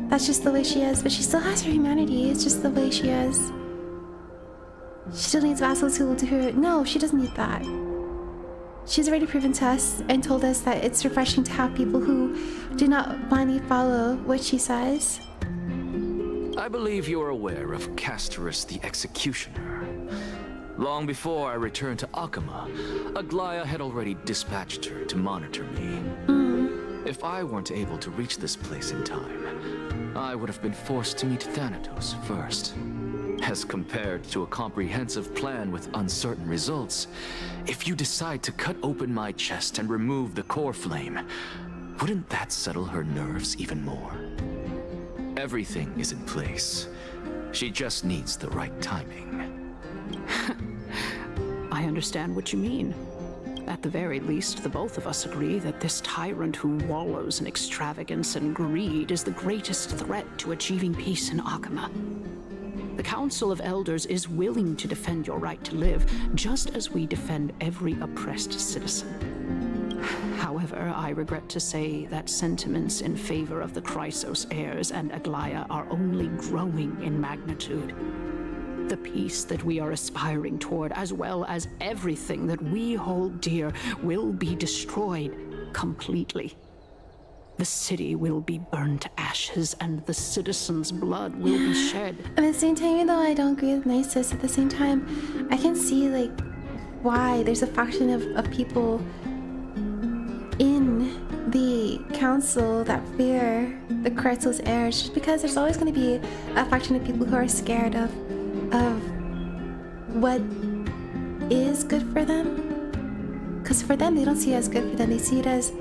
That's just the way she is, but she still has her humanity. It's just the way she is. She still needs vassals who will do her. No, she doesn't need that. She's already proven to us and told us that it's refreshing to have people who do not blindly follow what she says. I believe you're aware of Castorus the Executioner. Long before I returned to Akama, Aglaya had already dispatched her to monitor me. If I weren't able to reach this place in time, I would have been forced to meet Thanatos first. As compared to a comprehensive plan with uncertain results, if you decide to cut open my chest and remove the core flame, wouldn't that settle her nerves even more? Everything is in place. She just needs the right timing. I understand what you mean. At the very least, the both of us agree that this tyrant who wallows in extravagance and greed is the greatest threat to achieving peace in Akama. The Council of Elders is willing to defend your right to live, just as we defend every oppressed citizen. However, I regret to say that sentiments in favor of the Chrysos heirs and Aglaya are only growing in magnitude. The peace that we are aspiring toward, as well as everything that we hold dear, will be destroyed completely. The city will be burned to ashes, and the citizens' blood will be shed. At the same time, even though I don't agree with Nisus, at the same time, I can see, like, why there's a faction of people in the council that fear the Chrysos heirs, just because there's always going to be a faction of people who are scared of what is good for them. because for them, they don't see it as good for them. They see it as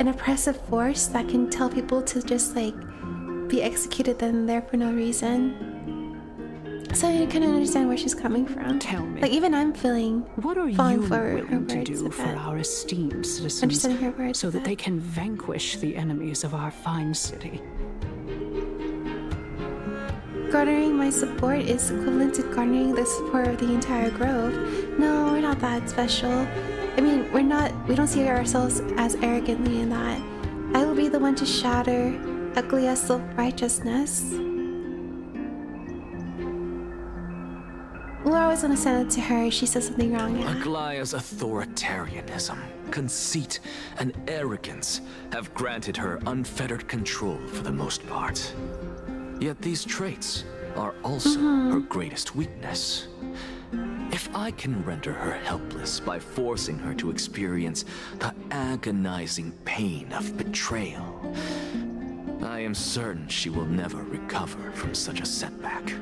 an oppressive force that can tell people to just like be executed then and there for no reason. So I kind of understand where she's coming from. Tell me, like even I'm feeling what are you willing to do for our esteemed citizens so that they can vanquish the enemies of our fine city? Garnering my support is equivalent to garnering the support of the entire grove. No, we're not that special. I mean, we don't see ourselves as arrogantly in that. I will be the one to shatter Aglia's self-righteousness. We're always gonna send it to her if she says something wrong. Yeah. Aglia's authoritarianism, conceit, and arrogance have granted her unfettered control for the most part. Yet these traits are also her greatest weakness. If I can render her helpless by forcing her to experience the agonizing pain of betrayal, I am certain she will never recover from such a setback.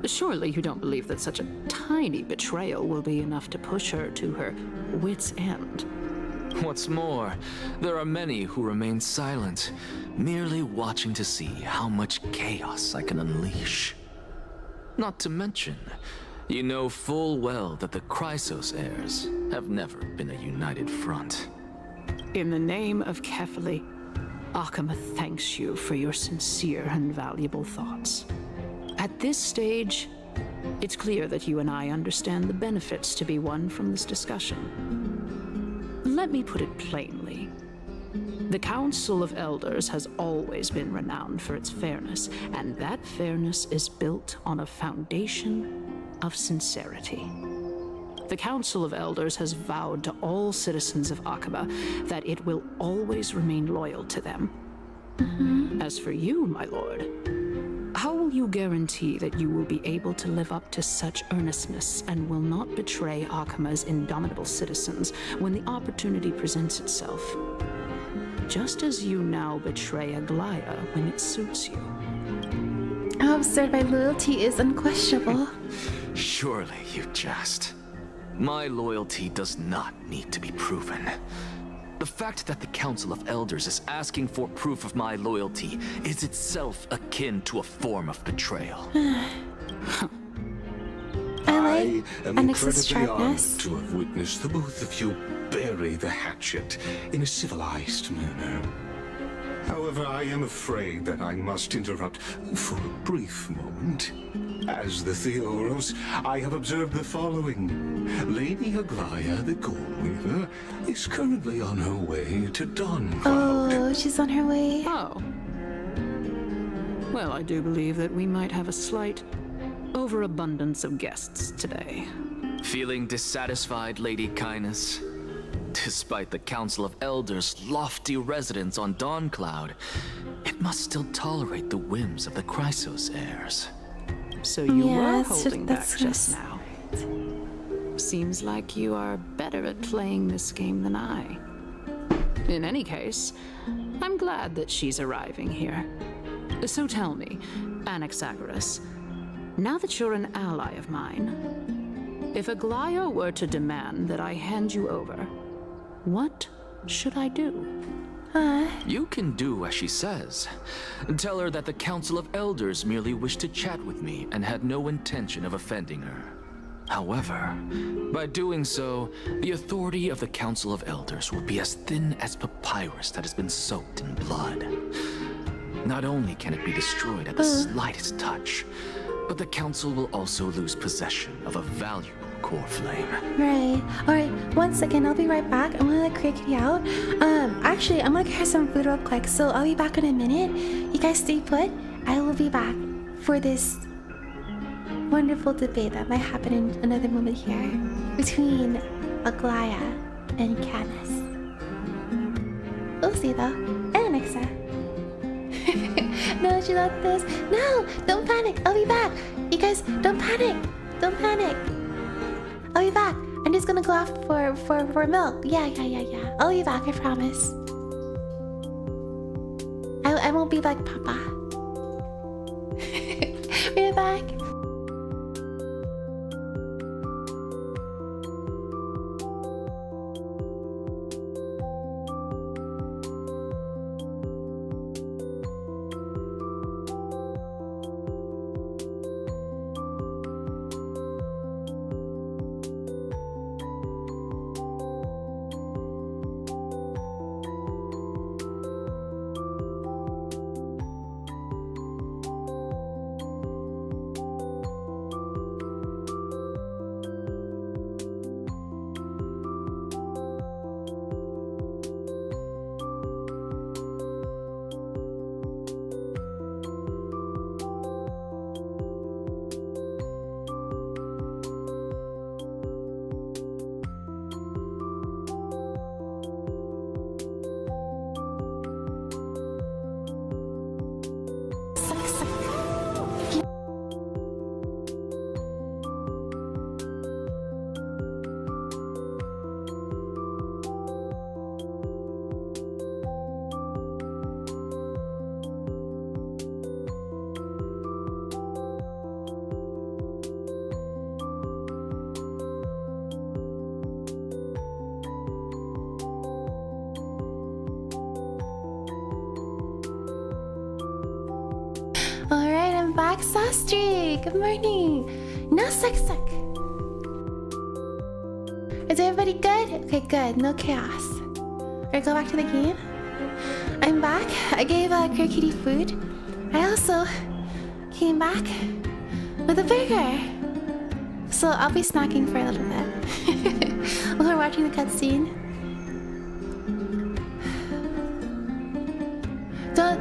Surely you don't believe that such a tiny betrayal will be enough to push her to her wit's end. What's more, there are many who remain silent, merely watching to see how much chaos I can unleash. Not to mention, you know full well that the Chrysos heirs have never been a united front. In the name of Kefali, Akama thanks you for your sincere and valuable thoughts. At this stage, it's clear that you and I understand the benefits to be won from this discussion. Let me put it plainly. The Council of Elders has always been renowned for its fairness, and that fairness is built on a foundation of sincerity. The Council of Elders has vowed to all citizens of Akaba that it will always remain loyal to them. As for you, my lord, how will you guarantee that you will be able to live up to such earnestness and will not betray Akama's indomitable citizens when the opportunity presents itself? Just as you now betray Aglaya when it suits you. I'm absurd, my loyalty is unquestionable. Surely you jest. My loyalty does not need to be proven. The fact that the Council of Elders is asking for proof of my loyalty is itself akin to a form of betrayal. I am Annex's incredibly honored sharpness. to have witnessed the both of you bury the hatchet in a civilized manner. However, I am afraid that I must interrupt for a brief moment. As the Theoros, I have observed the following. Lady Aglaya, the Gold Weaver, is currently on her way to Dawn Cloud. Oh, she's on her way. Oh. Well, I do believe that we might have a slight overabundance of guests today. Feeling dissatisfied, Lady Kindness? Despite the Council of Elders' lofty residence on Dawn Cloud, it must still tolerate the whims of the Chrysos heirs. So you Yeah, were that's holding just- back just now. Seems like you are better at playing this game than I. In any case, I'm glad that she's arriving here. So tell me, Anaxagoras, now that you're an ally of mine, if Aglaya were to demand that I hand you over, what should I do? You can do as she says. Tell her that the Council of Elders merely wished to chat with me and had no intention of offending her. However, by doing so, the authority of the Council of Elders will be as thin as papyrus that has been soaked in blood. Not only can it be destroyed at the slightest touch, but the Council will also lose possession of a valuable core flame. Right. Alright, one second, I'll be right back. I'm gonna let Crickety out. Actually, I'm gonna get her some food real quick, so I'll be back in a minute. You guys stay put. I will be back for this wonderful debate that might happen in another moment here between Aglaya and Canis. We'll see though. And Alexa. No, she left this. No, don't panic. I'll be back. You guys, don't panic. Don't panic. I'll be back. I'm just gonna go off for milk. Yeah. I'll be back, I promise. I won't be like Papa. We're back. back, Sastri. Good morning. No suck. Is everybody good? Okay, good. No chaos. Alright, go back to the game. I'm back. I gave Kitty food. I also came back with a burger. So I'll be snacking for a little bit while we're watching the cutscene. No,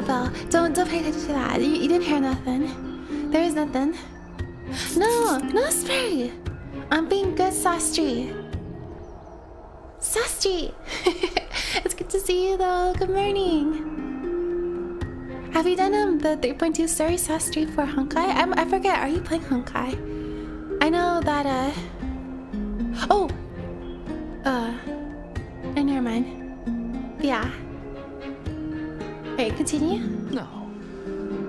Bell. Don't pay attention to that. You didn't hear nothing. There is nothing. No, Spray. I'm being good, Sastri. It's good to see you though. Good morning. Have you done the 3.2 story, Sastri, for Honkai? I forget. Are you playing Honkai? I know that never mind. Yeah. Alright, continue. No.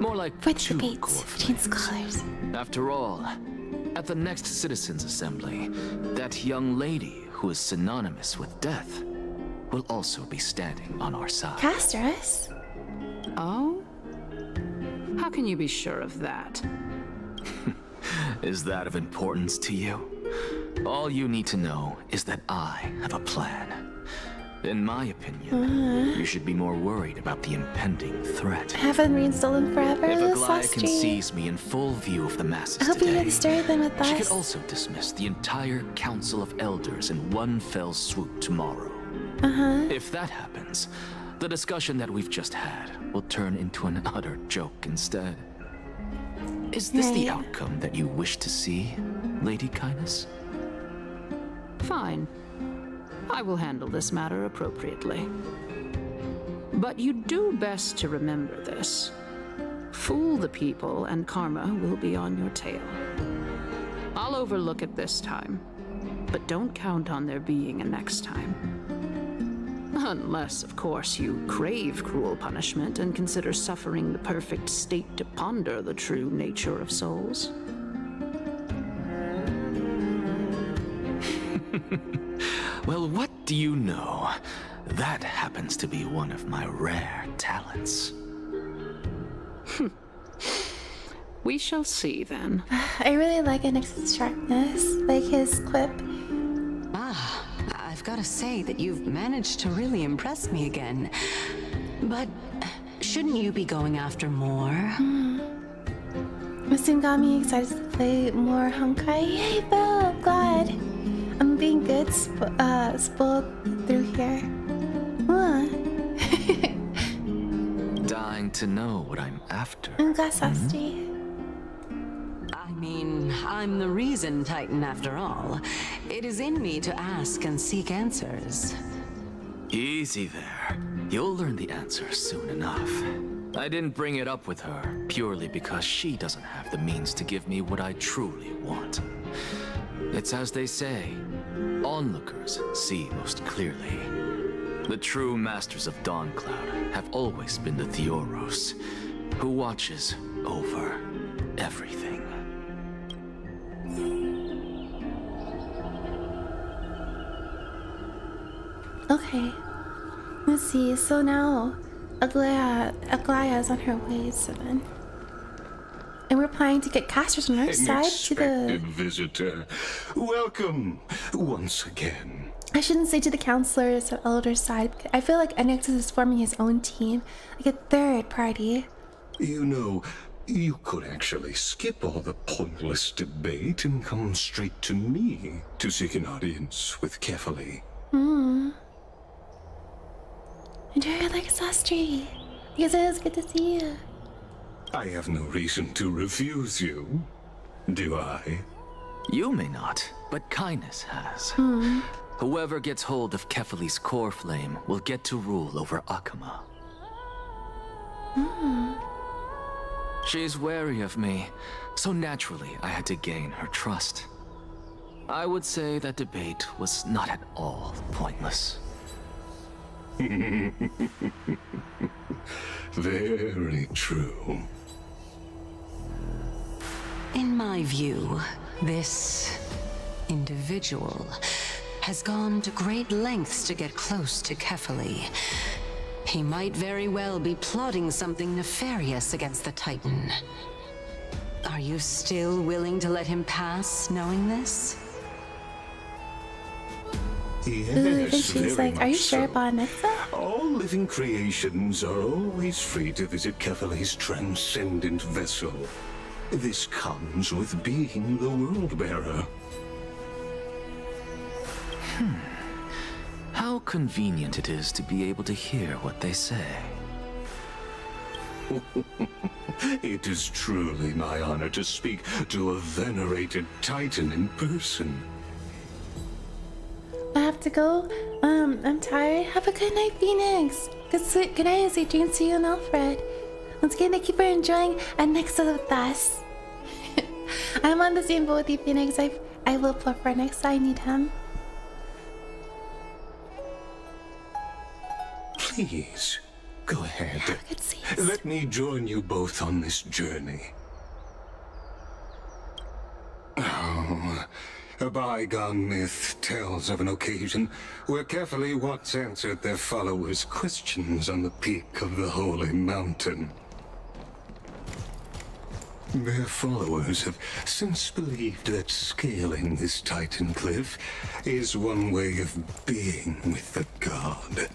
More like for the debates between scholars. After all, at the next Citizens' Assembly, that young lady who is synonymous with death will also be standing on our side. Castress? Oh? How can you be sure of that? Is that of importance to you? All you need to know is that I have a plan. In my opinion, you should be more worried about the impending threat. Haven't reinstalled them forever. If Aglaia can seize me in full view of the masses I hope today, you know the story then with us. she could also dismiss the entire Council of Elders in one fell swoop tomorrow. If that happens, the discussion that we've just had will turn into an utter joke instead. Is this the outcome that you wish to see, Lady Kindness? Fine. I will handle this matter appropriately. But you do best to remember this. Fool the people and karma will be on your tail. I'll overlook it this time, but don't count on there being a next time. Unless, of course, you crave cruel punishment and consider suffering the perfect state to ponder the true nature of souls. Well, what do you know? That happens to be one of my rare talents. We shall see then. I really like Annex's sharpness, like his quip. I've got to say that you've managed to really impress me again. But shouldn't you be going after more? This got me excited to play more Honkai. Yay, Bill! I'm glad. I'm being good, spoiled through here. Dying to know what I'm after. I'm glad, Sastri. I mean, I'm the reason Titan after all. It is in me to ask and seek answers. Easy there. You'll learn the answer soon enough. I didn't bring it up with her purely because she doesn't have the means to give me what I truly want. It's as they say, onlookers see most clearly. The true masters of Dawncloud have always been the Theoros, who watches over everything. Okay. Let's see. So now Aglaia is on her way, so then. And we're planning to get casters on our side to the visitor. Welcome once again. I shouldn't say to the counselors or elders side. I feel like NX is forming his own team, like a third party. You know, you could actually skip all the pointless debate and come straight to me to seek an audience with Kefali. And you're like Sastri. Because it is good to see you. I have no reason to refuse you, do I? You may not, but Kindness has. Whoever gets hold of Kefali's core flame will get to rule over Akama. She's wary of me, so naturally I had to gain her trust. I would say that debate was not at all pointless. Very true. In my view, this individual has gone to great lengths to get close to Kefali. He might very well be plotting something nefarious against the Titan. Are you still willing to let him pass, knowing this? Yes, she's very like, are you much sure so. about Nexa? All living creations are always free to visit KaeOnline's transcendent vessel. This comes with being the world-bearer. How convenient it is to be able to hear what they say. It is truly my honor to speak to a venerated Titan in person. I have to go. I'm tired. Have a good night, Phoenix. Good night, sweet dreams to you and Alfred. Once again, thank you for enjoying a Nexa with us. I'm on the same boat with you, Phoenix. I will plug for Nexa. I need him. Please, go ahead. Let me join you both on this journey. Oh, a bygone myth tells of an occasion where KaeOnline once answered their followers' questions on the peak of the holy mountain. Their followers have since believed that scaling this Titan cliff is one way of being with the god.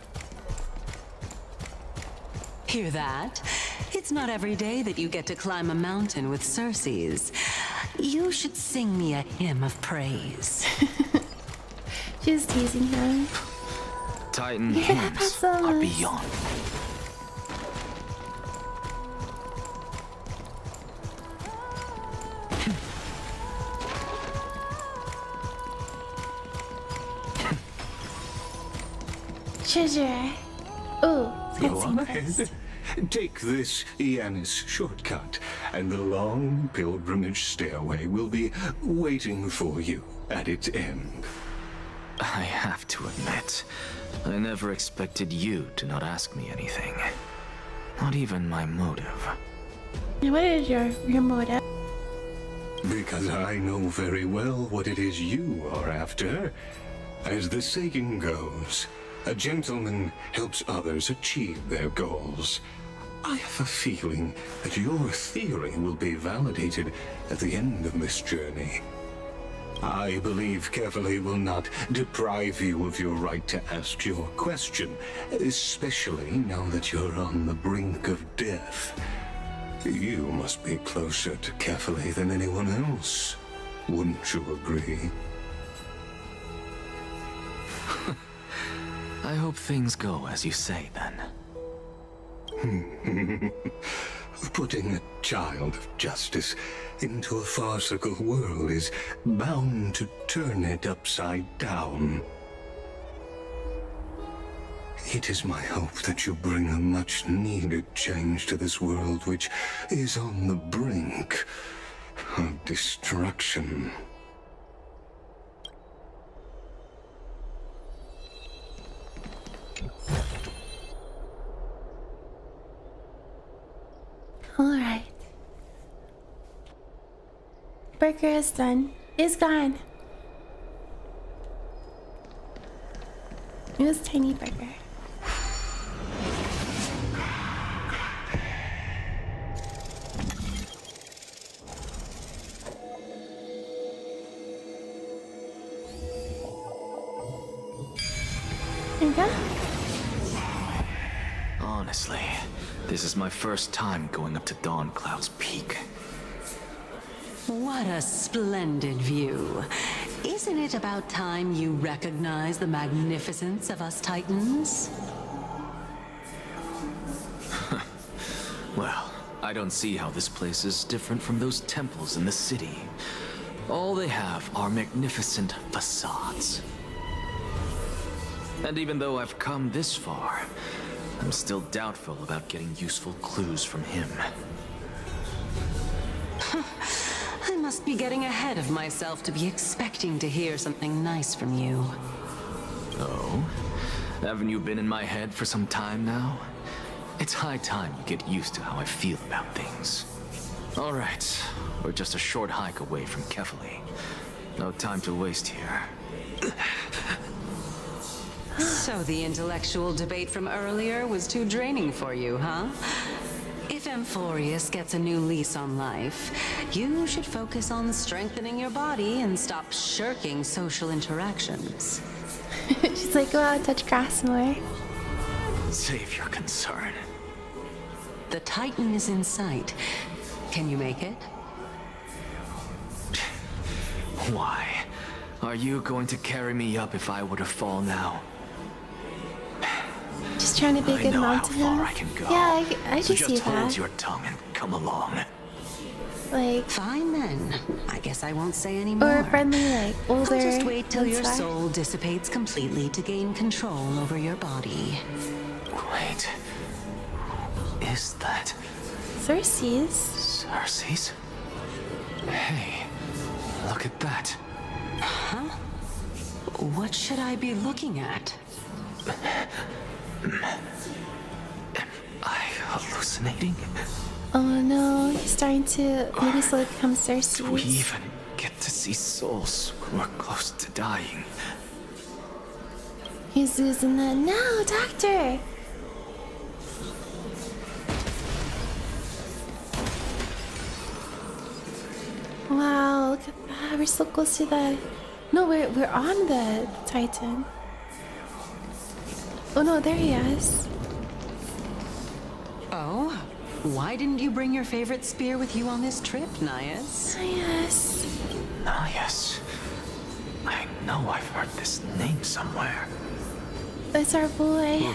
Hear that? It's not every day that you get to climb a mountain with Circes. You should sing me a hymn of praise. She's teasing him. Titan hymns are beyond. Treasure. Ooh. Go on ahead. Take this Yanis shortcut, and the long pilgrimage stairway will be waiting for you at its end. I have to admit, I never expected you to not ask me anything. Not even my motive. What is your motive? Because I know very well what it is you are after. As the saying goes, a gentleman helps others achieve their goals. I have a feeling that your theory will be validated at the end of this journey. I believe KaeOnline will not deprive you of your right to ask your question, especially now that you're on the brink of death. You must be closer to KaeOnline than anyone else. Wouldn't you agree? I hope things go as you say, then. Putting a child of justice into a farcical world is bound to turn it upside down. It is my hope that you bring a much-needed change to this world which is on the brink of destruction. Alright. Burger is done. It's gone. It was tiny burger. There you go. Honestly, this is my first time going up to Dawn Cloud's peak. What a splendid view. Isn't it about time you recognize the magnificence of us Titans? Well, I don't see how this place is different from those temples in the city. All they have are magnificent facades. And even though I've come this far, I'm still doubtful about getting useful clues from him. I must be getting ahead of myself to be expecting to hear something nice from you. Oh? Haven't you been in my head for some time now? It's high time you get used to how I feel about things. Alright, we're just a short hike away from KaeOnline. No time to waste here. So the intellectual debate from earlier was too draining for you, huh? If Amphorius gets a new lease on life, you should focus on strengthening your body and stop shirking social interactions. She's like, go out and touch grass more. Save your concern. The Titan is in sight. Can you make it? Why? Are you going to carry me up if I were to fall now? Just trying to be a good mom to him. I know how far I can go. Yeah, I so do see just hold that. your tongue and come along. Like, fine then. I guess I won't say any more. or a friendly, like, older. I'll just wait till your inside. soul dissipates completely to gain control over your body. Wait. Who is that? Cersei's. Cersei's? Hey, look at that. Huh? What should I be looking at? Am I hallucinating? Oh no, he's starting to maybe slowly become Cersei. Do we even get to see souls who are close to dying? He's losing the no, doctor. Wow, look at that. We're so close to the. No, we're on the Titan. Oh no, there he is. Oh? Why didn't you bring your favorite spear with you on this trip, Nias? Nias. Nias. I know I've heard this name somewhere. That's our boy.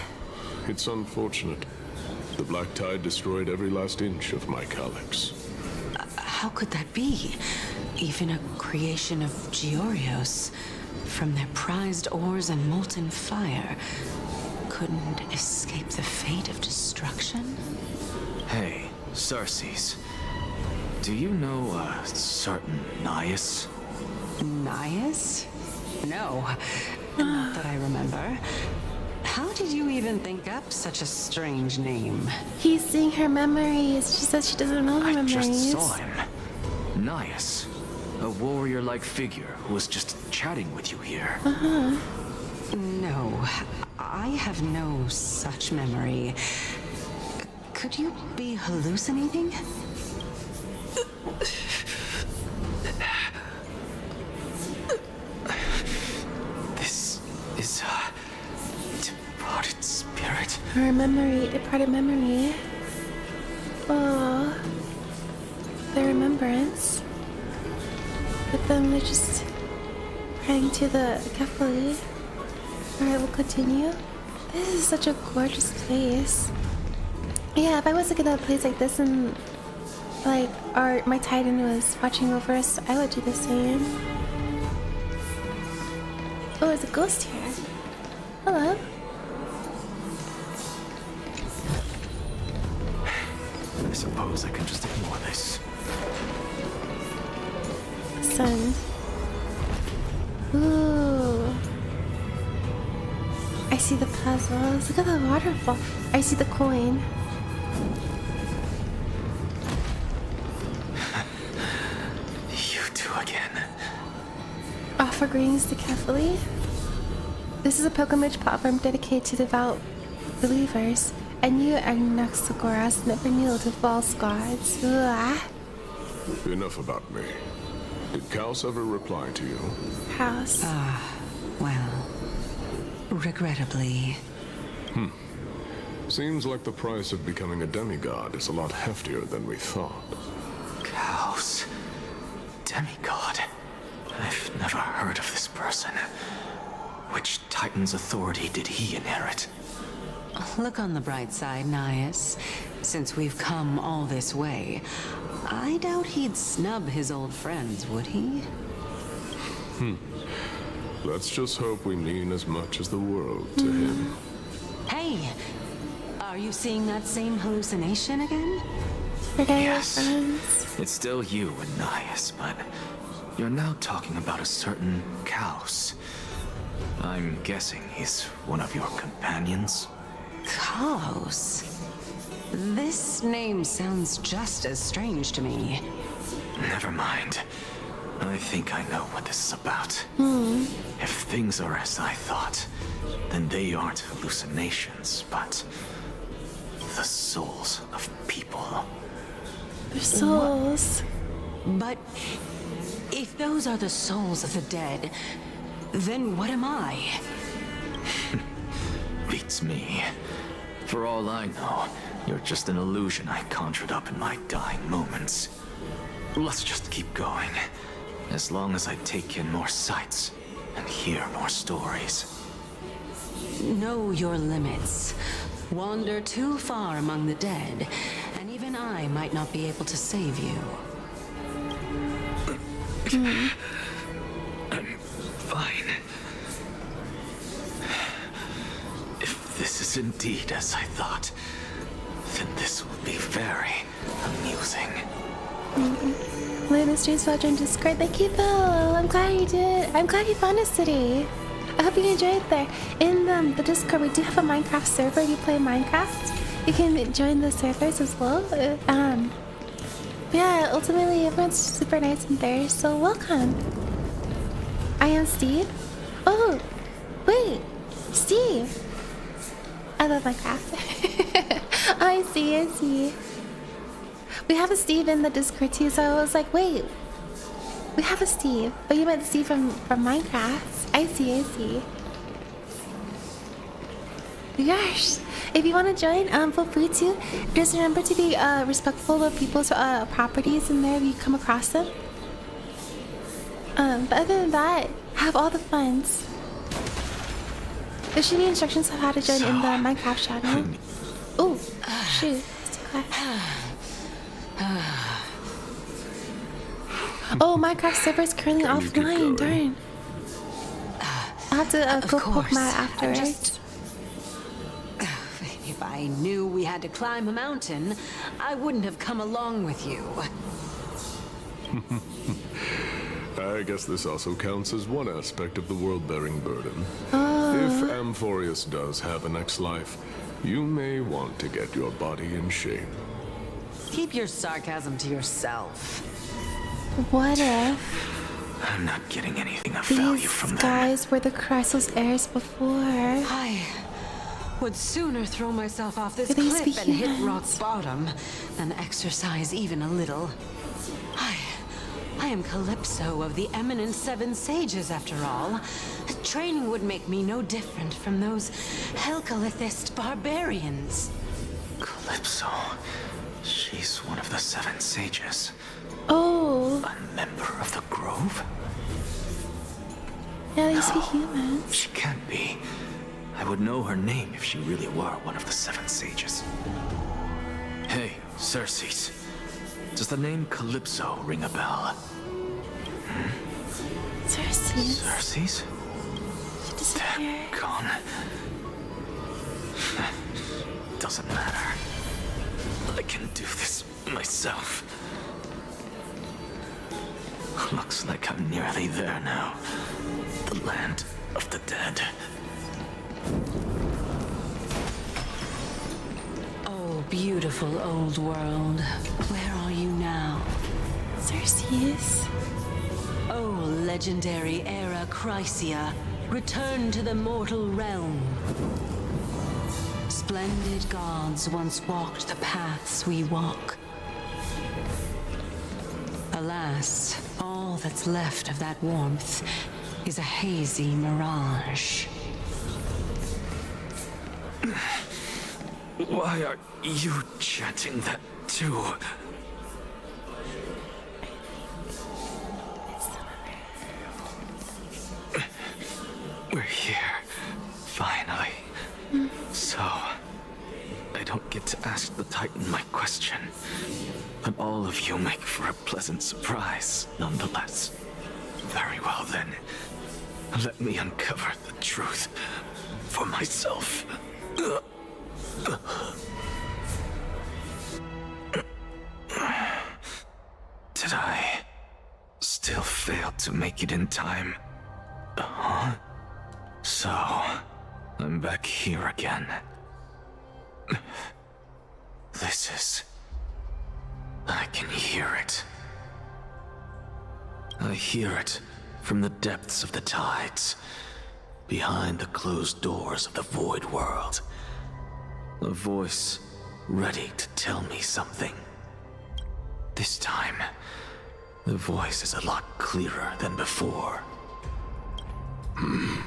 It's unfortunate. The Black Tide destroyed every last inch of my calyx. How could that be? Even a creation of Georios, from their prized ores and molten fire, couldn't escape the fate of destruction? Hey, Cersei's. Do you know a certain Nias? Nias? No, not that I remember. How did you even think up such a strange name? He's seeing her memories. She says she doesn't know her I memories. just saw him. Nias. A warrior-like figure who was just chatting with you here. Uh-huh. No, I have no such memory. Could you be hallucinating? This is a departed spirit. Her memory, departed memory. Oh, the remembrance. But then they're just praying to the Kefali. Alright, we'll continue. This is such a gorgeous place. Yeah, if I was to get a place like this and like my Titan was watching over us, I would do the same. Oh, there's a ghost here. Hello. I suppose I can just ignore this. Sun. Ooh. I see the puzzles. Look at the waterfall. I see the coin. You two again. Offer greetings to Kefali. This is a pilgrimage platform dedicated to devout believers, and you, Anaxagoras, never kneel to false gods. Ugh. Enough about me. Did Kaos ever reply to you? House. Well, regrettably. Seems like the price of becoming a demigod is a lot heftier than we thought. Kaos. Demigod. I've never heard of this person. Which Titan's authority did he inherit? Look on the bright side, Nias. Since we've come all this way, I doubt he'd snub his old friends, would he? Let's just hope we mean as much as the world to him. Hey! Are you seeing that same hallucination again? Yes. It's still you and Nias, but you're now talking about a certain Kaos. I'm guessing he's one of your companions? Kaos? This name sounds just as strange to me. Never mind. I think I know what this is about. If things are as I thought, then they aren't hallucinations, but the souls of people. Their souls. But if those are the souls of the dead, then what am I? Beats me. For all I know, you're just an illusion I conjured up in my dying moments. Let's just keep going. As long as I take in more sights and hear more stories. Know your limits. Wander too far among the dead, and even I might not be able to save you. I'm fine. If this is indeed as I thought, then this will be very amusing. Learn the streets about during Discord. Thank you, Phil. I'm glad you did. I'm glad you found us today. I hope you enjoyed there. In the Discord, we do have a Minecraft server. If you play Minecraft, you can join the servers as well. Yeah, ultimately, everyone's super nice in there, so welcome. I am Steve. Oh, wait, Steve. I love Minecraft. I see. We have a Steve in the Discord too, so I was like, wait, we have a Steve. But you meant Steve from Minecraft. I see. Gosh, if you want to join, feel free to. Just remember to be respectful of people's properties in there if you come across them. But other than that, have all the funs. There should be instructions on how to join in the Minecraft channel. Oh, shoot. Oh, Minecraft server is currently offline. Darn. I'll have to go poke Matt afterwards. If I knew we had to climb a mountain, I wouldn't have come along with you. I guess this also counts as one aspect of the world-bearing burden. If Amphorius does have a next life, you may want to get your body in shape. Keep your sarcasm to yourself. What if I'm not getting anything of value from them. These guys were the Chrysalis heirs before? I would sooner throw myself off this cliff and hit rock bottom than exercise even a little. I am Calypso of the eminent Seven Sages, after all. Training would make me no different from those Helcalithist barbarians. Calypso? She's one of the Seven Sages. Oh. A member of the Grove? Yeah, they speak humans. She can't be. I would know her name if she really were one of the Seven Sages. Hey, Circes. Does the name Calypso ring a bell? Circes? Circes? She disappeared. They're gone. Doesn't matter. I can do this myself. Looks like I'm nearly there now. The land of the dead. Oh, beautiful old world. Where are you now? Circes. Oh, legendary era Chrysia. Return to the mortal realm. Splendid gods once walked the paths we walk. Alas, all that's left of that warmth is a hazy mirage. Why are you chanting that too? We're here, finally. So, I don't get to ask the Titan my question, but all of you make for a pleasant surprise, nonetheless. Very well then, let me uncover the truth for myself. Did I still fail to make it in time? Huh? So, I'm back here again. This is... I can hear it. I hear it from the depths of the tides. behind the closed doors of the void world. A voice ready to tell me something. This time, the voice is a lot clearer than before. Oh,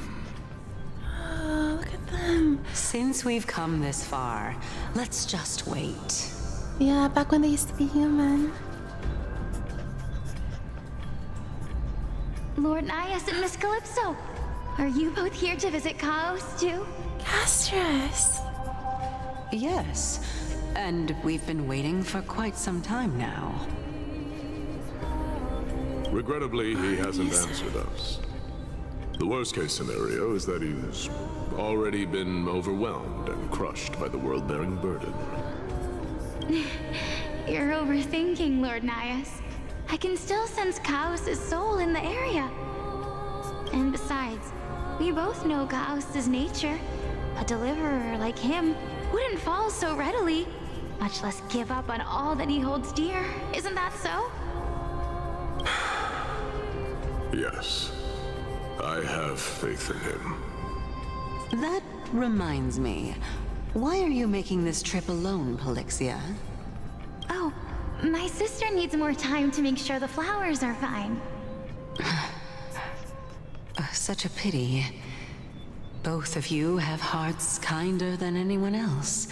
look at them. Since we've come this far, let's just wait. Yeah, back when they used to be human. Lord Nias and Miss Calypso, are you both here to visit Chaos too? Castress. Yes, and we've been waiting for quite some time now. Regrettably, he hasn't answered us. The worst-case scenario is that he's already been overwhelmed and crushed by the world-bearing burden. You're overthinking, Lord Nias. I can still sense Chaos' soul in the area. And besides, we both know Chaos' nature. A deliverer like him wouldn't fall so readily, much less give up on all that he holds dear. Isn't that so? Yes. I have faith in him. That reminds me. Why are you making this trip alone, Polixia? Oh, my sister needs more time to make sure the flowers are fine. Such a pity. Both of you have hearts kinder than anyone else.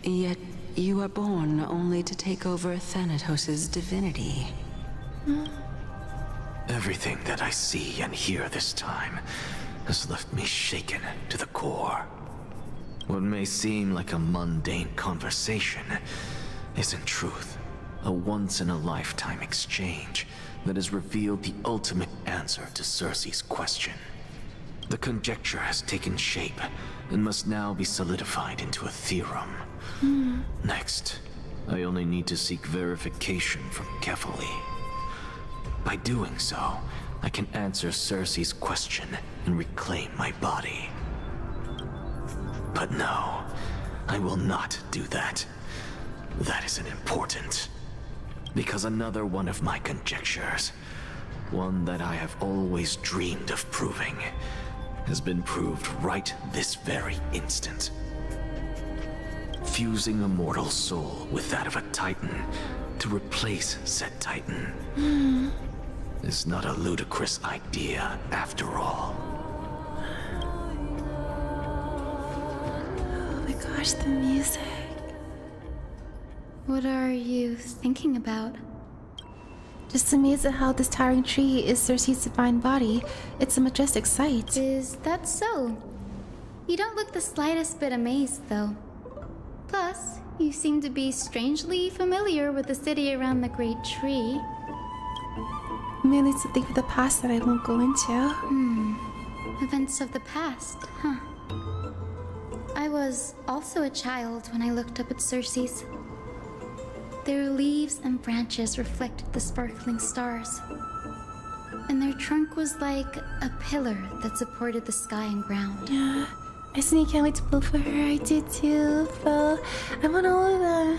Yet you are born only to take over Thanatos' divinity. Everything that I see and hear this time has left me shaken to the core. What may seem like a mundane conversation is in truth a once-in-a-lifetime exchange that has revealed the ultimate answer to Circe's question. The conjecture has taken shape and must now be solidified into a theorem. Next, I only need to seek verification from Kefali. By doing so, I can answer Circe's question and reclaim my body. But no, I will not do that. That isn't important. Because another one of my conjectures, one that I have always dreamed of proving, has been proved right this very instant. Fusing a mortal soul with that of a Titan to replace said Titan is not a ludicrous idea after all. Oh my gosh, the music. What are you thinking about? Just amazed at how this towering tree is Circe's divine body. It's a majestic sight. Is that so? You don't look the slightest bit amazed, though. Plus, you seem to be strangely familiar with the city around the great tree. Mainly something from the past that I won't go into. Events of the past, huh? I was also a child when I looked up at Circe's. Their leaves and branches reflected the sparkling stars. And their trunk was like a pillar that supported the sky and ground. Yeah, I see. Can't wait to blow for her. I do too, Phil. I want all of them.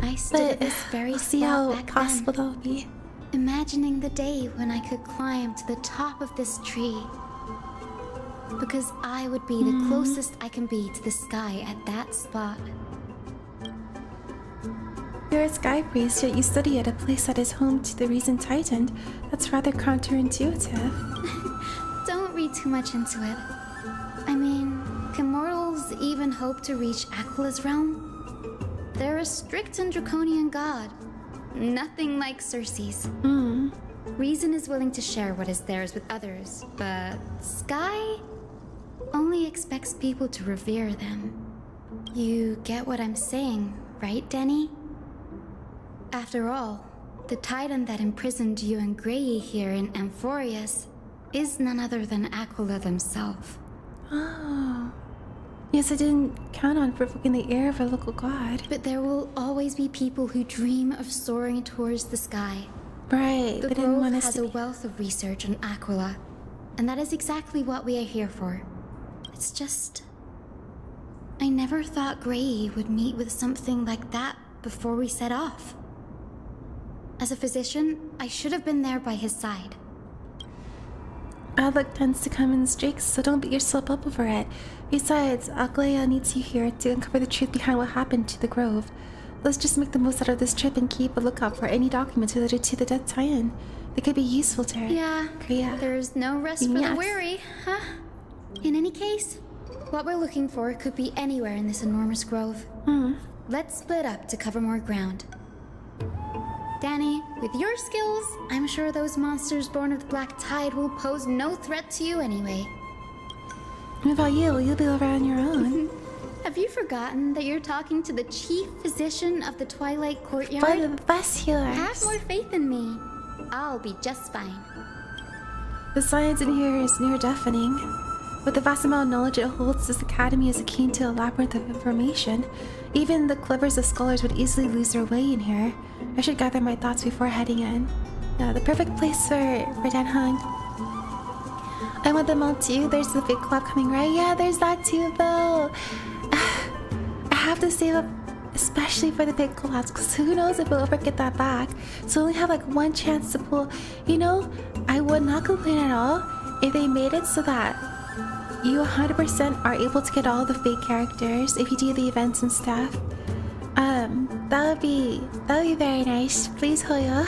I stood at this very we'll see spot how back possible then, that'll be. imagining the day when I could climb to the top of this tree. Because I would be the closest I can be to the sky at that spot. You're a sky priest, yet you study at a place that is home to the Reason Titan. That's rather counterintuitive. Don't read too much into it. I mean, can mortals even hope to reach Aquila's realm? They're a strict and draconian god. Nothing like Circe's. Reason is willing to share what is theirs with others, but Sky only expects people to revere them. You get what I'm saying, right, Denny? After all, the Titan that imprisoned you and Grey here in Amphorius is none other than Aquila themselves. Oh. Yes, I didn't count on provoking the ear of a local god. But there will always be people who dream of soaring towards the sky. Right, The they didn't Grove want us has to a wealth of research on Aquila, and that is exactly what we are here for. It's just... I never thought Grey would meet with something like that before we set off. As a physician, I should have been there by his side. Bad luck tends to come in streaks, so don't beat yourself up over it. Besides, Aglaia needs you here to uncover the truth behind what happened to the Grove. Let's just make the most out of this trip and keep a lookout for any documents related to the dead Titan. They could be useful to her. Yeah, there's no rest for the weary, huh? In any case, what we're looking for could be anywhere in this enormous grove. Let's split up to cover more ground. Danny, with your skills, I'm sure those monsters born of the Black Tide will pose no threat to you anyway. What about you? You'll be over on your own. Have you forgotten that you're talking to the chief physician of the Twilight Courtyard? For the best healers. Have more faith in me. I'll be just fine. The science in here is near deafening. With the vast amount of knowledge it holds, this academy is akin to a labyrinth of information. Even the cleverest of scholars would easily lose their way in here. I should gather my thoughts before heading in. Yeah, the perfect place for Dan Hung. I want them all too. There's the big club coming, right? Yeah, there's that too, though. I have to save up, especially for the big collabs, because who knows if we'll ever get that back. So we only have like one chance to pull. You know, I would not complain at all if they made it so that you 100% are able to get all the fake characters if you do the events and stuff. That would be very nice. Please, Hoyo.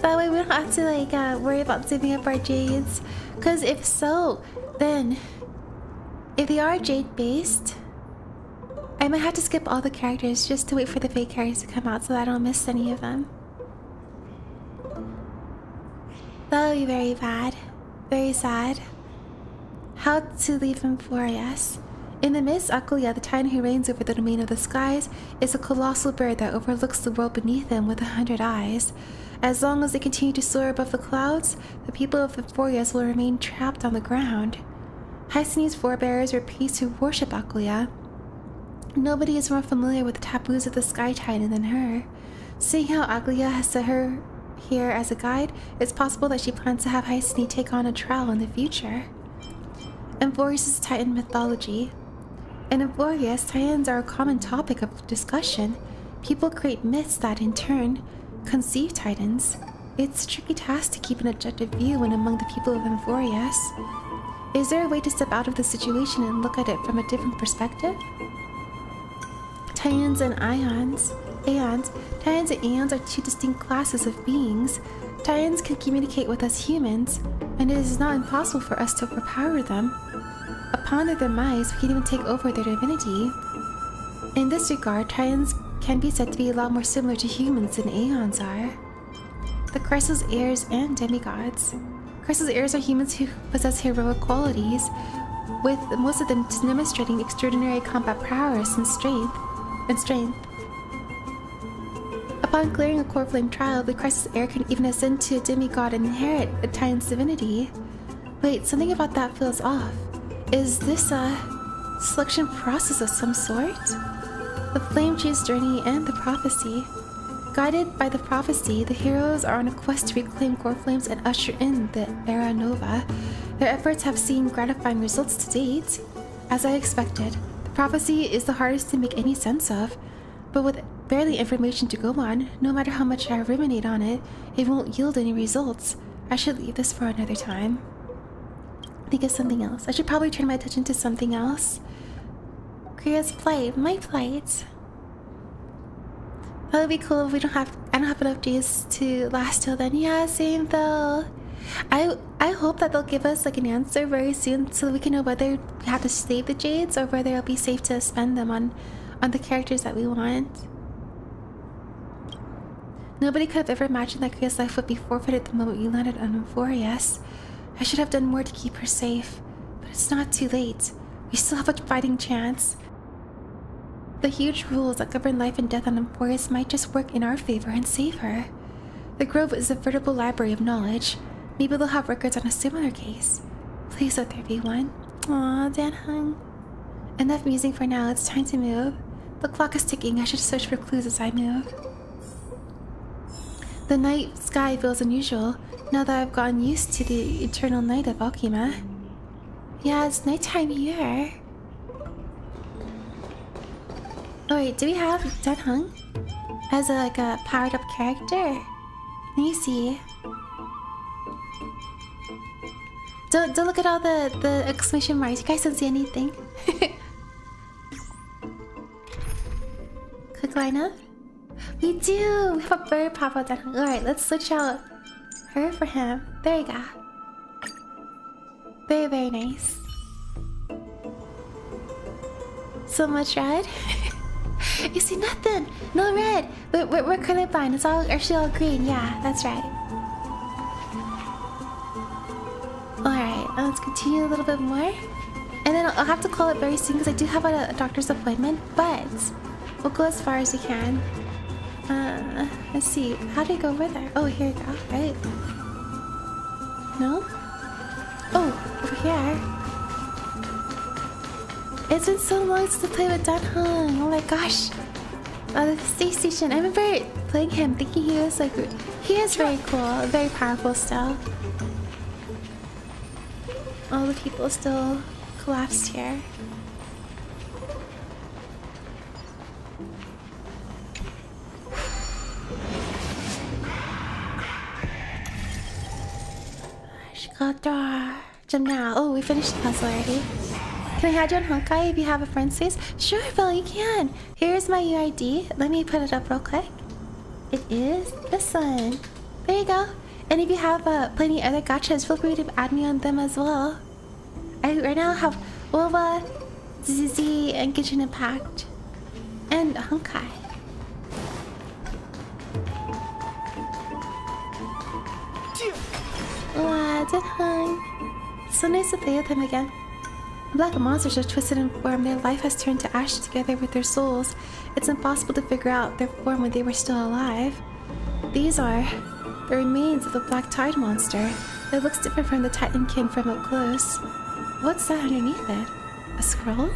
That way we don't have to like worry about saving up our jades. Because if so, then if they are jade based, I might have to skip all the characters just to wait for the fake characters to come out so that I don't miss any of them. That would be very bad. Very sad. How to leave him for us. In the mist, Aglaia, the Titan who reigns over the domain of the skies, is a colossal bird that overlooks the world beneath him with 100 eyes. As long as they continue to soar above the clouds, the people of the Fafrotsky will remain trapped on the ground. Hycene's forebears were priests who worship Aglaia. Nobody is more familiar with the taboos of the Sky Titan than her. Seeing how Aglaia has set her here as a guide, it's possible that she plans to have Hycene take on a trial in the future. Amphorius' Titan mythology. In Amphorius, Titans are a common topic of discussion. People create myths that, in turn, conceive Titans. It's a tricky task to keep an objective view when among the people of Amphorius. Is there a way to step out of the situation and look at it from a different perspective? Titans and Aeons. Titans and Aeons are two distinct classes of beings. Titans can communicate with us humans, and it is not impossible for us to overpower them. Upon their demise, we can even take over their divinity. In this regard, Titans can be said to be a lot more similar to humans than Aeons are. The Crisis heirs and demigods. Crisis heirs are humans who possess heroic qualities, with most of them demonstrating extraordinary combat prowess and strength. Upon clearing a core flame trial, the Crisis heir can even ascend to a demigod and inherit a Titan's divinity. Wait, something about that feels off. Is this a selection process of some sort? The Flame Chase journey and the prophecy. Guided by the prophecy, the heroes are on a quest to reclaim core flames and usher in the Era Nova. Their efforts have seen gratifying results to date. As I expected, the prophecy is the hardest to make any sense of, but with barely information to go on, no matter how much I ruminate on it, it won't yield any results. I should leave this for another time. Think of something else. I should probably turn my attention to something else. Kriya's plight, my plight. That would be cool if I don't have enough days to last till then. Yeah, same though. I hope that they'll give us like an answer very soon so we can know whether we have to save the jades or whether it'll be safe to spend them on the characters that we want. Nobody could have ever imagined that Kriya's life would be forfeited the moment we landed on Amphorius. I should have done more to keep her safe, but it's not too late. We still have a fighting chance. The huge rules that govern life and death on Amphorius might just work in our favor and save her. The Grove is a veritable library of knowledge. Maybe they'll have records on a similar case. Please let there be one. Aww, Dan Hung. Enough musing for now, it's time to move. The clock is ticking, I should search for clues as I move. The night sky feels unusual, now that I've gotten used to the eternal night of Alkima. Yeah, it's nighttime here. Oh wait, do we have Dan Hung as a powered up character? Let me see. Don't look at all the exclamation marks. You guys don't see anything. Quick lineup. We do. We have a very powerful down. All right, let's switch out her for him. There you go. Very, very nice. So much red. You see nothing. No red. We're colorblind. It's all actually all green. Yeah, that's right. Alright, let's continue a little bit more. And then I'll have to call it very soon because I do have a doctor's appointment, but we'll go as far as we can. Let's see. How do you go over there? Oh, here we go. Right. No? Oh, over here. It's been so long since I played with Danhong. Oh my gosh. The space station. I remember playing him, thinking he was like... He is very cool, very powerful still. All the people still collapsed here. Jump now. Oh, we finished the puzzle already. Can I add you on Honkai if you have a friend space? Sure, Bill, you can. Here's my UID. Let me put it up real quick. It is this one. There you go. And if you have plenty other gachas, feel free to add me on them as well. I right now have Wolva, ZZ, and Genshin Impact, and Honkai. Wow, Danhong. So nice to play with him again. Black monsters are twisted in form. Their life has turned to ash together with their souls. It's impossible to figure out their form when they were still alive. These are the remains of the Black Tide monster. It looks different from the Titan King from up close. What's that underneath it? A scroll?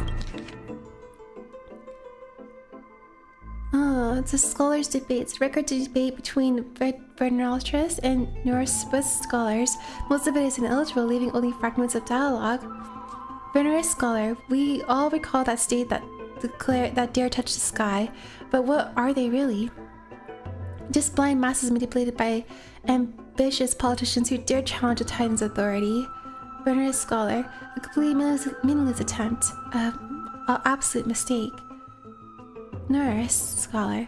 Oh, it's a scholars' debate. It's a record debate between Vernatrix and Norse-Swiss scholars. Most of it is ineligible, leaving only fragments of dialogue. Venerous scholar, we all recall that state that declare that dare touch the sky, but what are they really? Just blind masses manipulated by ambitious politicians who dare challenge the Titan's authority. Venerous scholar, a completely meaningless attempt, an absolute mistake. Nurse scholar,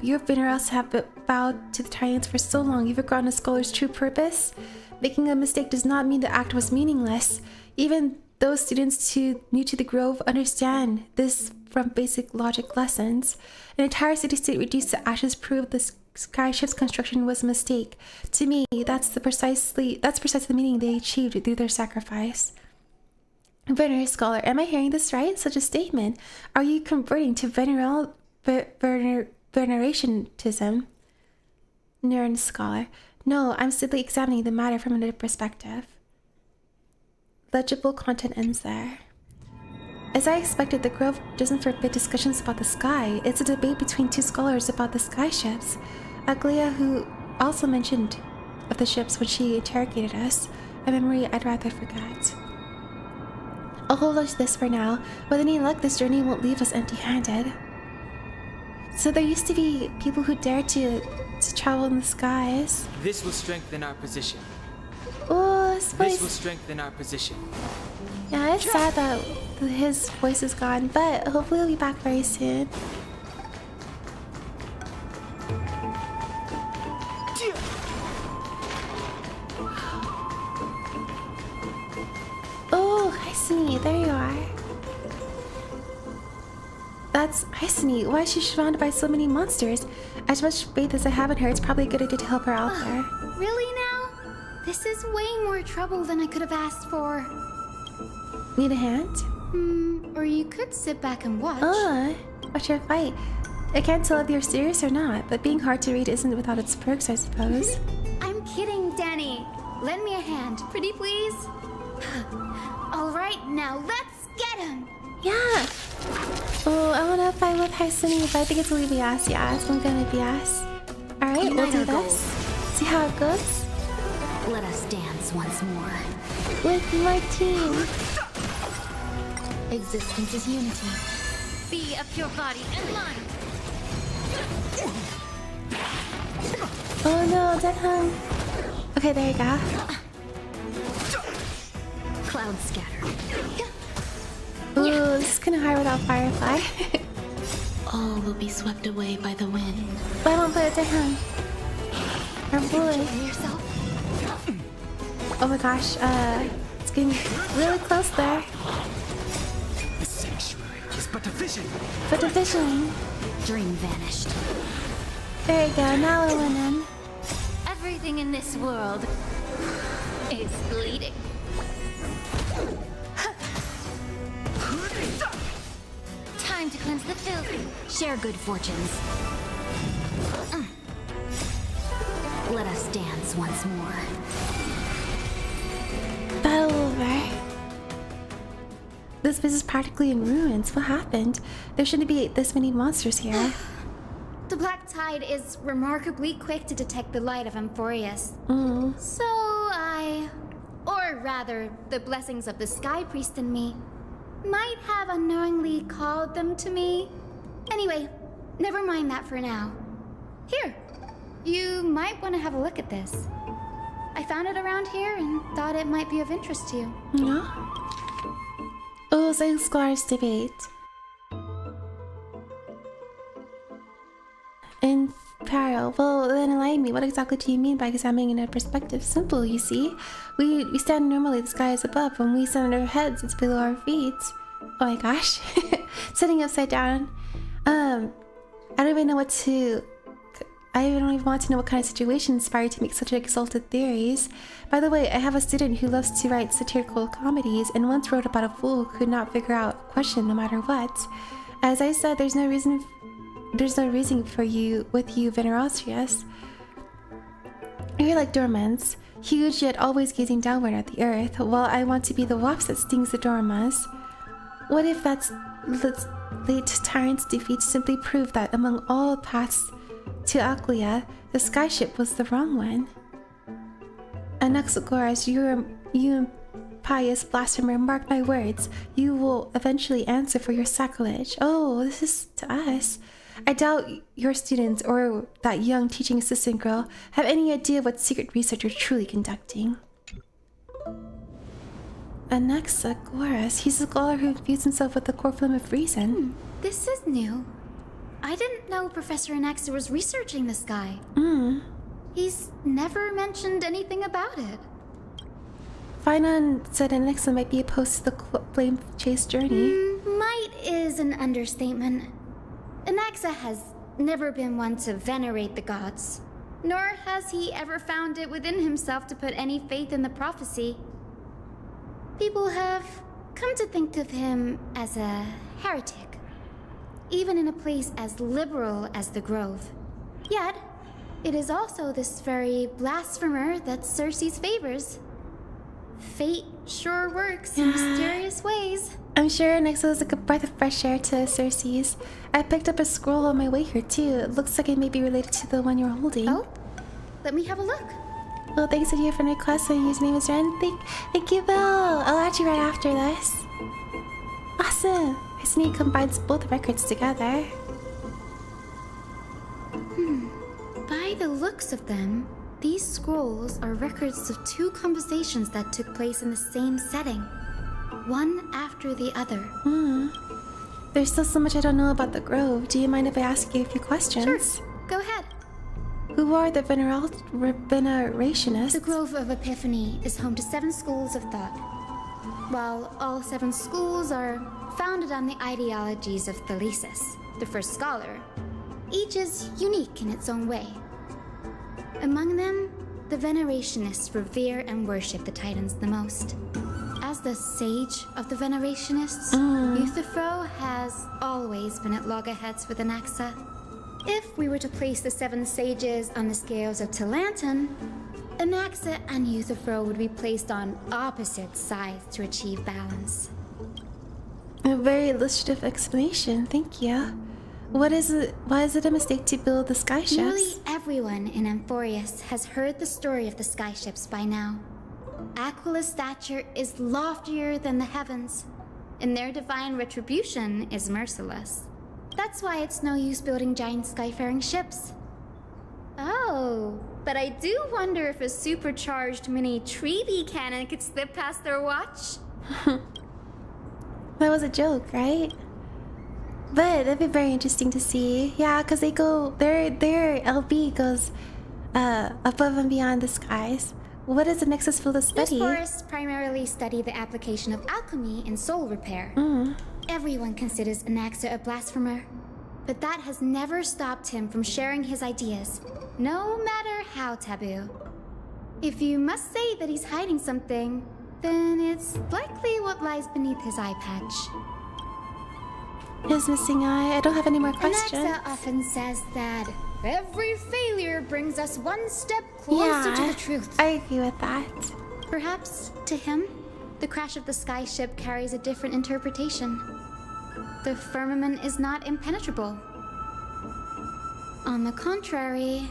your Veneros have bowed to the Titans for so long, you've forgotten a scholar's true purpose. Making a mistake does not mean the act was meaningless. Even those students new to the Grove understand this from basic logic lessons. An entire city-state reduced to ashes proved the skyship's construction was a mistake. To me, that's precisely the meaning they achieved through their sacrifice. Venerous scholar, am I hearing this right? Such a statement. Are you converting to venerationism? Nerd scholar, no, I'm simply examining the matter from another perspective. Legible content ends there. As I expected, the Grove doesn't forbid discussions about the sky. It's a debate between two scholars about the skyships. Aglia, who also mentioned of the ships when she interrogated us, a memory I'd rather forget. I'll hold on to this for now. With any luck, this journey won't leave us empty-handed. So there used to be people who dared to travel in the skies. This will strengthen our position. Oh, his voice. This will strengthen our position. Yeah, it's sad that his voice is gone, but hopefully he'll be back very soon. Oh, Hisini, there you are. That's Hisini. Why is she surrounded by so many monsters? As much faith as I have in her, it's probably a good idea to help her out there. Really now? This is way more trouble than I could have asked for. Need a hand? Or you could sit back and watch. Watch her fight. I can't tell if you're serious or not, but being hard to read isn't without its perks, I suppose. I'm kidding, Danny. Lend me a hand, pretty please. Alright, now let's get him! Yeah! Oh, I wanna fight with Hisini, but I think it's gonna be BS. Yeah, it's gonna be BS. Alright, we'll do this. See how it goes? Let us dance once more. With my team. Existence is unity. Be a pure body and mind. Oh no, Danhong. Okay, there you go. Cloud scatter. Ooh, this is kind of hard without Firefly. All will be swept away by the wind. But I won't put it to him. Our boy. Oh my gosh, it's getting really close there. The sanctuary is but a vision. But a vision. Dream vanished. There you go, now we're winning. Everything in this world is bleeding. Time to cleanse the filth. Share good fortunes. Let us dance once more. Battle over. This place is practically in ruins. What happened? There shouldn't be this many monsters here. The black tide is remarkably quick to detect the light of Amphorius. So or rather, the blessings of the Sky Priest in me, might have unknowingly called them to me. Anyway, never mind that for now. Here, you might want to have a look at this. I found it around here and thought it might be of interest to you. Yeah. Oh, it's like Scholars Debate. In parallel, well, then enlighten me. What exactly do you mean by examining in a perspective? Simple, you see. We stand normally, the sky is above. When we stand on our heads, it's below our feet. Oh my gosh. Sitting upside down. I don't even know what to... I don't even want to know what kind of situation inspired to make such exalted theories. By the way, I have a student who loves to write satirical comedies and once wrote about a fool who could not figure out a question no matter what. As I said, there's no reason for you with you, Venerosius. You're like dormants, huge yet always gazing downward at the earth, while I want to be the wasp that stings the dormas. What if that's late tyrant's defeat simply proved that among all paths to Aquila, the skyship was the wrong one? Anaxagoras, you pious blasphemer, mark my words. You will eventually answer for your sacrilege. Oh, this is to us. I doubt your students or that young teaching assistant girl have any idea what secret research you're truly conducting. Anaxagoras, he's a scholar who infused himself with the core flame of reason. This is new. I didn't know Professor Anaxa was researching the sky. He's never mentioned anything about it. Finan said Anaxa might be opposed to the flame chase journey. Might is an understatement. Anaxa has never been one to venerate the gods, nor has he ever found it within himself to put any faith in the prophecy. People have come to think of him as a heretic, even in a place as liberal as the Grove. Yet, it is also this very blasphemer that Circe's favors. Fate sure works in mysterious ways. I'm sure Anaxa is like a breath of fresh air to Circe's. I picked up a scroll on my way here too. It looks like it may be related to the one you're holding. Oh, let me have a look. Well, thanks to your friend request. My username is Ren. Thank you, Bill. I'll add you right after this. Awesome. His name combines both records together. By the looks of them, these scrolls are records of two conversations that took place in the same setting, one after the other. There's still so much I don't know about the Grove. Do you mind if I ask you a few questions? Sure, go ahead. Who are the venerationists? The Grove of Epiphany is home to 7 schools of thought. While all 7 schools are founded on the ideologies of Thalesis, the first scholar, each is unique in its own way. Among them, the Venerationists revere and worship the Titans the most. As the sage of the Venerationists, Euthyphro has always been at loggerheads with Anaxa. If we were to place the 7 sages on the scales of Talanton, Anaxa and Euthyphro would be placed on opposite sides to achieve balance. A very illustrative explanation, thank you. Why is it a mistake to build the skyships? Nearly everyone in Amphorius has heard the story of the skyships by now. Aquila's stature is loftier than the heavens, and their divine retribution is merciless. That's why it's no use building giant skyfaring ships. Oh, but I do wonder if a supercharged mini Treeby cannon could slip past their watch. That was a joke, right? But that'd be very interesting to see. Yeah, because they go, their LB goes above and beyond the skies. What is the Nexus field of study? These forests primarily study the application of alchemy in soul repair. Everyone considers Anaxa a blasphemer, but that has never stopped him from sharing his ideas, no matter how taboo. If you must say that he's hiding something, then it's likely what lies beneath his eye patch. His missing eye. I don't have any more questions. Anaxa often says that every failure brings us one step closer to the truth. I agree with that. Perhaps, to him, the crash of the sky ship carries a different interpretation. The firmament is not impenetrable. On the contrary,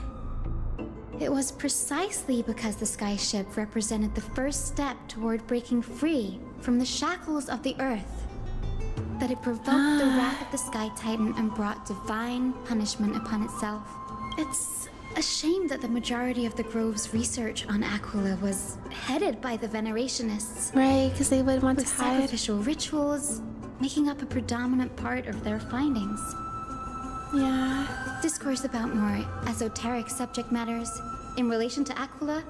it was precisely because the sky ship represented the first step toward breaking free from the shackles of the earth that it provoked the wrath of the Sky Titan and brought divine punishment upon itself. It's a shame that the majority of the Grove's research on Aquila was headed by the Venerationists. Right, because they would want to hide. Sacrificial rituals making up a predominant part of their findings. Yeah. Discourse about more esoteric subject matters in relation to Aquila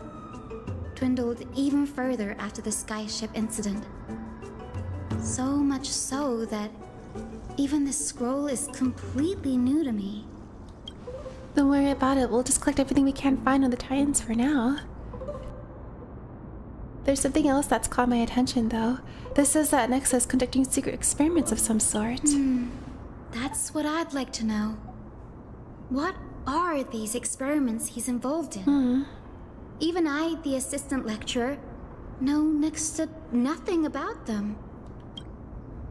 dwindled even further after the sky ship incident. So much so that even this scroll is completely new to me. Don't worry about it. We'll just collect everything we can find on the Titans for now. There's something else that's caught my attention, though. This says that Nexus is conducting secret experiments of some sort. That's what I'd like to know. What are these experiments he's involved in? Even I, the assistant lecturer, know next to nothing about them.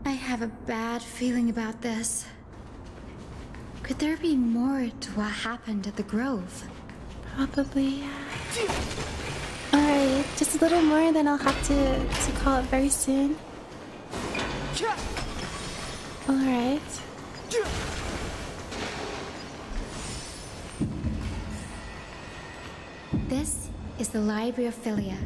I have a bad feeling about this. Could there be more to what happened at the Grove? Probably. Alright, just a little more, then I'll have to call it very soon. Alright. This is the Library of Philia,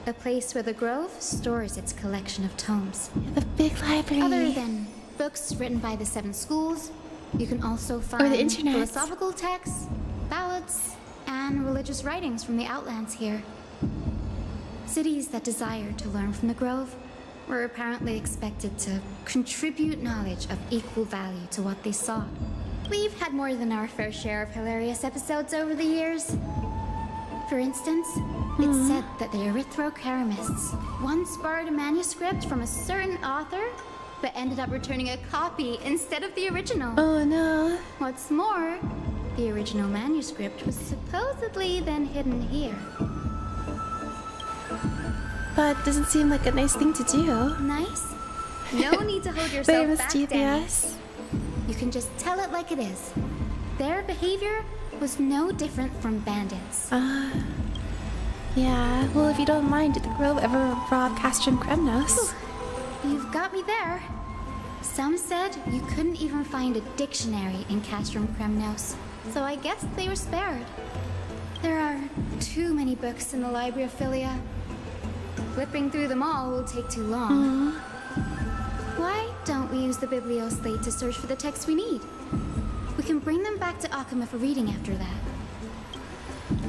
a place where the Grove stores its collection of tomes. The big library. Other than books written by the 7 schools, you can also find the internet. philosophical texts, ballads, and religious writings from the Outlands here. Cities that desired to learn from the Grove were apparently expected to contribute knowledge of equal value to what they sought. We've had more than our fair share of hilarious episodes over the years. For instance, it's said that the Erythrocheramists once borrowed a manuscript from a certain author, but ended up returning a copy instead of the original. Oh no. What's more, the original manuscript was supposedly then hidden here. That doesn't seem like a nice thing to do. Nice? No need to hold yourself Very back, mischievous. Danny. You can just tell it like it is. Their behavior was no different from bandits. Yeah. Well, if you don't mind, did the Grove ever rob Castrum Kremnos? You've got me there. Some said you couldn't even find a dictionary in Castrum Kremnos, so I guess they were spared. There are too many books in the Library of Philia. Flipping through them all will take too long. Why don't we use the Biblioslate to search for the texts we need? We can bring them back to Akuma for reading after that.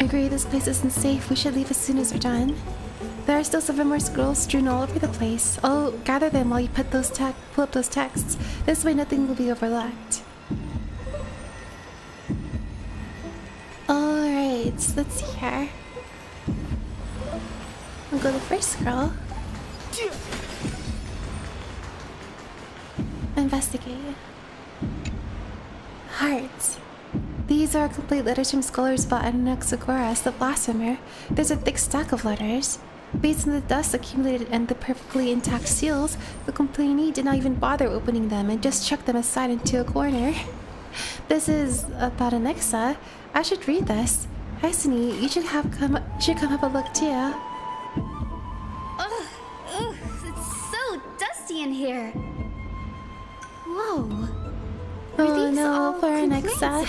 Agree, this place isn't safe. We should leave as soon as we're done. There are still 7 more scrolls strewn all over the place. I'll gather them while you pull up those texts. This way nothing will be overlooked. Alright, let's see here. We'll go to the first scroll. Investigate. Hearts. These are complete letters from scholars about Anaxagoras, the blasphemer. There's a thick stack of letters. Based on the dust accumulated and the perfectly intact seals, the complainee did not even bother opening them and just chucked them aside into a corner. This is about Anaxa. I should read this. Hi, Sunny. You should come have a look too. Ugh, it's so dusty in here. Whoa. Oh no, poor Anaxa.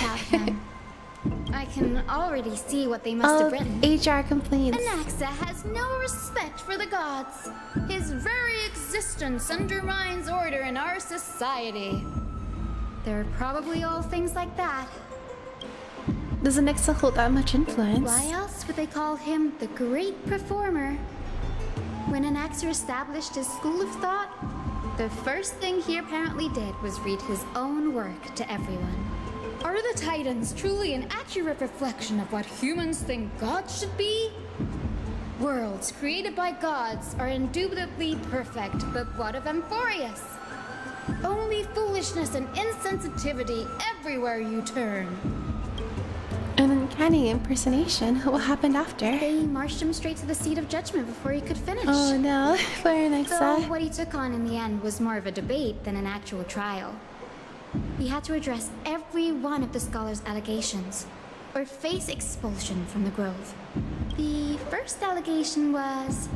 I can already see what they must have written. HR complaints. Anaxa has no respect for the gods. His very existence undermines order in our society. They're probably all things like that. Does Anaxa hold that much influence? Why else would they call him the great performer? When Anaxa established his school of thought, the first thing he apparently did was read his own work to everyone. Are the Titans truly an accurate reflection of what humans think gods should be? Worlds created by gods are indubitably perfect, but what of Amphorius? Only foolishness and insensitivity everywhere you turn. An uncanny impersonation. What happened after? They marched him straight to the seat of judgment before he could finish. Oh no, for Anaxa. So what he took on in the end was more of a debate than an actual trial. He had to address every one of the scholars' allegations, or face expulsion from the Grove. The first allegation was...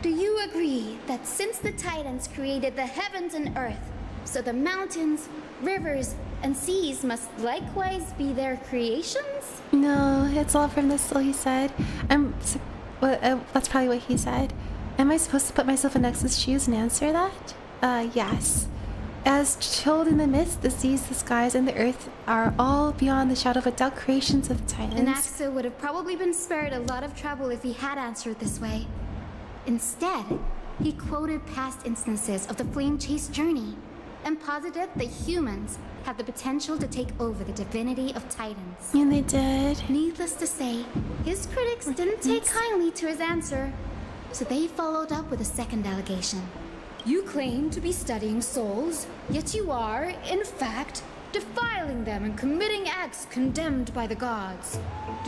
Do you agree that since the Titans created the heavens and earth, so the mountains, rivers, and seas must likewise be their creations? No, it's all from the soul, he said. That's probably what he said. Am I supposed to put myself in Anaxa's shoes and answer that? Yes. As told in the myths, the seas, the skies, and the earth are all beyond the shadow of a doubt creations of the Titans. Anaxa would have probably been spared a lot of trouble if he had answered this way. Instead, he quoted past instances of the flame-chased journey and posited that humans have the potential to take over the divinity of Titans. And they did. Needless to say, his critics didn't take kindly to his answer, so they followed up with a second allegation. You claim to be studying souls, yet you are, in fact, defiling them and committing acts condemned by the gods.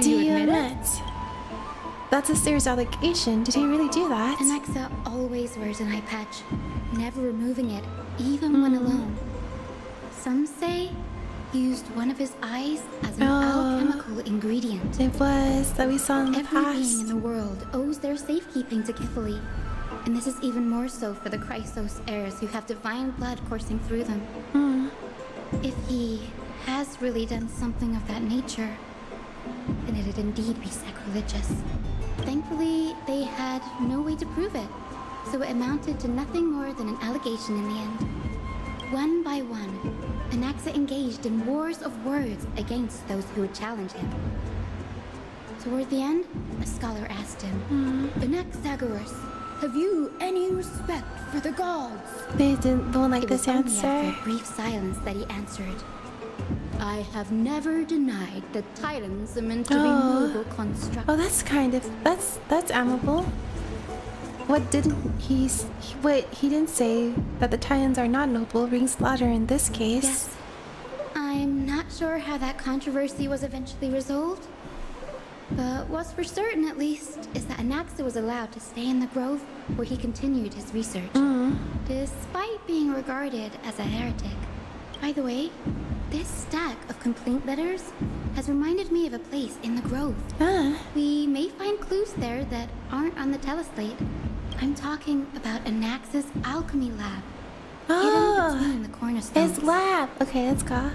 Do you admit it? That's a serious allegation. Did he really do that? Anaxa always wears an eye patch, never removing it, even when alone. Some say he used one of his eyes as an alchemical ingredient. It was that we saw in the past. Every being in the world owes their safekeeping to Kifili. And this is even more so for the Chrysos heirs who have divine blood coursing through them. If he has really done something of that nature, then it'd indeed be sacrilegious. Thankfully, they had no way to prove it, so it amounted to nothing more than an allegation in the end. One by one, Anaxa engaged in wars of words against those who would challenge him. Toward the end, a scholar asked him, Anaxagoras, have you any respect for the gods? They don't like this answer. It was only after a brief silence that he answered, I have never denied that Titans are meant to be noble constructs. Oh, that's kind of... That's admirable. What didn't he didn't say that the Titans are not noble rings louder in this case. Yes. I'm not sure how that controversy was eventually resolved. But what's for certain, at least, is that Anaxa was allowed to stay in the grove where he continued his research, despite being regarded as a heretic. By the way, this stack of complaint letters has reminded me of a place in the grove. We may find clues there that aren't on the teleslate. I'm talking about Anaxa's alchemy lab, hidden between the cornerstones. His lab! Okay, let's go.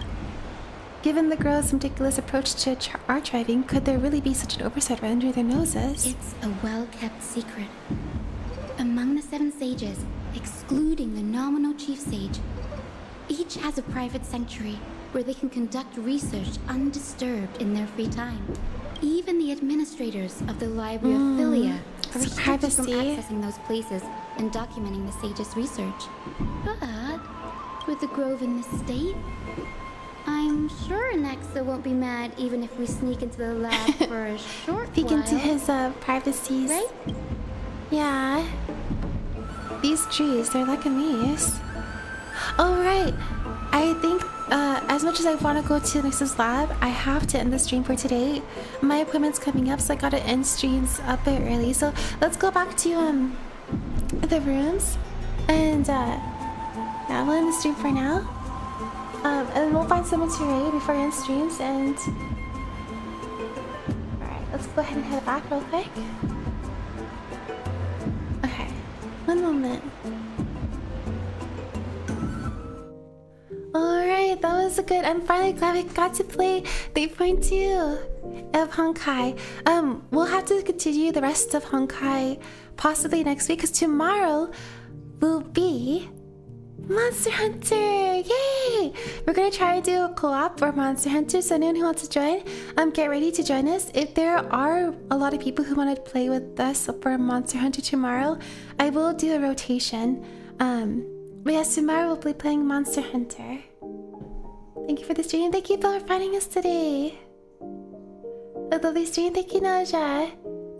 Given the Grove's meticulous approach to archiving, could there really be such an oversight right under their noses? It's a well-kept secret. Among the 7 sages, excluding the nominal chief sage, each has a private sanctuary where they can conduct research undisturbed in their free time. Even the administrators of the Library of Philia are restricted from accessing those places and documenting the sage's research. But with the Grove in this state, I'm sure Anaxa won't be mad even if we sneak into the lab for a short Peek while. into his privacies. Right? Yeah. These trees, they're like a maze. Oh, right. I think as much as I want to go to Anaxa's lab, I have to end the stream for today. My appointment's coming up, so I gotta end streams a bit early. So let's go back to the rooms. And yeah, we'll end the stream for now. And then we'll find someone to raid before I end streams, and... Alright, let's go ahead and head back real quick. Okay, one moment. Alright, that that was a good. I'm finally glad we got to play 3.2 of Honkai. We'll have to continue the rest of Honkai possibly next week, because tomorrow will be Monster Hunter! Yay! We're gonna try to do a co-op for Monster Hunter, so anyone who wants to join, get ready to join us. If there are a lot of people who want to play with us for Monster Hunter tomorrow, I will do a rotation. But yes, tomorrow we'll be playing Monster Hunter. Thank you for the stream. Thank you for finding us today. A lovely stream. Thank you, Naja.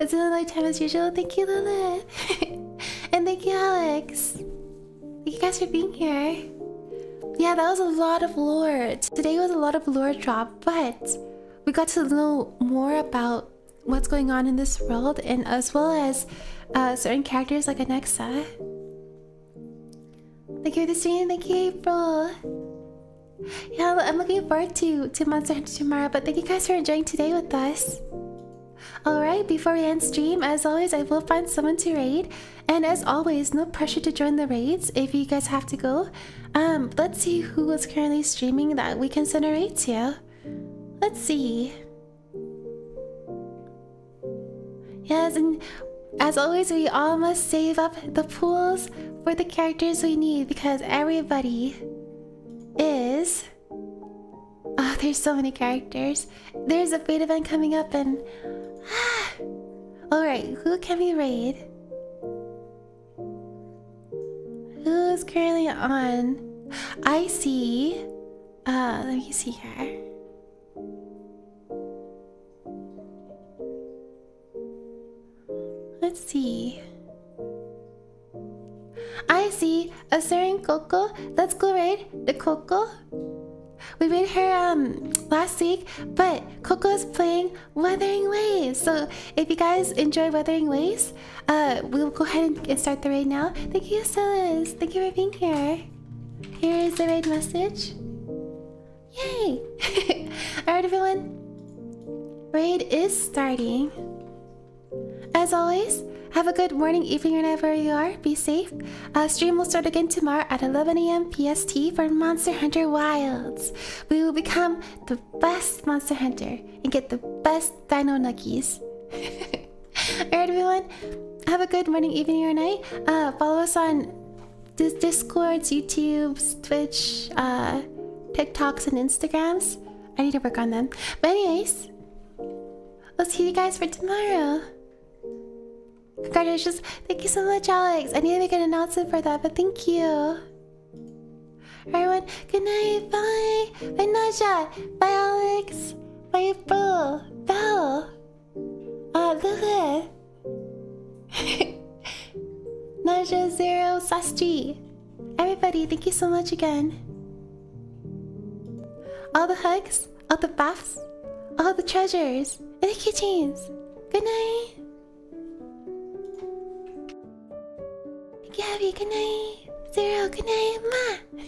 It's been a long time as usual. Thank you, Lilith. And thank you, Alex. Thank you guys for being here. Yeah, that was a lot of lore. Today was a lot of lore drop, but we got to know more about what's going on in this world, and as well as certain characters like Anexa. Thank you for the stream. Thank you, April. Yeah, I'm looking forward to Monster Hunter tomorrow, but thank you guys for enjoying today with us. Alright, before we end stream, as always, I will find someone to raid. And as always, no pressure to join the raids if you guys have to go. Let's see who is currently streaming that we can send a raid to. Let's see. Yes, and as always, we all must save up the pools for the characters we need, because everybody is... Oh, there's so many characters. There's a beta event coming up, and... Alright, who can we raid? Who's currently on? I see... let me see here. Let's see. I see a certain Coco. Let's go raid the Coco. We raided her last week, but Coco is playing Wuthering Waves. So if you guys enjoy Wuthering Waves, we'll go ahead and start the raid now. Thank you, Silas. Thank you for being here. Here is the raid message. Yay! Alright, everyone. Raid is starting. As always, have a good morning, evening, or wherever you are. Be safe. Stream will start again tomorrow at 11 AM PST for Monster Hunter Wilds. We will become the best Monster Hunter and get the best Dino Nuggies. Alright, everyone. Have a good morning, evening, or night. Follow us on Discords, YouTubes, Twitch, TikToks, and Instagrams. I need to work on them. But anyways, we'll see you guys for tomorrow. Congratulations. Thank you so much, Alex. I need to make an announcement for that, but thank you. Everyone, good night. Bye. Bye, Naja. Bye, Alex. Bye, April. Belle. Lilith. Naja, Zero, Sastri. Everybody, thank you so much again. All the hugs, all the buffs, all the treasures, and the keychains. Good night. Gabby, good night. Zero, good night. Ma.